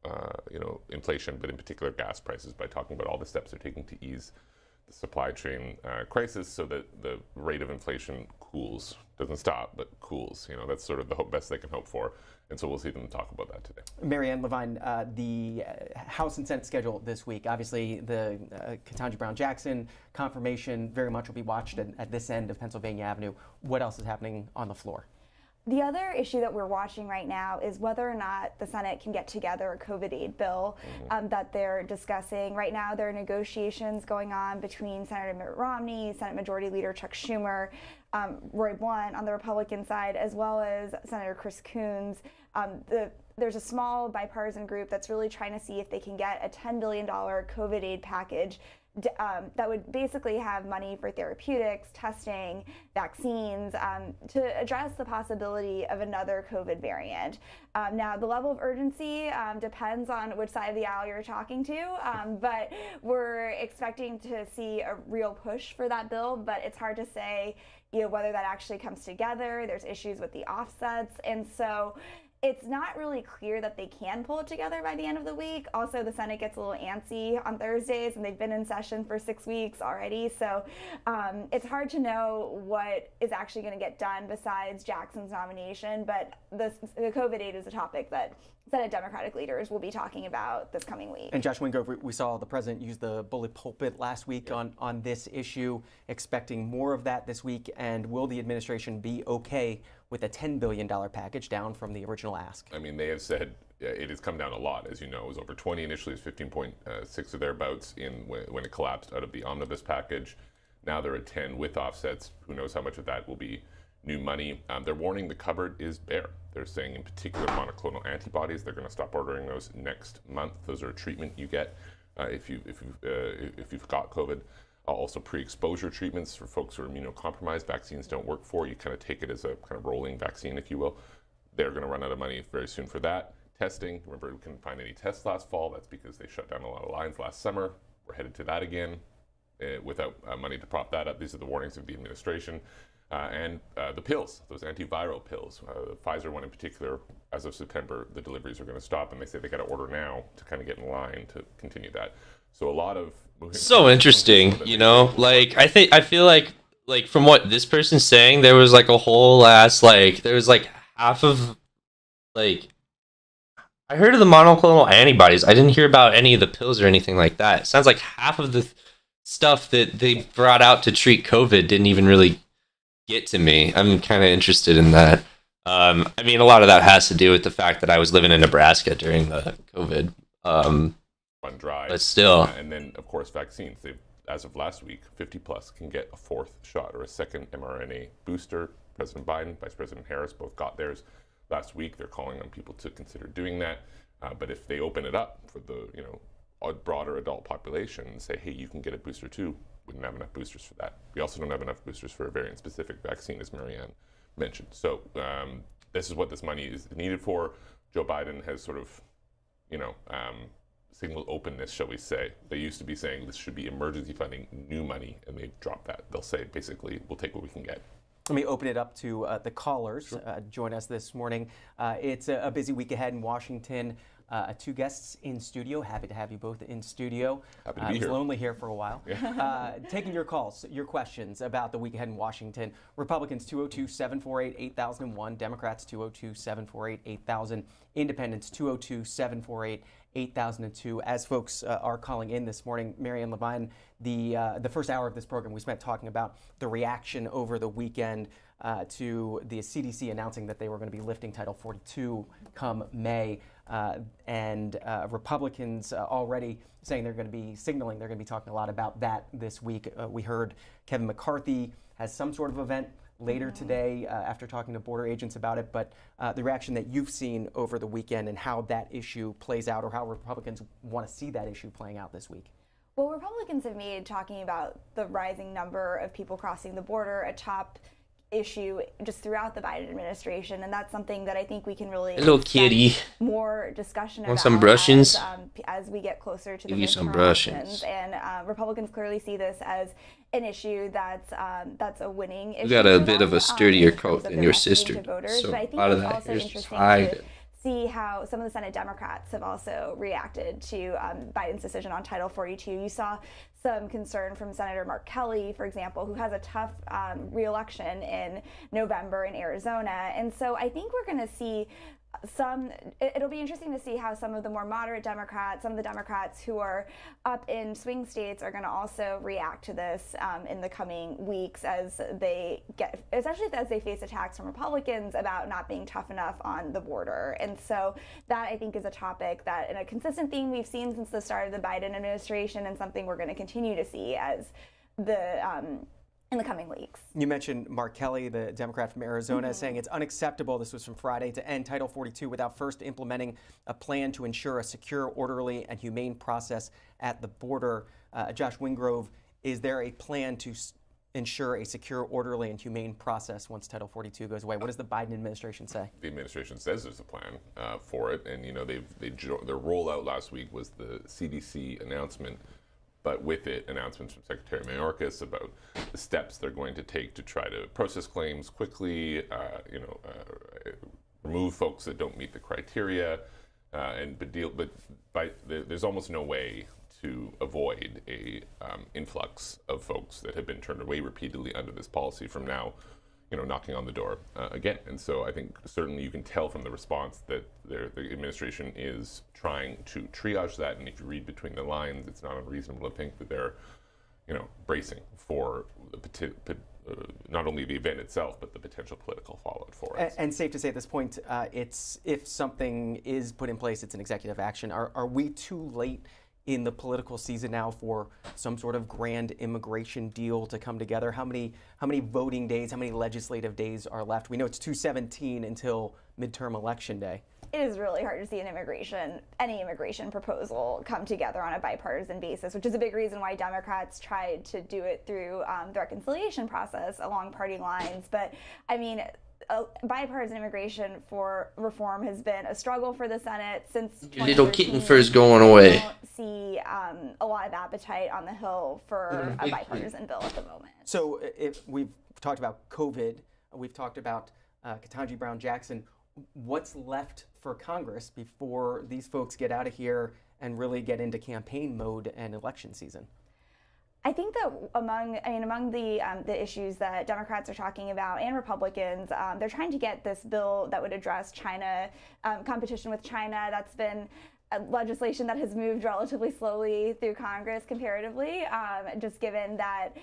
[SPEAKER 20] you know, inflation, but in particular gas prices, by talking about all the steps they're taking to ease the supply chain crisis so that the rate of inflation cools. Doesn't stop, but cools. You know, that's sort of the best they can hope for. And so we'll see them talk about that today.
[SPEAKER 2] Marianne Levine, the House and Senate schedule this week, obviously the Ketanji Brown Jackson confirmation very much will be watched at this end of Pennsylvania Avenue. What else is happening on the floor?
[SPEAKER 19] The other issue that we're watching right now is whether or not the Senate can get together a COVID aid bill that they're discussing. Right now, there are negotiations going on between Senator Mitt Romney, Senate Majority Leader Chuck Schumer, Roy Blunt on the Republican side, as well as Senator Chris Coons. There's a small bipartisan group that's really trying to see if they can get a $10 billion COVID aid package that would basically have money for therapeutics, testing, vaccines, to address the possibility of another COVID variant. Now, the level of urgency depends on which side of the aisle you're talking to, but we're expecting to see a real push for that bill, but it's hard to say, you know, whether that actually comes together. There's issues with the offsets, and so it's not really clear that they can pull it together by the end of the week. Also, the Senate gets a little antsy on Thursdays, and they've been in session for 6 weeks already. So it's hard to know what is actually going to get done besides Jackson's nomination. But the COVID aid is a topic that Senate Democratic leaders will be talking about this coming week.
[SPEAKER 2] And Josh Wingrove, we saw the president use the bully pulpit last week on this issue, expecting more of that this week. And will the administration be okay with a $10 billion package down from the original ask?
[SPEAKER 20] I mean, they have said it has come down a lot, as you know. It was over 20 initially. It was 15.6 or thereabouts when it collapsed out of the omnibus package. Now they're at 10 with offsets. Who knows how much of that will be new money. They're warning the cupboard is bare. They're saying in particular monoclonal antibodies, they're going to stop ordering those next month. Those are a treatment you get if you've got COVID. Also pre-exposure treatments for folks who are immunocompromised. Vaccines don't work for. You kind of take it as a kind of rolling vaccine, if you will. They're going to run out of money very soon for that. Testing, remember, we couldn't find any tests last fall. That's because they shut down a lot of lines last summer. We're headed to that again without money to prop that up. These are the warnings of the administration. And the pills, those antiviral pills, the Pfizer one in particular, as of September, the deliveries are going to stop, and they say they got to order now to kind of get in line to continue that. So a lot of
[SPEAKER 9] so interesting, you know. Like I feel like from what this person's saying, there was like a whole ass there was like half of I heard of the monoclonal antibodies. I didn't hear about any of the pills or anything like that. It sounds like half of the stuff that they brought out to treat COVID didn't even really get to me. I'm kind of interested in that. I mean, a lot of that has to do with the fact that I was living in Nebraska during the COVID.
[SPEAKER 20] Run dry.
[SPEAKER 9] But still.
[SPEAKER 20] And then, of course, vaccines. They've, as of last week, 50 plus can get a fourth shot or a second mRNA booster. President Biden, Vice President Harris both got theirs last week. They're calling on people to consider doing that. But if they open it up for the broader adult population and say, hey, you can get a booster too, we don't have enough boosters for that. We also don't have enough boosters for a variant-specific vaccine, as Marianne mentioned. So this is what this money is needed for. Joe Biden has sort of, signaled openness, shall we say. They used to be saying this should be emergency funding, new money, and they've dropped that. They'll say, basically, we'll take what we can get.
[SPEAKER 2] Let me open it up to the callers.
[SPEAKER 20] Sure.
[SPEAKER 2] Join us this morning. It's a busy week ahead in Washington. 2 guests in studio. Happy to have you both in studio.
[SPEAKER 20] Happy to be
[SPEAKER 2] I was
[SPEAKER 20] here.
[SPEAKER 2] lonely here for a while.
[SPEAKER 20] Yeah.
[SPEAKER 2] Taking your calls, your questions about the week ahead in Washington. Republicans 202-748-8001. Democrats 202-748-8000. Independents 202-748-8002. As folks are calling in this morning, Marianne Levine, the first hour of this program we spent talking about the reaction over the weekend to the CDC announcing that they were going to be lifting Title 42 come May. And Republicans already saying they're going to be signaling they're going to be talking a lot about that this week. We heard Kevin McCarthy has some sort of event later today after talking to border agents about it, but the reaction that you've seen over the weekend and how that issue plays out, or how Republicans want to see that issue playing out this week.
[SPEAKER 19] Well, Republicans have made talking about the rising number of people crossing the border a top issue just throughout the Biden administration, and that's something that I think we can really
[SPEAKER 9] Hello, kitty.
[SPEAKER 19] more discussion
[SPEAKER 9] Want
[SPEAKER 19] about
[SPEAKER 9] some brushings?
[SPEAKER 19] as we get closer to
[SPEAKER 9] Give
[SPEAKER 19] the
[SPEAKER 9] you some
[SPEAKER 19] midterm
[SPEAKER 9] brushings.
[SPEAKER 19] elections. And Republicans clearly see this as an issue that's a winning issue.
[SPEAKER 9] You got a
[SPEAKER 19] for
[SPEAKER 9] bit
[SPEAKER 19] them,
[SPEAKER 9] of a sturdier
[SPEAKER 19] in terms
[SPEAKER 9] coat
[SPEAKER 19] of
[SPEAKER 9] than
[SPEAKER 19] their
[SPEAKER 9] your
[SPEAKER 19] messaging
[SPEAKER 9] sister.
[SPEAKER 19] to voters.
[SPEAKER 9] So
[SPEAKER 19] But I
[SPEAKER 9] a
[SPEAKER 19] think
[SPEAKER 9] lot of
[SPEAKER 19] it's
[SPEAKER 9] that
[SPEAKER 19] also
[SPEAKER 9] hair's just
[SPEAKER 19] interesting
[SPEAKER 9] hide.
[SPEAKER 19] to see how some of the Senate Democrats have also reacted to Biden's decision on Title 42. You saw some concern from Senator Mark Kelly, for example, who has a tough re-election in November in Arizona. And so I think we're going to see it'll be interesting to see how some of the more moderate Democrats, some of the Democrats who are up in swing states are going to also react to this in the coming weeks especially as they face attacks from Republicans about not being tough enough on the border. And so that I think is a topic that, in a consistent theme we've seen since the start of the Biden administration, and something we're going to continue to see as in the coming weeks.
[SPEAKER 2] You mentioned Mark Kelly, the Democrat from Arizona, saying it's unacceptable, this was from Friday, to end Title 42 without first implementing a plan to ensure a secure, orderly, and humane process at the border. Josh Wingrove, is there a plan to ensure a secure, orderly, and humane process once Title 42 goes away? What does the Biden administration say?
[SPEAKER 20] The administration says there's a plan for it, and their rollout last week was the CDC announcement, but with it, announcements from Secretary Mayorkas about the steps they're going to take to try to process claims quickly, remove folks that don't meet the criteria, but there's almost no way to avoid a influx of folks that have been turned away repeatedly under this policy from now, knocking on the door again. And so I think certainly you can tell from the response that the administration is trying to triage that. And if you read between the lines, it's not unreasonable to think that they're, bracing for not only the event itself, but the potential political fallout for it.
[SPEAKER 2] And safe to say at this point, if something is put in place, it's an executive action. Are we too late in the political season now for some sort of grand immigration deal to come together? How many voting days, how many legislative days are left? We know it's 217 until midterm election day.
[SPEAKER 19] It is really hard to see any immigration proposal come together on a bipartisan basis, which is a big reason why Democrats tried to do it through the reconciliation process along party lines. But I mean, bipartisan immigration for reform has been a struggle for the Senate since
[SPEAKER 9] Little kitten fur is going away.
[SPEAKER 19] I don't see a lot of appetite on the Hill for a bipartisan bill at the moment.
[SPEAKER 2] So if we've talked about COVID, we've talked about Ketanji Brown Jackson. What's left for Congress before these folks get out of here and really get into campaign mode and election season?
[SPEAKER 19] I think that among the issues that Democrats are talking about and Republicans, they're trying to get this bill that would address China, competition with China. That's been legislation that has moved relatively slowly through Congress comparatively, just given that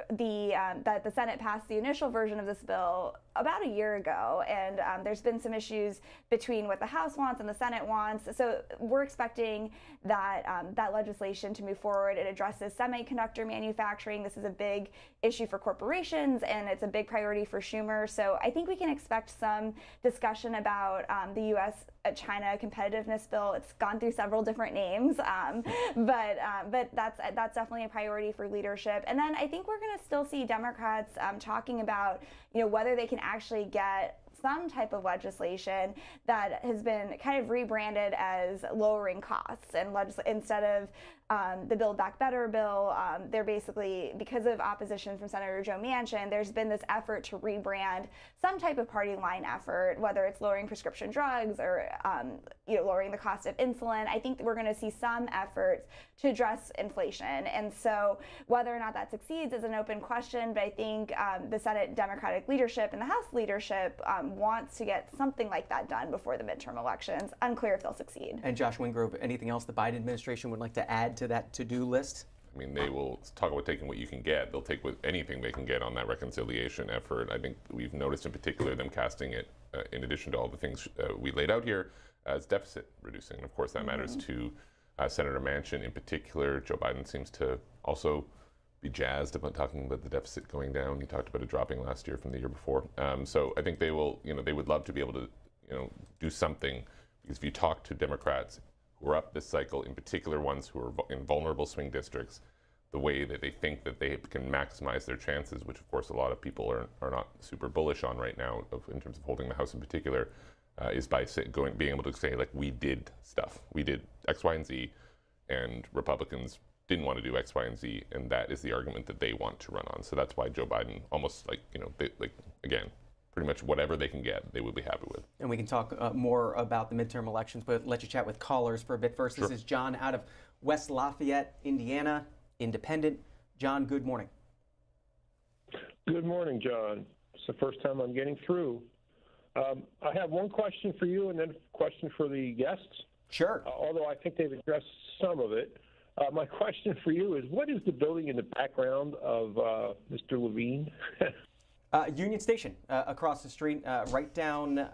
[SPEAKER 19] the Senate passed the initial version of this bill about a year ago, and there's been some issues between what the House wants and the Senate wants. So we're expecting that that legislation to move forward. It addresses semiconductor manufacturing. This is a big issue for corporations, and it's a big priority for Schumer. So I think we can expect some discussion about the U.S.-China competitiveness bill. It's gone through several different names, but that's definitely a priority for leadership. And then I think we're going to still see Democrats talking about whether they can actually get some type of legislation that has been kind of rebranded as lowering costs, and instead of the Build Back Better bill, they're basically, because of opposition from Senator Joe Manchin, there's been this effort to rebrand some type of party line effort, whether it's lowering prescription drugs or lowering the cost of insulin. I think that we're going to see some efforts to address inflation, and so whether or not that succeeds is an open question. But I think the Senate Democratic leadership and the House leadership wants to get something like that done before the midterm elections. Unclear if they'll succeed.
[SPEAKER 2] And Josh Wingrove, anything else the Biden administration would like to add to that to-do list?
[SPEAKER 20] I mean, they will talk about taking what you can get. They'll take anything they can get on that reconciliation effort. I think we've noticed in particular them casting it, in addition to all the things we laid out here, as deficit reducing. And of course, that matters to Senator Manchin in particular. Joe Biden seems to also be jazzed about talking about the deficit going down. He talked about it dropping last year from the year before. So I think they will, they would love to be able to, do something, because if you talk to Democrats who are up this cycle, in particular ones who are in vulnerable swing districts, the way that they think that they can maximize their chances, which of course a lot of people are not super bullish on right now in terms of holding the House in particular, is by being able to say, like, we did stuff. We did X, Y, and Z, and Republicans didn't want to do X, Y, and Z, and that is the argument that they want to run on. So that's why Joe Biden almost again, pretty much whatever they can get, they will be happy with.
[SPEAKER 2] And we can talk more about the midterm elections, but let you chat with callers for a bit first. Sure. This is John out of West Lafayette, Indiana, independent. John, good morning.
[SPEAKER 1] Good morning, John. It's the first time I'm getting through. I have one question for you and then a question for the guests.
[SPEAKER 2] Sure.
[SPEAKER 1] Although I think they've addressed some of it. My question for you is, what is the building in the background of Mr. Levine?
[SPEAKER 2] Union Station, across the street, right down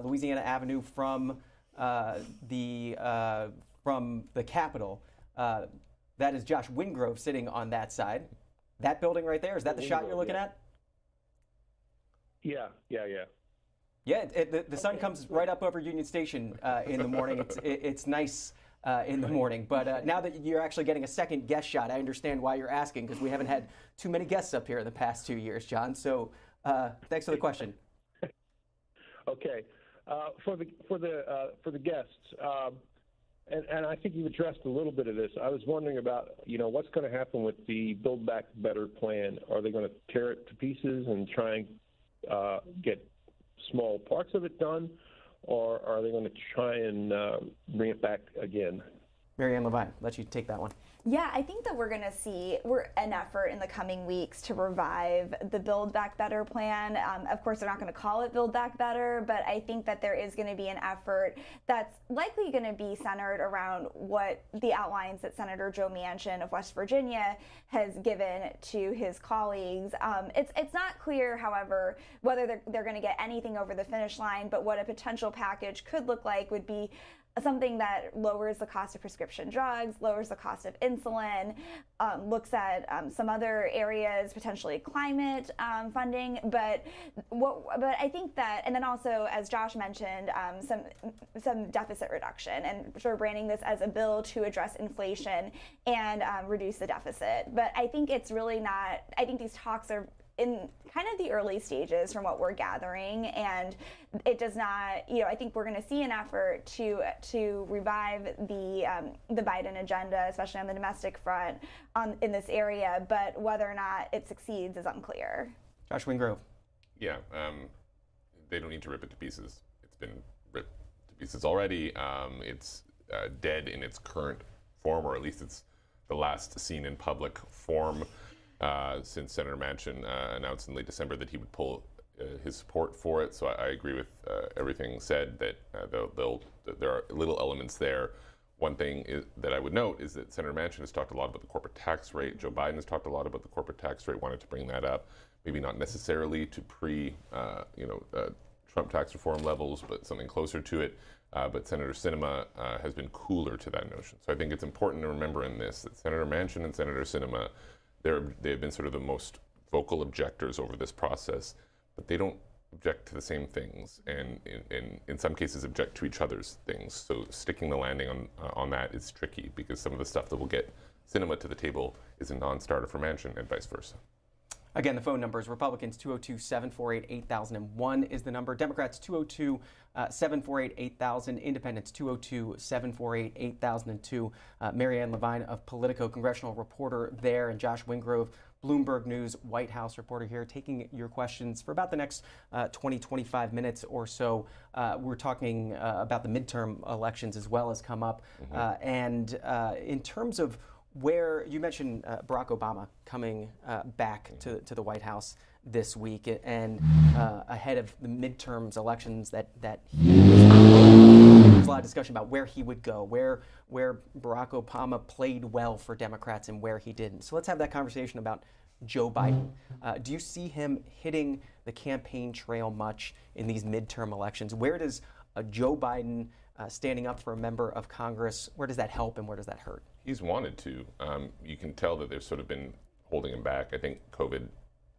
[SPEAKER 2] Louisiana Avenue from the Capitol. That is Josh Wingrove sitting on that side. That building right there, is that the shot you're looking at?
[SPEAKER 1] Yeah.
[SPEAKER 2] Yeah, the sun comes right up over Union Station in the morning. It's nice in the morning. But now that you're actually getting a second guest shot, I understand why you're asking, because we haven't had too many guests up here in the past 2 years, John. So thanks for the question.
[SPEAKER 1] Okay. For the guests, and I think you've addressed a little bit of this. I was wondering about, what's going to happen with the Build Back Better plan. Are they going to tear it to pieces and try and get small parts of it done, or are they going to try and bring it back again?
[SPEAKER 2] Mary Ann Levine, let you take that one.
[SPEAKER 19] Yeah, I think that we're going to see an effort in the coming weeks to revive the Build Back Better plan. Of course, they're not going to call it Build Back Better, but I think that there is going to be an effort that's likely going to be centered around what the outlines that Senator Joe Manchin of West Virginia has given to his colleagues. It's not clear, however, whether they're going to get anything over the finish line, but what a potential package could look like would be something that lowers the cost of prescription drugs, lowers the cost of insulin, looks at some other areas, potentially climate funding. But I think that, and then also, as Josh mentioned, some deficit reduction, and sort of branding this as a bill to address inflation and reduce the deficit. But I think it's really not. I think these talks are in kind of the early stages from what we're gathering, and it does not, I think we're going to see an effort to revive the Biden agenda, especially on the domestic front in this area, but whether or not it succeeds is unclear.
[SPEAKER 2] Josh Wingrove.
[SPEAKER 20] Yeah, they don't need to rip it to pieces. It's been ripped to pieces already. It's dead in its current form, or at least it's the last seen in public form. Since Senator Manchin announced in late December that he would pull his support for it. So I agree with everything said, that there are little elements there. One thing that I would note is that Senator Manchin has talked a lot about the corporate tax rate. Joe Biden has talked a lot about the corporate tax rate, wanted to bring that up, maybe not necessarily to Trump tax reform levels, but something closer to it. But Senator Sinema has been cooler to that notion. So I think it's important to remember in this that Senator Manchin and Senator Sinema, they have been sort of the most vocal objectors over this process, but they don't object to the same things, and in some cases object to each other's things. So sticking the landing on that is tricky, because some of the stuff that will get Sinema to the table is a non-starter for Manchin, and vice versa.
[SPEAKER 2] Again, the phone number is Republicans 202-748-8001 is the number. Democrats 202-748-8000. Independents 202-748-8002. Mary Ann Levine of Politico, congressional reporter there, and Josh Wingrove, Bloomberg News White House reporter here, taking your questions for about the next 20-25 minutes or so. We're talking about the midterm elections as well as come up. And in terms of where you mentioned Barack Obama coming back to the White House this week, and ahead of the midterms elections, that there's a lot of discussion about where he would go, where Barack Obama played well for Democrats and where he didn't. So let's have that conversation about Joe Biden. Do you see him hitting the campaign trail much in these midterm elections? Where does Joe Biden standing up for a member of Congress, where does that help and where does that hurt?
[SPEAKER 20] He's wanted to. You can tell that they've sort of been holding him back. I think COVID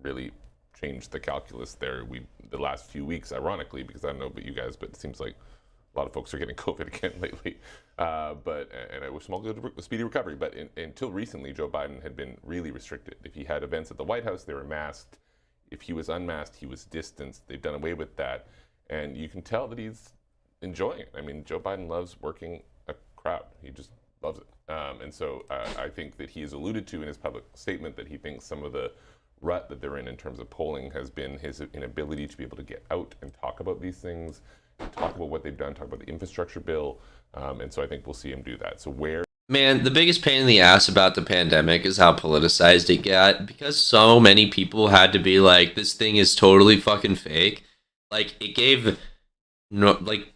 [SPEAKER 20] really changed the calculus there. The last few weeks, ironically, because I don't know about you guys, but it seems like A lot of folks are getting COVID again lately, and I wish them all a speedy recovery. But until recently, Joe Biden had been really restricted. If he had events at the White House, they were masked. If he was unmasked, he was distanced. They've done away with that, and you can tell that he's enjoying it. I mean, Joe Biden loves working a crowd. He just loves it. And so I think that he has alluded to in his public statement that he thinks some of the rut that they're in terms of polling has been his inability to be able to get out and talk about these things, talk about what they've done, talk about the infrastructure bill. And so I think we'll see him do that. So
[SPEAKER 9] Man, the biggest pain in the ass about the pandemic is how politicized it got, because so many people had to be like, this thing is totally fucking fake. Like, it gave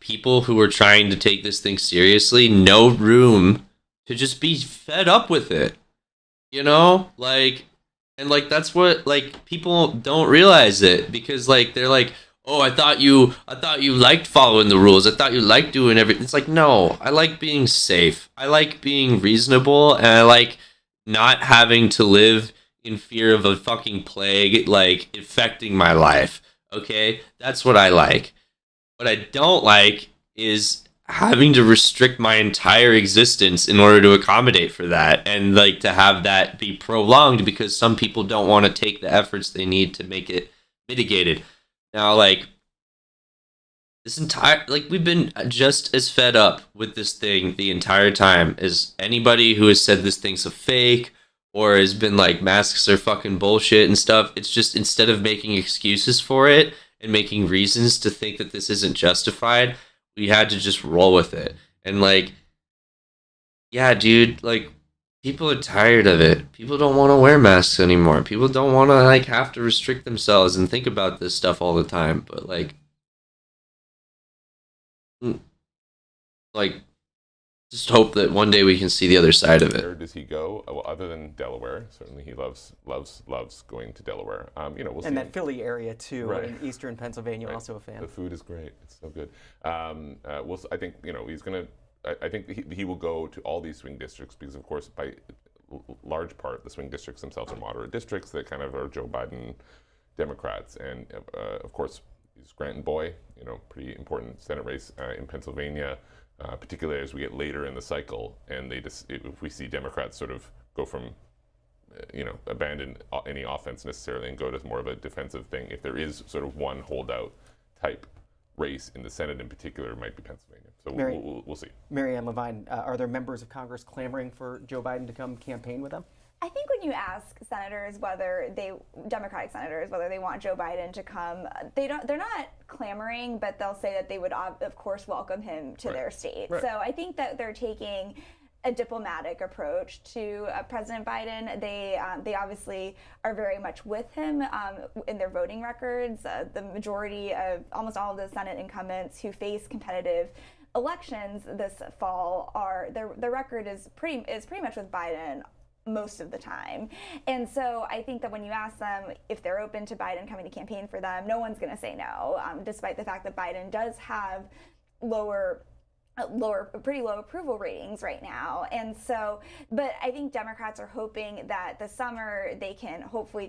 [SPEAKER 9] people who were trying to take this thing seriously no room to just be fed up with it. You know? And that's what, people don't realize it, because, they're like, oh, I thought you liked following the rules. I thought you liked doing everything. It's like, no, I like being safe. I like being reasonable, and I like not having to live in fear of a fucking plague, affecting my life. Okay? That's what I like. What I don't like is having to restrict my entire existence in order to accommodate for that, and to have that be prolonged because some people don't want to take the efforts they need to make it mitigated. Now, this entire, we've been just as fed up with this thing the entire time as anybody who has said this thing's a fake or has been masks are fucking bullshit and stuff. It's just, instead of making excuses for it and making reasons to think that this isn't justified, we had to just roll with it. And yeah, dude, people are tired of it. People don't want to wear masks anymore. People don't want to have to restrict themselves and think about this stuff all the time. But just hope that one day we can see the other side of it.
[SPEAKER 20] Where does he go? Well, other than Delaware, certainly he loves going to Delaware. We'll see.
[SPEAKER 2] And that Philly area too,
[SPEAKER 20] right.
[SPEAKER 2] In eastern Pennsylvania, right. Also a fan.
[SPEAKER 20] The food is great. It's so good. I think he's gonna. I think he will go to all these swing districts because, of course, by large part, the swing districts themselves are moderate districts that kind of are Joe Biden Democrats, and of course, he's a Scranton boy. Pretty important Senate race in Pennsylvania. Particularly as we get later in the cycle, and if we see Democrats sort of go from, abandon any offense necessarily and go to more of a defensive thing, if there is sort of one holdout type race in the Senate in particular, it might be Pennsylvania. So we'll see.
[SPEAKER 2] Marianne Levine, are there members of Congress clamoring for Joe Biden to come campaign with them?
[SPEAKER 19] I think when you ask Democratic senators, whether they want Joe Biden to come, they're not clamoring, but they'll say that they would, of course, welcome him to their state. Right. So I think that they're taking a diplomatic approach to President Biden. They obviously are very much with him in their voting records. The majority of almost all of the Senate incumbents who face competitive elections this fall their record is pretty much with Biden most of the time. And so I think that when you ask them if they're open to Biden coming to campaign for them, no one's going to say no, despite the fact that Biden does have pretty low approval ratings right now. And so, but I think Democrats are hoping that this summer they can hopefully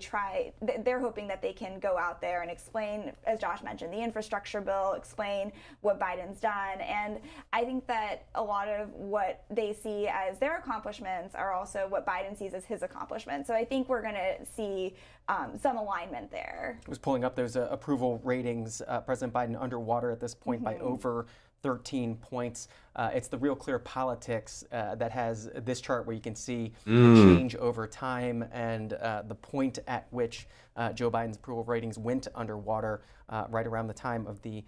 [SPEAKER 19] they're hoping that they can go out there and explain, as Josh mentioned, the infrastructure bill, explain what Biden's done. And I think that a lot of what they see as their accomplishments are also what Biden sees as his accomplishments. So I think we're going to see some alignment there.
[SPEAKER 2] I was pulling up those approval ratings. President Biden underwater at this point by over 13 points. It's the Real Clear Politics that has this chart where you can see the change over time and the point at which Joe Biden's approval ratings went underwater right around the time of the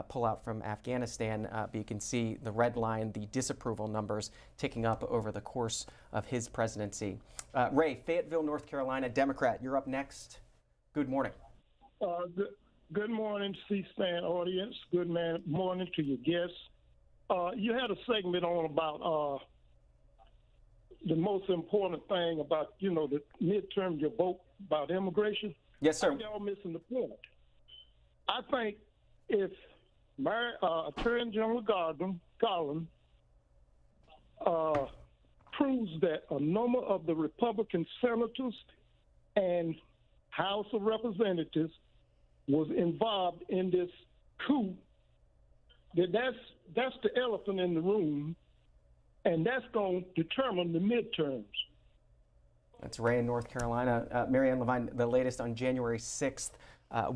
[SPEAKER 2] pullout from Afghanistan. But you can see the red line, the disapproval numbers ticking up over the course of his presidency. Ray, Fayetteville, North Carolina, Democrat, you're up next. Good morning.
[SPEAKER 4] Good morning, C-SPAN audience. Good morning to your guests. You had a segment on about the most important thing about, the midterm, your vote about immigration.
[SPEAKER 2] Yes, sir.
[SPEAKER 4] Y'all missing the point. I think if Attorney General Garland proves that a number of the Republican senators and House of Representatives was involved in this coup that's the elephant in the room, and that's going to determine the midterms.
[SPEAKER 2] That's Ray in North Carolina. Marianne Levine, the latest on January 6th,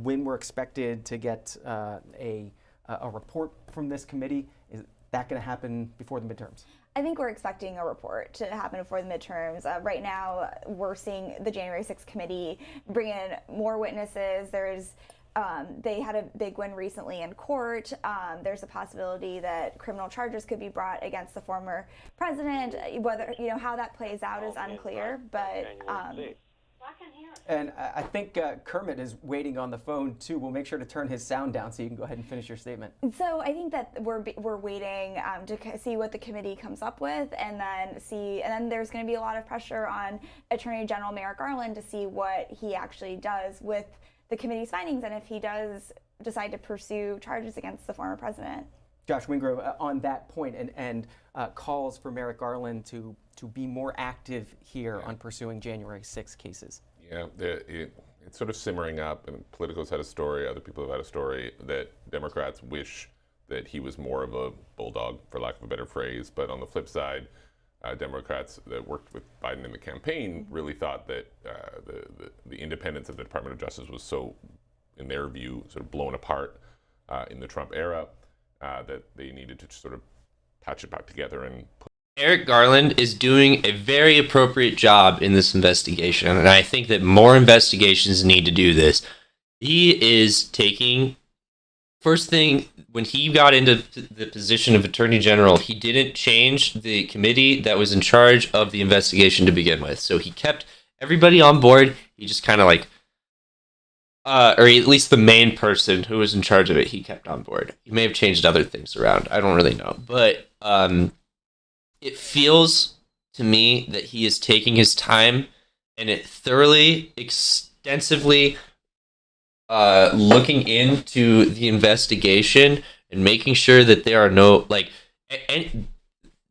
[SPEAKER 2] when we're expected to get a report from this committee. Is that going to happen before the midterms?
[SPEAKER 19] I think we're expecting a report to happen before the midterms. Right now, we're seeing the January 6th committee bring in more witnesses. They had a big win recently in court. There's a possibility that criminal charges could be brought against the former president. Whether how that plays out is unclear, but.
[SPEAKER 2] And I think Kermit is waiting on the phone too. We'll make sure to turn his sound down so you can go ahead and finish your statement.
[SPEAKER 19] So I think that we're waiting to see what the committee comes up with, and then there's going to be a lot of pressure on Attorney General Merrick Garland to see what he actually does with the committee's findings, and if he does decide to pursue charges against the former president.
[SPEAKER 2] Josh Wingrove, on that point, and calls for Merrick Garland to be more active here on pursuing January 6 cases.
[SPEAKER 20] Yeah, it's sort of simmering up, and Politico's had a story, other people have had a story, that Democrats wish that he was more of a bulldog, for lack of a better phrase. But on the flip side, Democrats that worked with Biden in the campaign really thought that the independence of the Department of Justice was so, in their view, sort of blown apart in the Trump era that they needed to sort of patch it back together and
[SPEAKER 9] Merrick Garland is doing a very appropriate job in this investigation, and I think that more investigations need to do this. He is taking, first thing, when he got into the position of Attorney General, he didn't change the committee that was in charge of the investigation to begin with. So he kept everybody on board. He just kind of or at least the main person who was in charge of it, he kept on board. He may have changed other things around. I don't really know. But it feels to me that he is taking his time and it thoroughly, extensively looking into the investigation and making sure that there are no,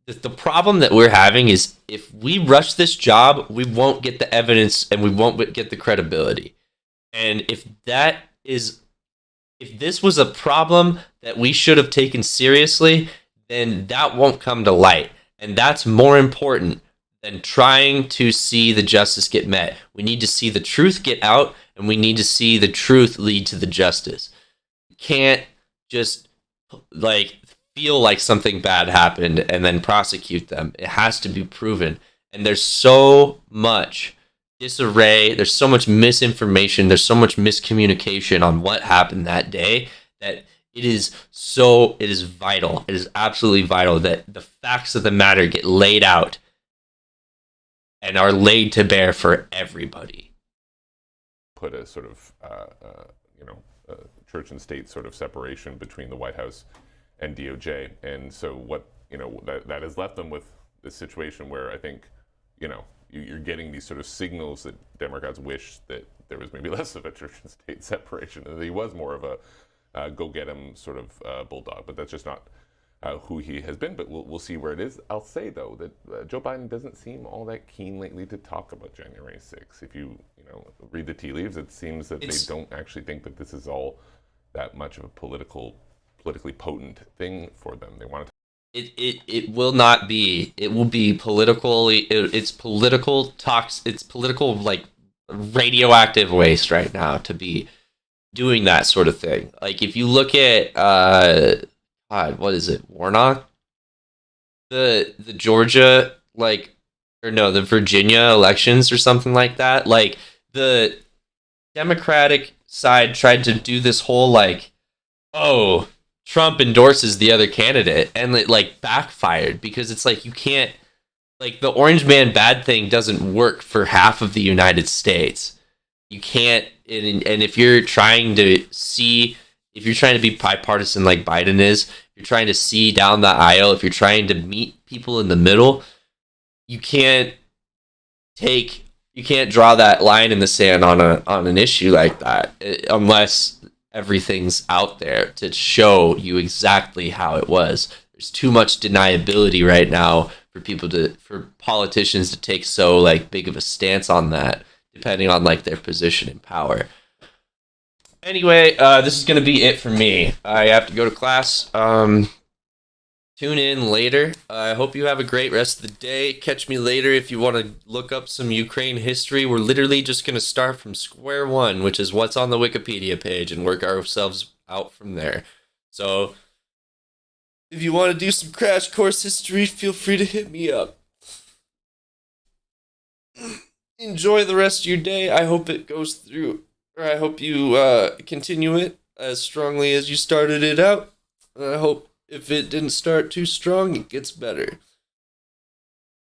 [SPEAKER 9] the problem that we're having is if we rush this job, we won't get the evidence and we won't get the credibility. And if this was a problem that we should have taken seriously, then that won't come to light. And that's more important than trying to see the justice get met. We need to see the truth get out, and we need to see the truth lead to the justice. You can't just feel like something bad happened and then prosecute them. It has to be proven. And there's so much disarray, there's so much misinformation, there's so much miscommunication on what happened that day that it is vital. It is absolutely vital that the facts of the matter get laid out and are laid to bear for everybody.
[SPEAKER 20] Put a sort of, church and state sort of separation between the White House and DOJ. And so that has left them with this situation where I think, you're getting these sort of signals that Democrats wish that there was maybe less of a church and state separation, and that he was more of a go get him sort of bulldog, but that's just not who he has been. But we'll see where it is. I'll say though that Joe Biden doesn't seem all that keen lately to talk about January 6th. If you read the tea leaves, it seems that they don't actually think that this is all that much of a politically potent thing for them. They want to.
[SPEAKER 9] It will not be. It will be political. It's political talks. It's political radioactive waste right now to be doing that sort of thing. Like if you look at what is it, Warnock, the Georgia the Virginia elections or something like that. Like the Democratic side tried to do this whole Trump endorses the other candidate, and it backfired because it's you can't, the Orange Man bad thing doesn't work for half of the United States. You can't, and if you're trying to be bipartisan like Biden is, if you're trying to see down the aisle, if you're trying to meet people in the middle, you can't draw that line in the sand on an issue like that unless everything's out there to show you exactly how it was. There's too much deniability right now for politicians to take so big of a stance on that, depending on their position in power. Anyway, this is going to be it for me. I have to go to class. Tune in later. I hope you have a great rest of the day. Catch me later if you want to look up some Ukraine history. We're literally just going to start from square one, which is what's on the Wikipedia page, and work ourselves out from there. So, if you want to do some crash course history, feel free to hit me up. Enjoy the rest of your day. I hope it goes through, or I hope you continue it as strongly as you started it out. I hope if it didn't start too strong, it gets better.